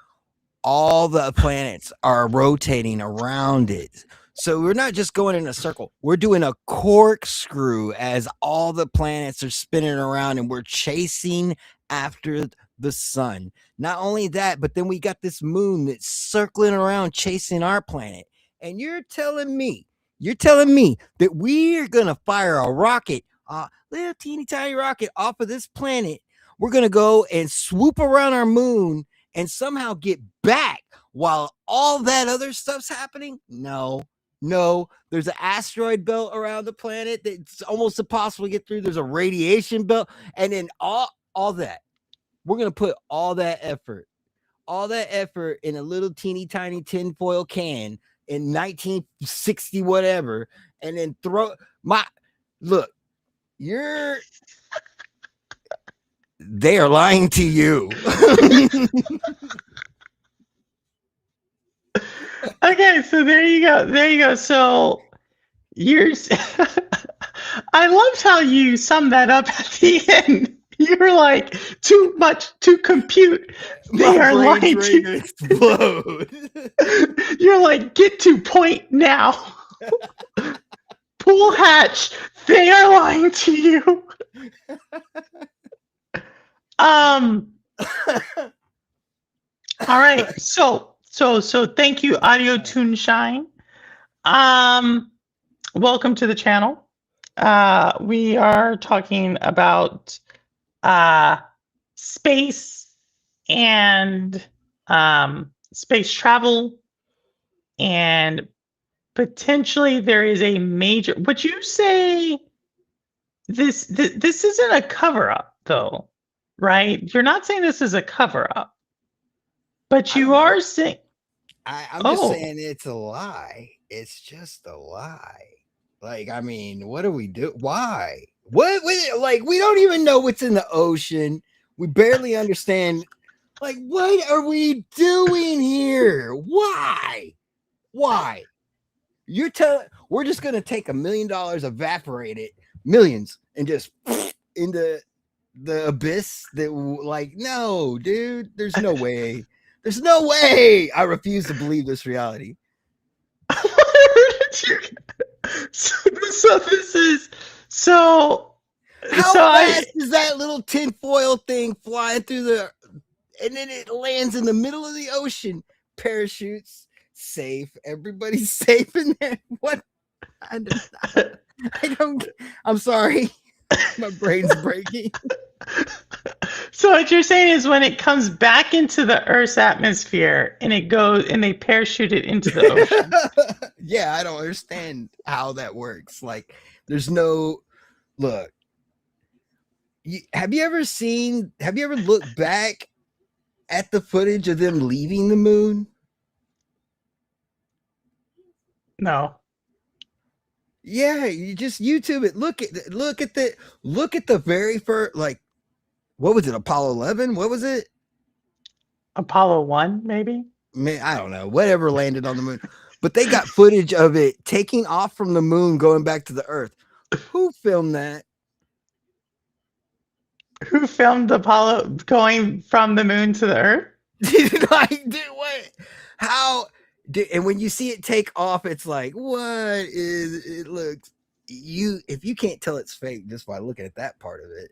all the planets are rotating around it. So we're not just going in a circle. We're doing a corkscrew as all the planets are spinning around, and we're chasing after the sun. Not only that, but then we got this moon that's circling around chasing our planet. And you're telling me that we're going to fire a rocket, a little teeny tiny rocket off of this planet. We're going to go and swoop around our moon and somehow get back while all that other stuff's happening? No, there's an asteroid belt around the planet that's almost impossible to get through. There's a radiation belt, and then all that. We're going to put all that effort in a little teeny tiny tinfoil can in 1960 whatever, and then they are lying to you. Okay, so there you go. So I loved how you summed that up at the end. You're like, too much to compute. They are lying to explode. You're like, get to point now. Pool hatch. They are lying to you. All right. So thank you, Audio Tune Shine. Welcome to the channel. We are talking about space and space travel, and potentially there is a major. Would you say this isn't a cover up though, right? You're not saying this is a cover up, but you are saying. I'm just saying it's a lie. It's just a lie. Like, I mean, what do we do? Why? What? Like, we don't even know what's in the ocean. We barely understand. Like, what are we doing here? Why? You're telling we're just gonna take $1 million, evaporate it, millions, and just into the abyss? That, like, no, dude. There's no way. There's no way. I refuse to believe this reality. How fast is that little tinfoil thing flying through and then it lands in the middle of the ocean? Parachutes, safe. Everybody's safe in there. What? I don't. I'm sorry. My brain's breaking. So what you're saying is when it comes back into the Earth's atmosphere and it goes and they parachute it into the ocean. Yeah, I don't understand how that works. Like, there's no look. Have you ever looked back at the footage of them leaving the moon? No. Yeah, you just YouTube it. Look at the very first, like, what was it? Apollo 11? What was it? Apollo 1, maybe? Man, I don't know. Whatever landed on the moon. But they got footage of it taking off from the moon, going back to the Earth. Who filmed that? Who filmed Apollo going from the moon to the Earth? Like, dude, what? How? And when you see it take off, it's like, what is it? Looks if you can't tell it's fake just by looking at that part of it,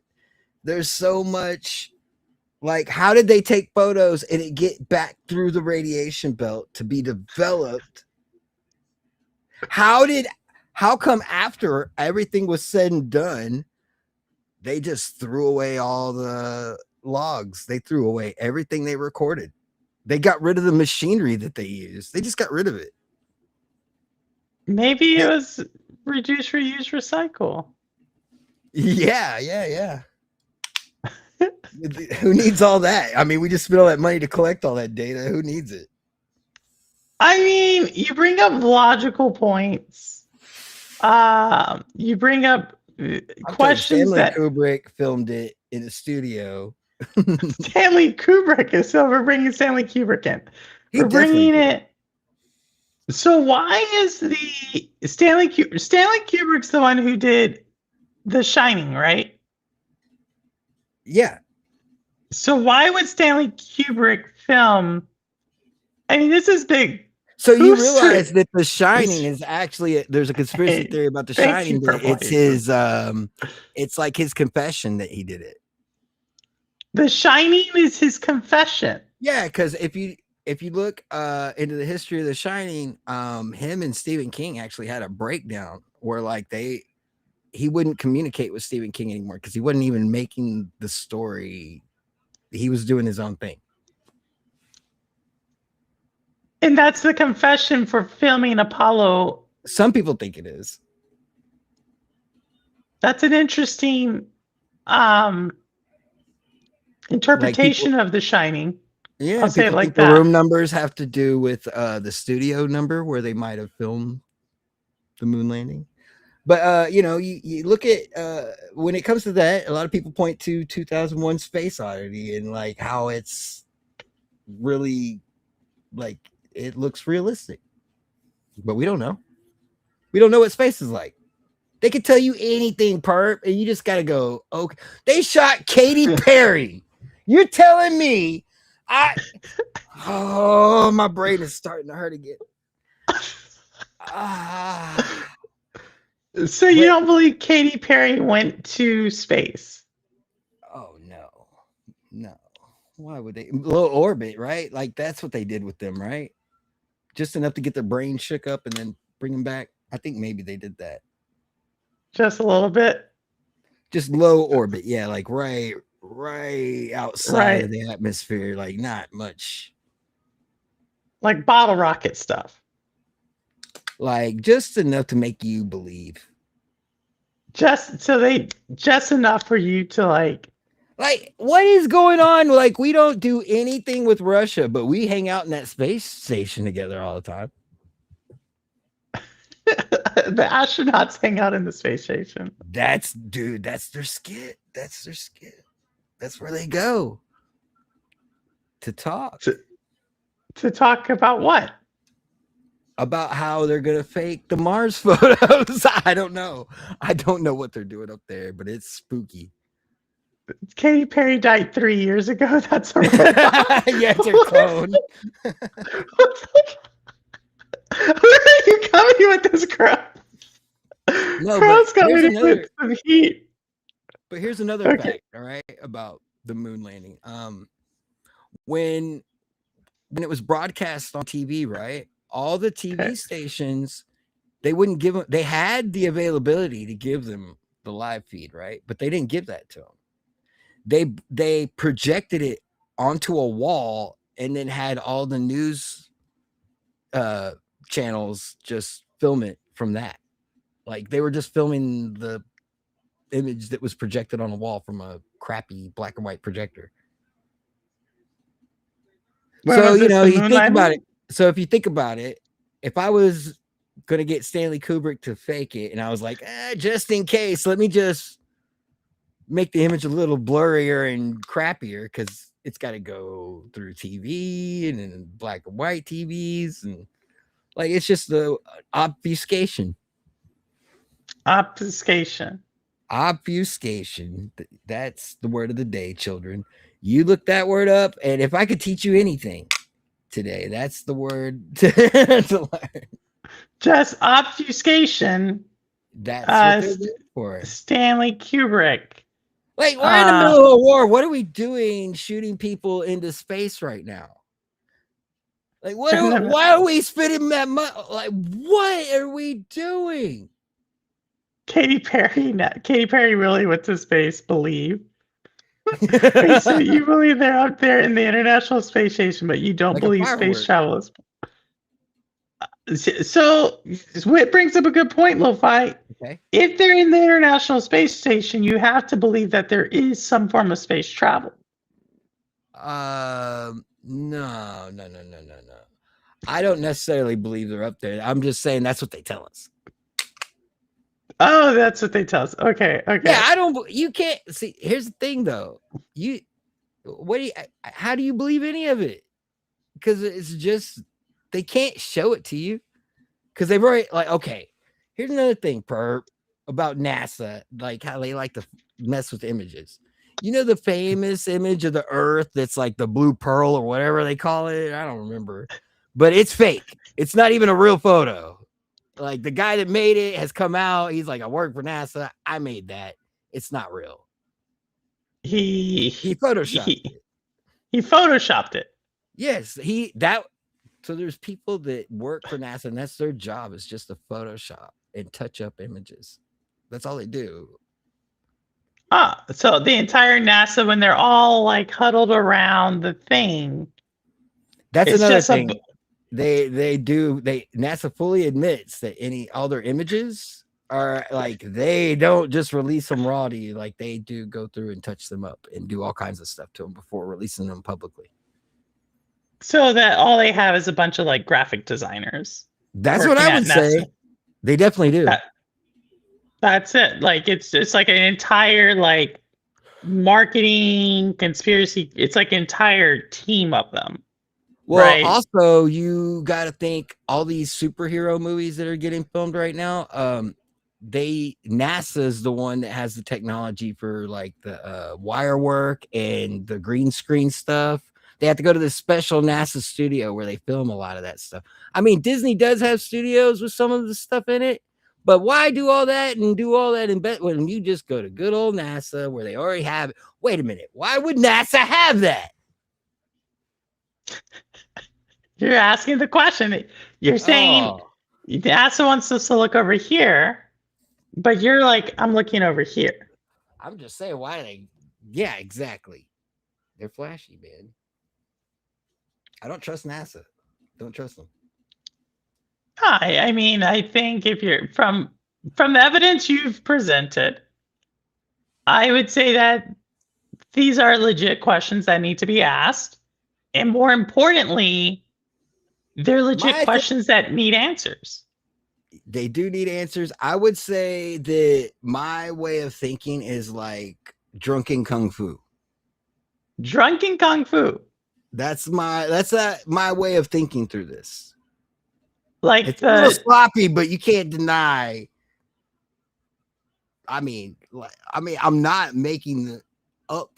there's so much. Like, how did they take photos and it get back through the radiation belt to be developed? How come after everything was said and done, they just threw away all the logs? They threw away everything they recorded. They got rid of the machinery that they used. They just got rid of it. Maybe it was reduce, reuse, recycle. Yeah. Who needs all that? I mean, we just spent all that money to collect all that data. Who needs it? I mean, you bring up logical points. You bring up questions Stanley that Kubrick filmed it in a studio. Stanley Kubrick is, so we're bringing Stanley Kubrick in. We're bringing it. So why is the Stanley Kubrick's the one who did The Shining, right? Yeah. So why would Stanley Kubrick film? I mean, this is big. So you realize that The Shining is actually there's a conspiracy theory about The Shining. It's his it's like his confession that he did it. The Shining is his confession. Yeah, because if you look into the history of The Shining, him and Stephen King actually had a breakdown where like he wouldn't communicate with Stephen King anymore because he wasn't even making the story. He was doing his own thing. And that's the confession for filming Apollo. Some people think it is. That's an interesting interpretation of The Shining. Yeah, I'll say it like that. The room numbers have to do with the studio number where they might have filmed the moon landing. But you look at when it comes to that, a lot of people point to 2001 Space Odyssey and like how it's really like it looks realistic. But we don't know. We don't know what space is like. They could tell you anything, perp, and you just gotta go, okay. They shot Katy Perry. You're telling me my brain is starting to hurt again. So you don't believe Katy Perry went to space? Oh no. Why would they? Low orbit, right? Like that's what they did with them, right? Just enough to get their brain shook up and then bring them back. I think maybe they did that. Just a little bit. Just low orbit, yeah, like right outside of the atmosphere, like not much. Like bottle rocket stuff. Like just enough to make you believe. Just enough for you to like what is going on? Like we don't do anything with Russia, but we hang out in that space station together all the time. The astronauts hang out in the space station. That's their skit. That's their skit. That's where they go to talk. To talk about what? About how they're gonna fake the Mars photos. I don't know what they're doing up there, but it's spooky. Katy Perry died 3 years ago. That's a yeah, it's her clone. Where are you coming with this crap? No, Crow's coming with some heat. But here's another fact, all right, about the moon landing. When it was broadcast on TV, right? All the TV stations, they wouldn't give them. They had the availability to give them the live feed, right? But they didn't give that to them. They projected it onto a wall and then had all the news channels just film it from that. Like they were just filming the image that was projected on a wall from a crappy black and white projector. So you think about it. So if you think about it, if I was gonna get Stanley Kubrick to fake it, and I was like, just in case, let me just make the image a little blurrier and crappier because it's got to go through TV and then black and white TVs, and like it's just the obfuscation. Obfuscation. That's the word of the day, children. You look that word up, and if I could teach you anything, today. That's the word to learn. Just obfuscation. That's what they're there for. Stanley Kubrick. Wait, we're in the middle of a war. What are we doing shooting people into space right now? Like, why are we spitting that much? Like, what are we doing? Katy Perry really went to space, believe. So you believe they're out there in the International Space Station, but you don't believe space travel is. So it brings up a good point, Lo-Fi. Okay. If they're in the International Space Station, you have to believe that there is some form of space travel. No. I don't necessarily believe they're up there. I'm just saying that's what they tell us. Oh, that's what they tell us. Okay. Yeah, you can't see. Here's the thing, though. How do you believe any of it? Because it's just, they can't show it to you. Because they've already, okay, here's another thing, Perp, about NASA, like how they like to mess with images. You know the famous image of the Earth that's like the blue pearl or whatever they call it? I don't remember. But it's fake. It's not even a real photo. Like, the guy that made it has come out. He's like, I work for NASA. I made that. It's not real. He photoshopped it. He photoshopped it. Yes, so there's people that work for NASA, and that's their job, is just to Photoshop and touch up images. That's all they do. So the entire NASA, when they're all like huddled around the thing. That's another thing. NASA fully admits that all their images are like, they don't just release them raw to you. Like, they do go through and touch them up and do all kinds of stuff to them before releasing them publicly. So that all they have is a bunch of like graphic designers. That's what I would say. They definitely do. That's it. Like, it's like an entire like marketing conspiracy. It's like an entire team of them. Well, right? Also, you got to think all these superhero movies that are getting filmed right now. NASA's the one that has the technology for like the wire work and the green screen stuff. They have to go to this special NASA studio where they film a lot of that stuff. I mean, Disney does have studios with some of the stuff in it, but why do all that in bed when you just go to good old NASA where they already have it? Wait a minute. Why would NASA have that? You're asking the question. You're saying NASA wants us to look over here, but you're like, I'm looking over here. I'm just saying yeah, exactly. They're flashy, man. I don't trust NASA. Don't trust them. I mean, I think if you're from the evidence you've presented, I would say that these are legit questions that need to be asked. And more importantly, they're legit questions that need answers. They do need answers. I would say that my way of thinking is like drunken kung fu. Drunken kung fu. That's my way of thinking through this. Like, it's a little sloppy, but you can't deny. I mean, I'm not making up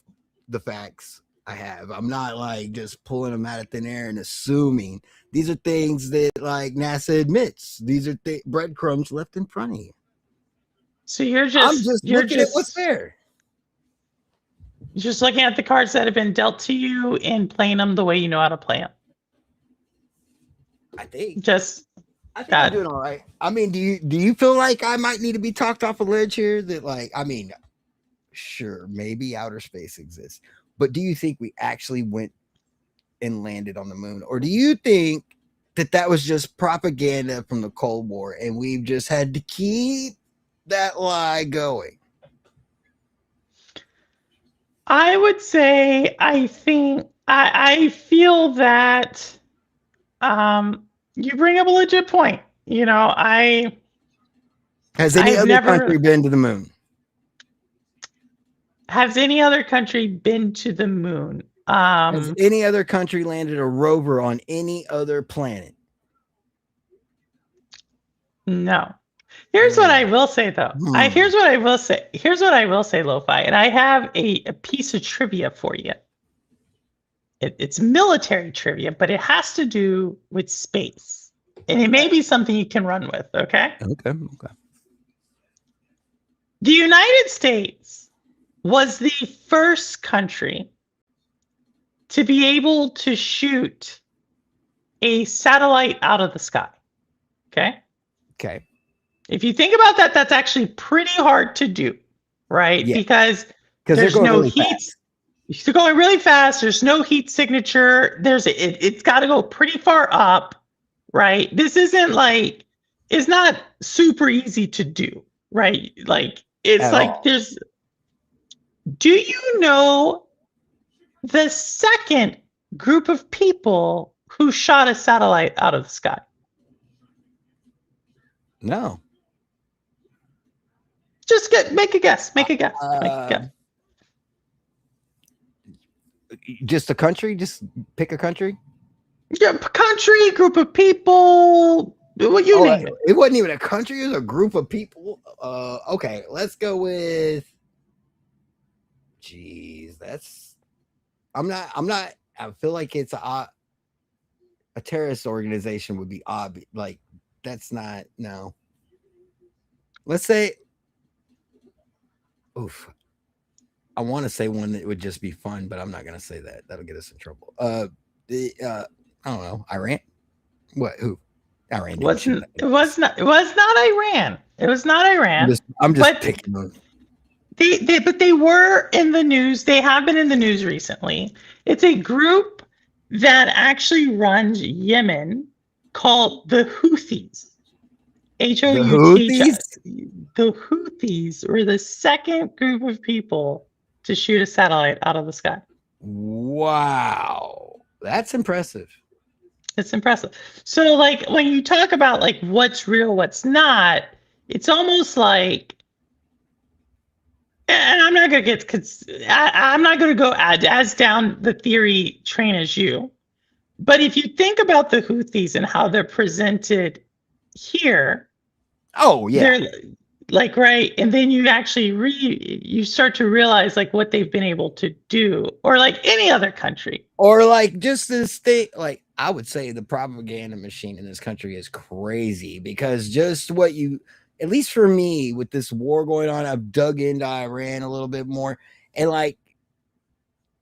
the facts I have. I'm not like just pulling them out of thin air and assuming. These are things that like NASA admits. These are breadcrumbs left in front of you. So you're looking at what's there. You're just looking at the cards that have been dealt to you and playing them the way you know how to play them. I think I'm doing all right. I mean, do you feel like I might need to be talked off a ledge here? That like, I mean, sure, maybe outer space exists, but do you think we actually went and landed on the moon, or do you think that was just propaganda from the Cold War and we've just had to keep that lie going? I would say I feel that you bring up a legit point. You know, has any other country been to the moon? Has any other country been to the moon? Has any other country landed a rover on any other planet? No. Here's what I will say, though. Here's what I will say, Lo-Fi, and I have a piece of trivia for you. it's military trivia, but it has to do with space. And it may be something you can run with, okay? Okay. The United States was the first country to be able to shoot a satellite out of the sky. Okay? Okay. If you think about that, that's actually pretty hard to do, right? Yeah. Because they're there's going no really heat. fast. They're going really fast. There's no heat signature. It's got to go pretty far up, right? This isn't like, it's not super easy to do, right? Like, it's At like all. do you know the second group of people who shot a satellite out of the sky? No. Just make a guess. Make a guess. Make a guess. Just a country? Just pick a country? Yeah, country, group of people. What you name it. It wasn't even a country, it was a group of people. Okay, let's go with. Jeez, that's. I'm not. I feel like it's a terrorist organization would be odd. Like, that's not. No. Let's say. Oof. I want to say one that would just be fun, but I'm not gonna say that. That'll get us in trouble. I don't know. Iran. What? Who? Iran. It was not Iran. It was not Iran. I'm just picking them. But they were in the news. They have been in the news recently. It's a group that actually runs Yemen called the Houthis. Houthis. The Houthis were the second group of people to shoot a satellite out of the sky. Wow, that's impressive. It's impressive. So, like, when you talk about like what's real, what's not, it's almost like, and I'm not going to get, I'm not going to go as down the theory train as you. But if you think about the Houthis and how they're presented here, oh yeah, they're like, right, and then you actually you start to realize like what they've been able to do, or like any other country, or like just this thing. Like, I would say the propaganda machine in this country is crazy, because just what you, at least for me, with this war going on, I've dug into Iran a little bit more, and like,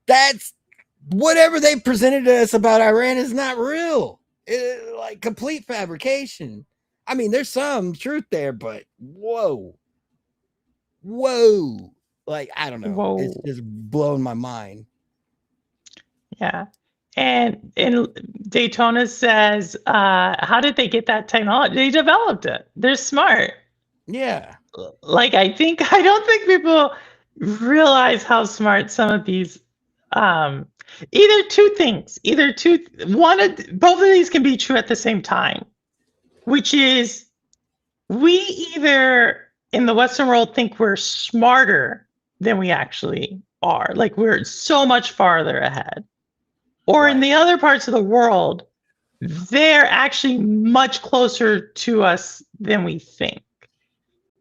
that's whatever they presented to us about Iran is not real. It's like complete fabrication. I mean, there's some truth there, but whoa, like, I don't know. Whoa. It's just blown my mind. Yeah. And Daytona says, how did they get that technology? They developed it. They're smart. Yeah. Like, I don't think people realize how smart some of these, either two things, both of these can be true at the same time, which is, we either in the Western world think we're smarter than we actually are. Like, we're so much farther ahead. Or in the other parts of the world, they're actually much closer to us than we think.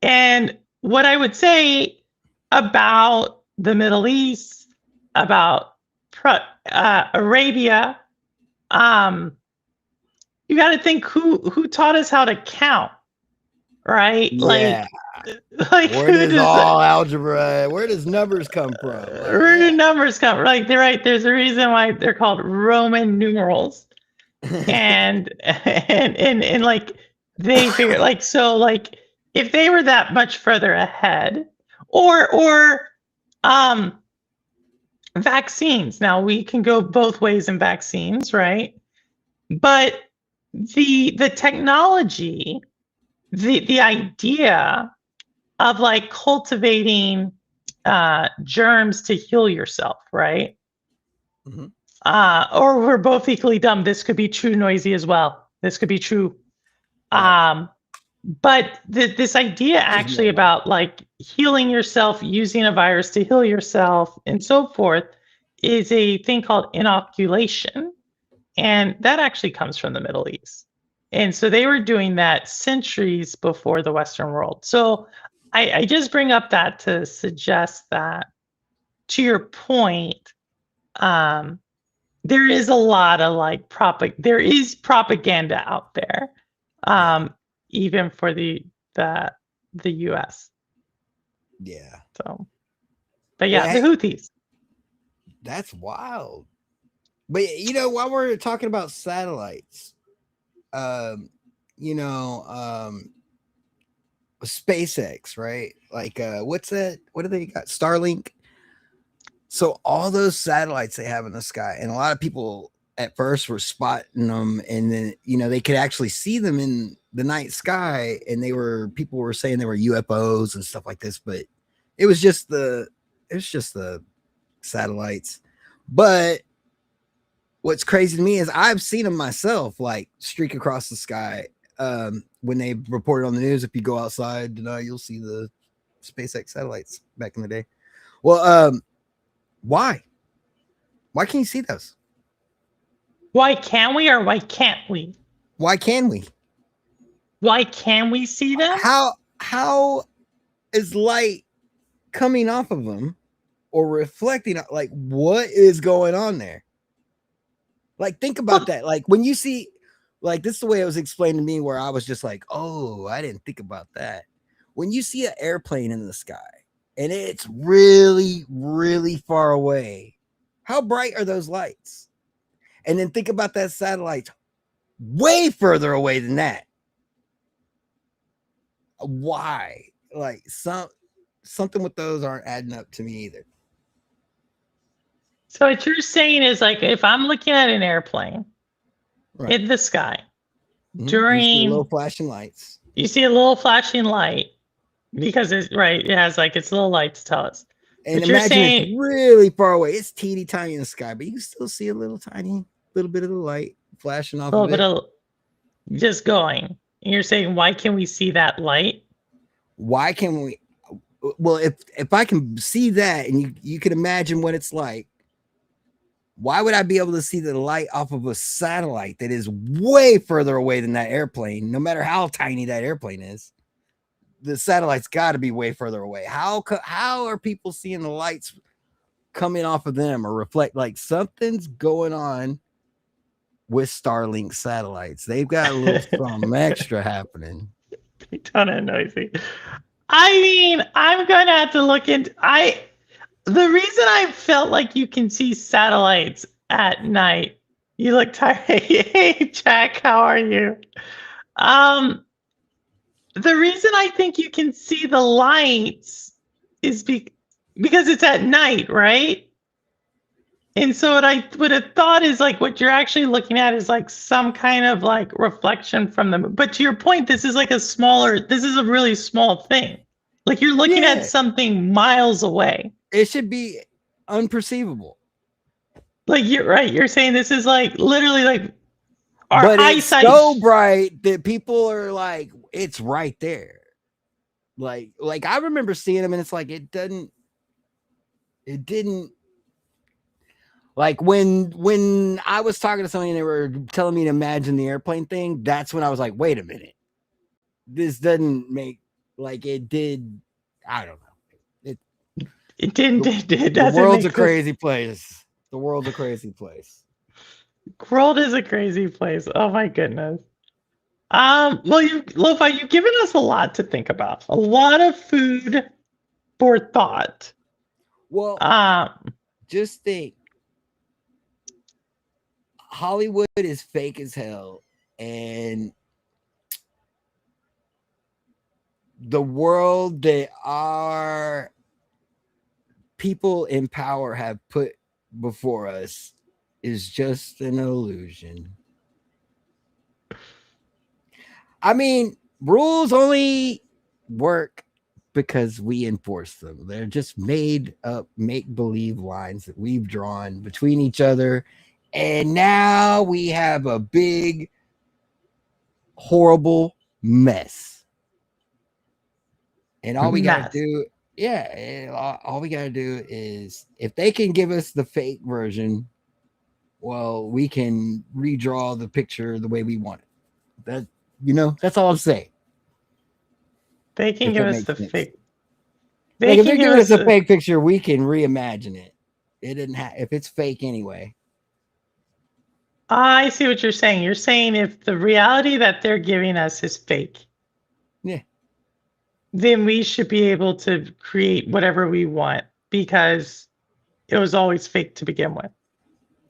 And what I would say about the Middle East, about Arabia, you got to think who taught us how to count, right? Yeah. Like where does all algebra? Where does numbers come from? Where do numbers come? Like, they're right. There's a reason why they're called Roman numerals, and like, they figure, like, so, like, if they were that much further ahead, or vaccines. Now, we can go both ways in vaccines, right? But the technology, the idea of like cultivating germs to heal yourself, right? Mm-hmm. Or we're both equally dumb. This could be true, Noisy, as well. This could be true. Right. But this idea actually about like healing yourself, using a virus to heal yourself, and so forth, is a thing called inoculation. And that actually comes from the Middle East. And so they were doing that centuries before the Western world. So I just bring up that to suggest that, to your point, there is a lot of like there is propaganda out there, even for the US. Yeah. So, but yeah, Well, the Houthis. That's wild. But while we're talking about satellites, you know, SpaceX, right? Like, what's that? What do they got? Starlink. So all those satellites they have in the sky, and a lot of people at first were spotting them, and then they could actually see them in the night sky, and people were saying they were UFOs and stuff like this, but it was just the satellites. But what's crazy to me is I've seen them myself, like streak across the sky. When they reported on the news, if you go outside tonight, you'll see the SpaceX satellites back in the day. Well, why can't you see those? Why can we, or why can't we? Why can we? Why can we see them? How is light coming off of them or reflecting? Like, what is going on there? Like, think about that. Like, when you see, like, this is the way it was explained to me, where I was just like, oh, I didn't think about that. When you see an airplane in the sky and it's really, really far away, how bright are those lights? And then think about that satellite way further away than that. Why? Like, something with those aren't adding up to me either. So what you're saying is, like, if I'm looking at an airplane in the sky during, you see little flashing lights. You see a little flashing light because it has like its little lights tell us. And imagine it's really far away. It's teeny tiny in the sky, but you can still see a little bit of the light flashing off. A little bit of just going. And you're saying, why can we see that light? Why can we? Well, if I can see that, and you can imagine what it's like, why would I be able to see the light off of a satellite that is way further away than that airplane? No matter how tiny that airplane is, the satellite's got to be way further away. How are people seeing the lights coming off of them or reflect? Like, something's going on with Starlink satellites. They've got a little something extra happening. They ton of noisy. I mean, I'm gonna have to look into. The reason I felt like you can see satellites at night. You look tired. Hey, Jack, how are you? The reason I think you can see the lights is because it's at night, right? And so what I would have thought is, like, what you're actually looking at is like some kind of like reflection from them. But to your point, this is a really small thing. Like, you're looking at something miles away. It should be unperceivable. Like, you're right. You're saying this is like literally like our eyesight. It's so bright that people are like, it's right there. Like I remember seeing them, and it's like it didn't. Like, when I was talking to somebody and they were telling me to imagine the airplane thing, that's when I was like, wait a minute. This doesn't make, like, it did. I don't know. It didn't. The world's a crazy place. The world's a crazy place. The world is a crazy place. Oh my goodness. Well, Lo-Fi, you've given us a lot to think about. A lot of food for thought. Well, just think. Hollywood is fake as hell, and the world that our people in power have put before us is just an illusion. I mean, rules only work because we enforce them. They're just made up make-believe lines that we've drawn between each other. And now we have a big, horrible mess. And all we got to do, all we got to do is, if they can give us the fake version, well, we can redraw the picture the way we want it. That's all I'm saying. They can give us the fake. If they give us a fake picture, we can reimagine it. It didn't have, if it's fake anyway. I see what you're saying. You're saying if the reality that they're giving us is fake, Yeah. then we should be able to create whatever we want because it was always fake to begin with.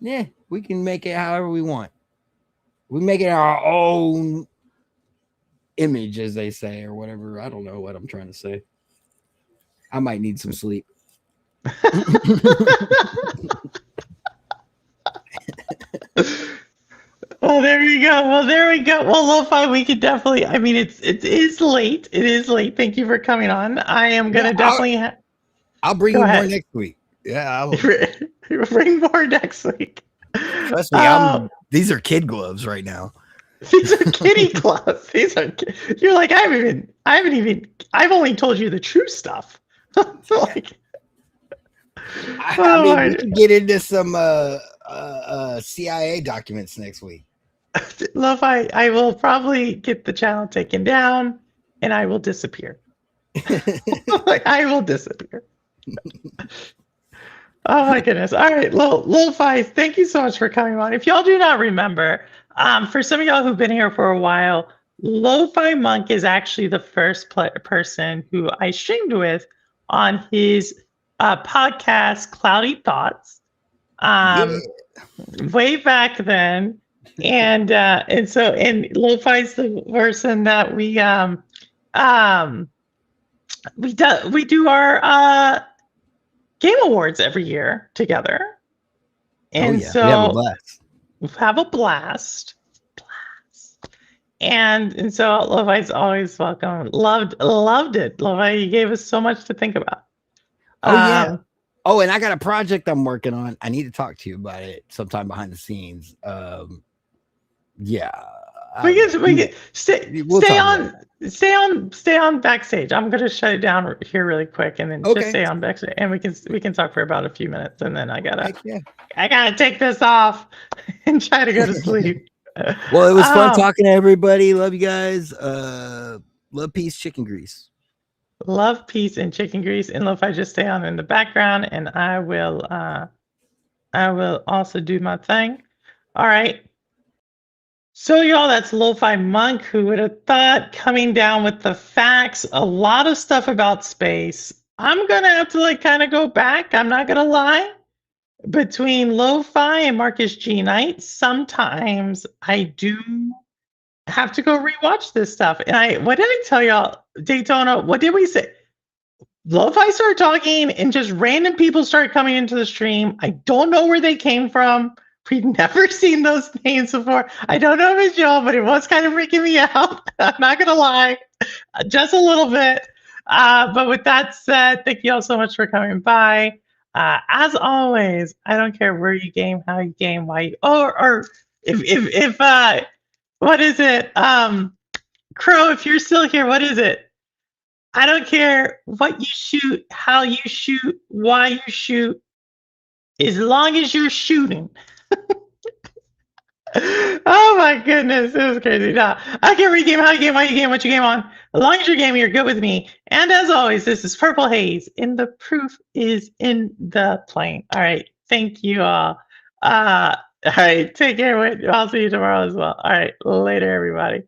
Yeah, we can make it however we want. We make it our own image, as they say, or whatever. I don't know what I'm trying to say. I might need some sleep. Oh, there you go. Well, there we go. Well, Lo-Fi, we could definitely. I mean, it is late. It is late. Thank you for coming on. I am gonna definitely. I'll bring Go you more ahead. next week. Yeah, I'll Bring more next week. trust me. These are kid gloves right now. These are kitty gloves. These are. You're like I've only told you the true stuff. Like, I mean, we can get into some CIA documents next week. Lo-Fi, I will probably get the channel taken down, and I will disappear. I will disappear. Oh my goodness! All right, Lo-Fi, thank you so much for coming on. If y'all do not remember, for some of y'all who've been here for a while, Lo-Fi Monk is actually the first person who I streamed with on his podcast, Cloudy Thoughts, way back then, and Lo-Fi's the person that we do our Game Awards every year together, and so we have a blast. And so Lo-Fi's always welcome. Loved it. Lo-Fi, you gave us so much to think about. Yeah. Oh, and I got a project I'm working on. I need to talk to you about it sometime behind the scenes. Yeah. We can stay on backstage. I'm gonna shut it down here really quick and then just stay on backstage, and we can talk for about a few minutes, and then I gotta take this off and try to go to sleep. Well, it was fun talking to everybody. Love you guys. Love, peace, chicken grease. Love, peace, and chicken grease. And Lo-Fi, just stay on in the background, and I will also do my thing. All right. So y'all, that's Lo-Fi Monk. Who would have thought, coming down with the facts, a lot of stuff about space. I'm gonna have to kind of go back. I'm not gonna lie. Between Lo-Fi and Marcus G. Knight, sometimes I do have to go rewatch this stuff. And what did I tell y'all? Daytona, what did we say? Lo-Fi started talking and just random people started coming into the stream. I don't know where they came from. We've never seen those names before. I don't know if it's y'all, but it was kind of freaking me out. I'm not going to lie. Just a little bit. But with that said, thank you all so much for coming by. As always, I don't care where you game, how you game, why you, or if what is it? Crow, if you're still here, what is it? I don't care what you shoot, how you shoot, why you shoot, as long as you're shooting. Oh my goodness, it was crazy. No, I don't care where you game, how you game, why you game, what you game on. As long as you're gaming, you're good with me. And as always, this is Purple Haze, and the proof is in the plane. All right, thank you all. All right, take care. I'll see you tomorrow as well. All right, later, everybody.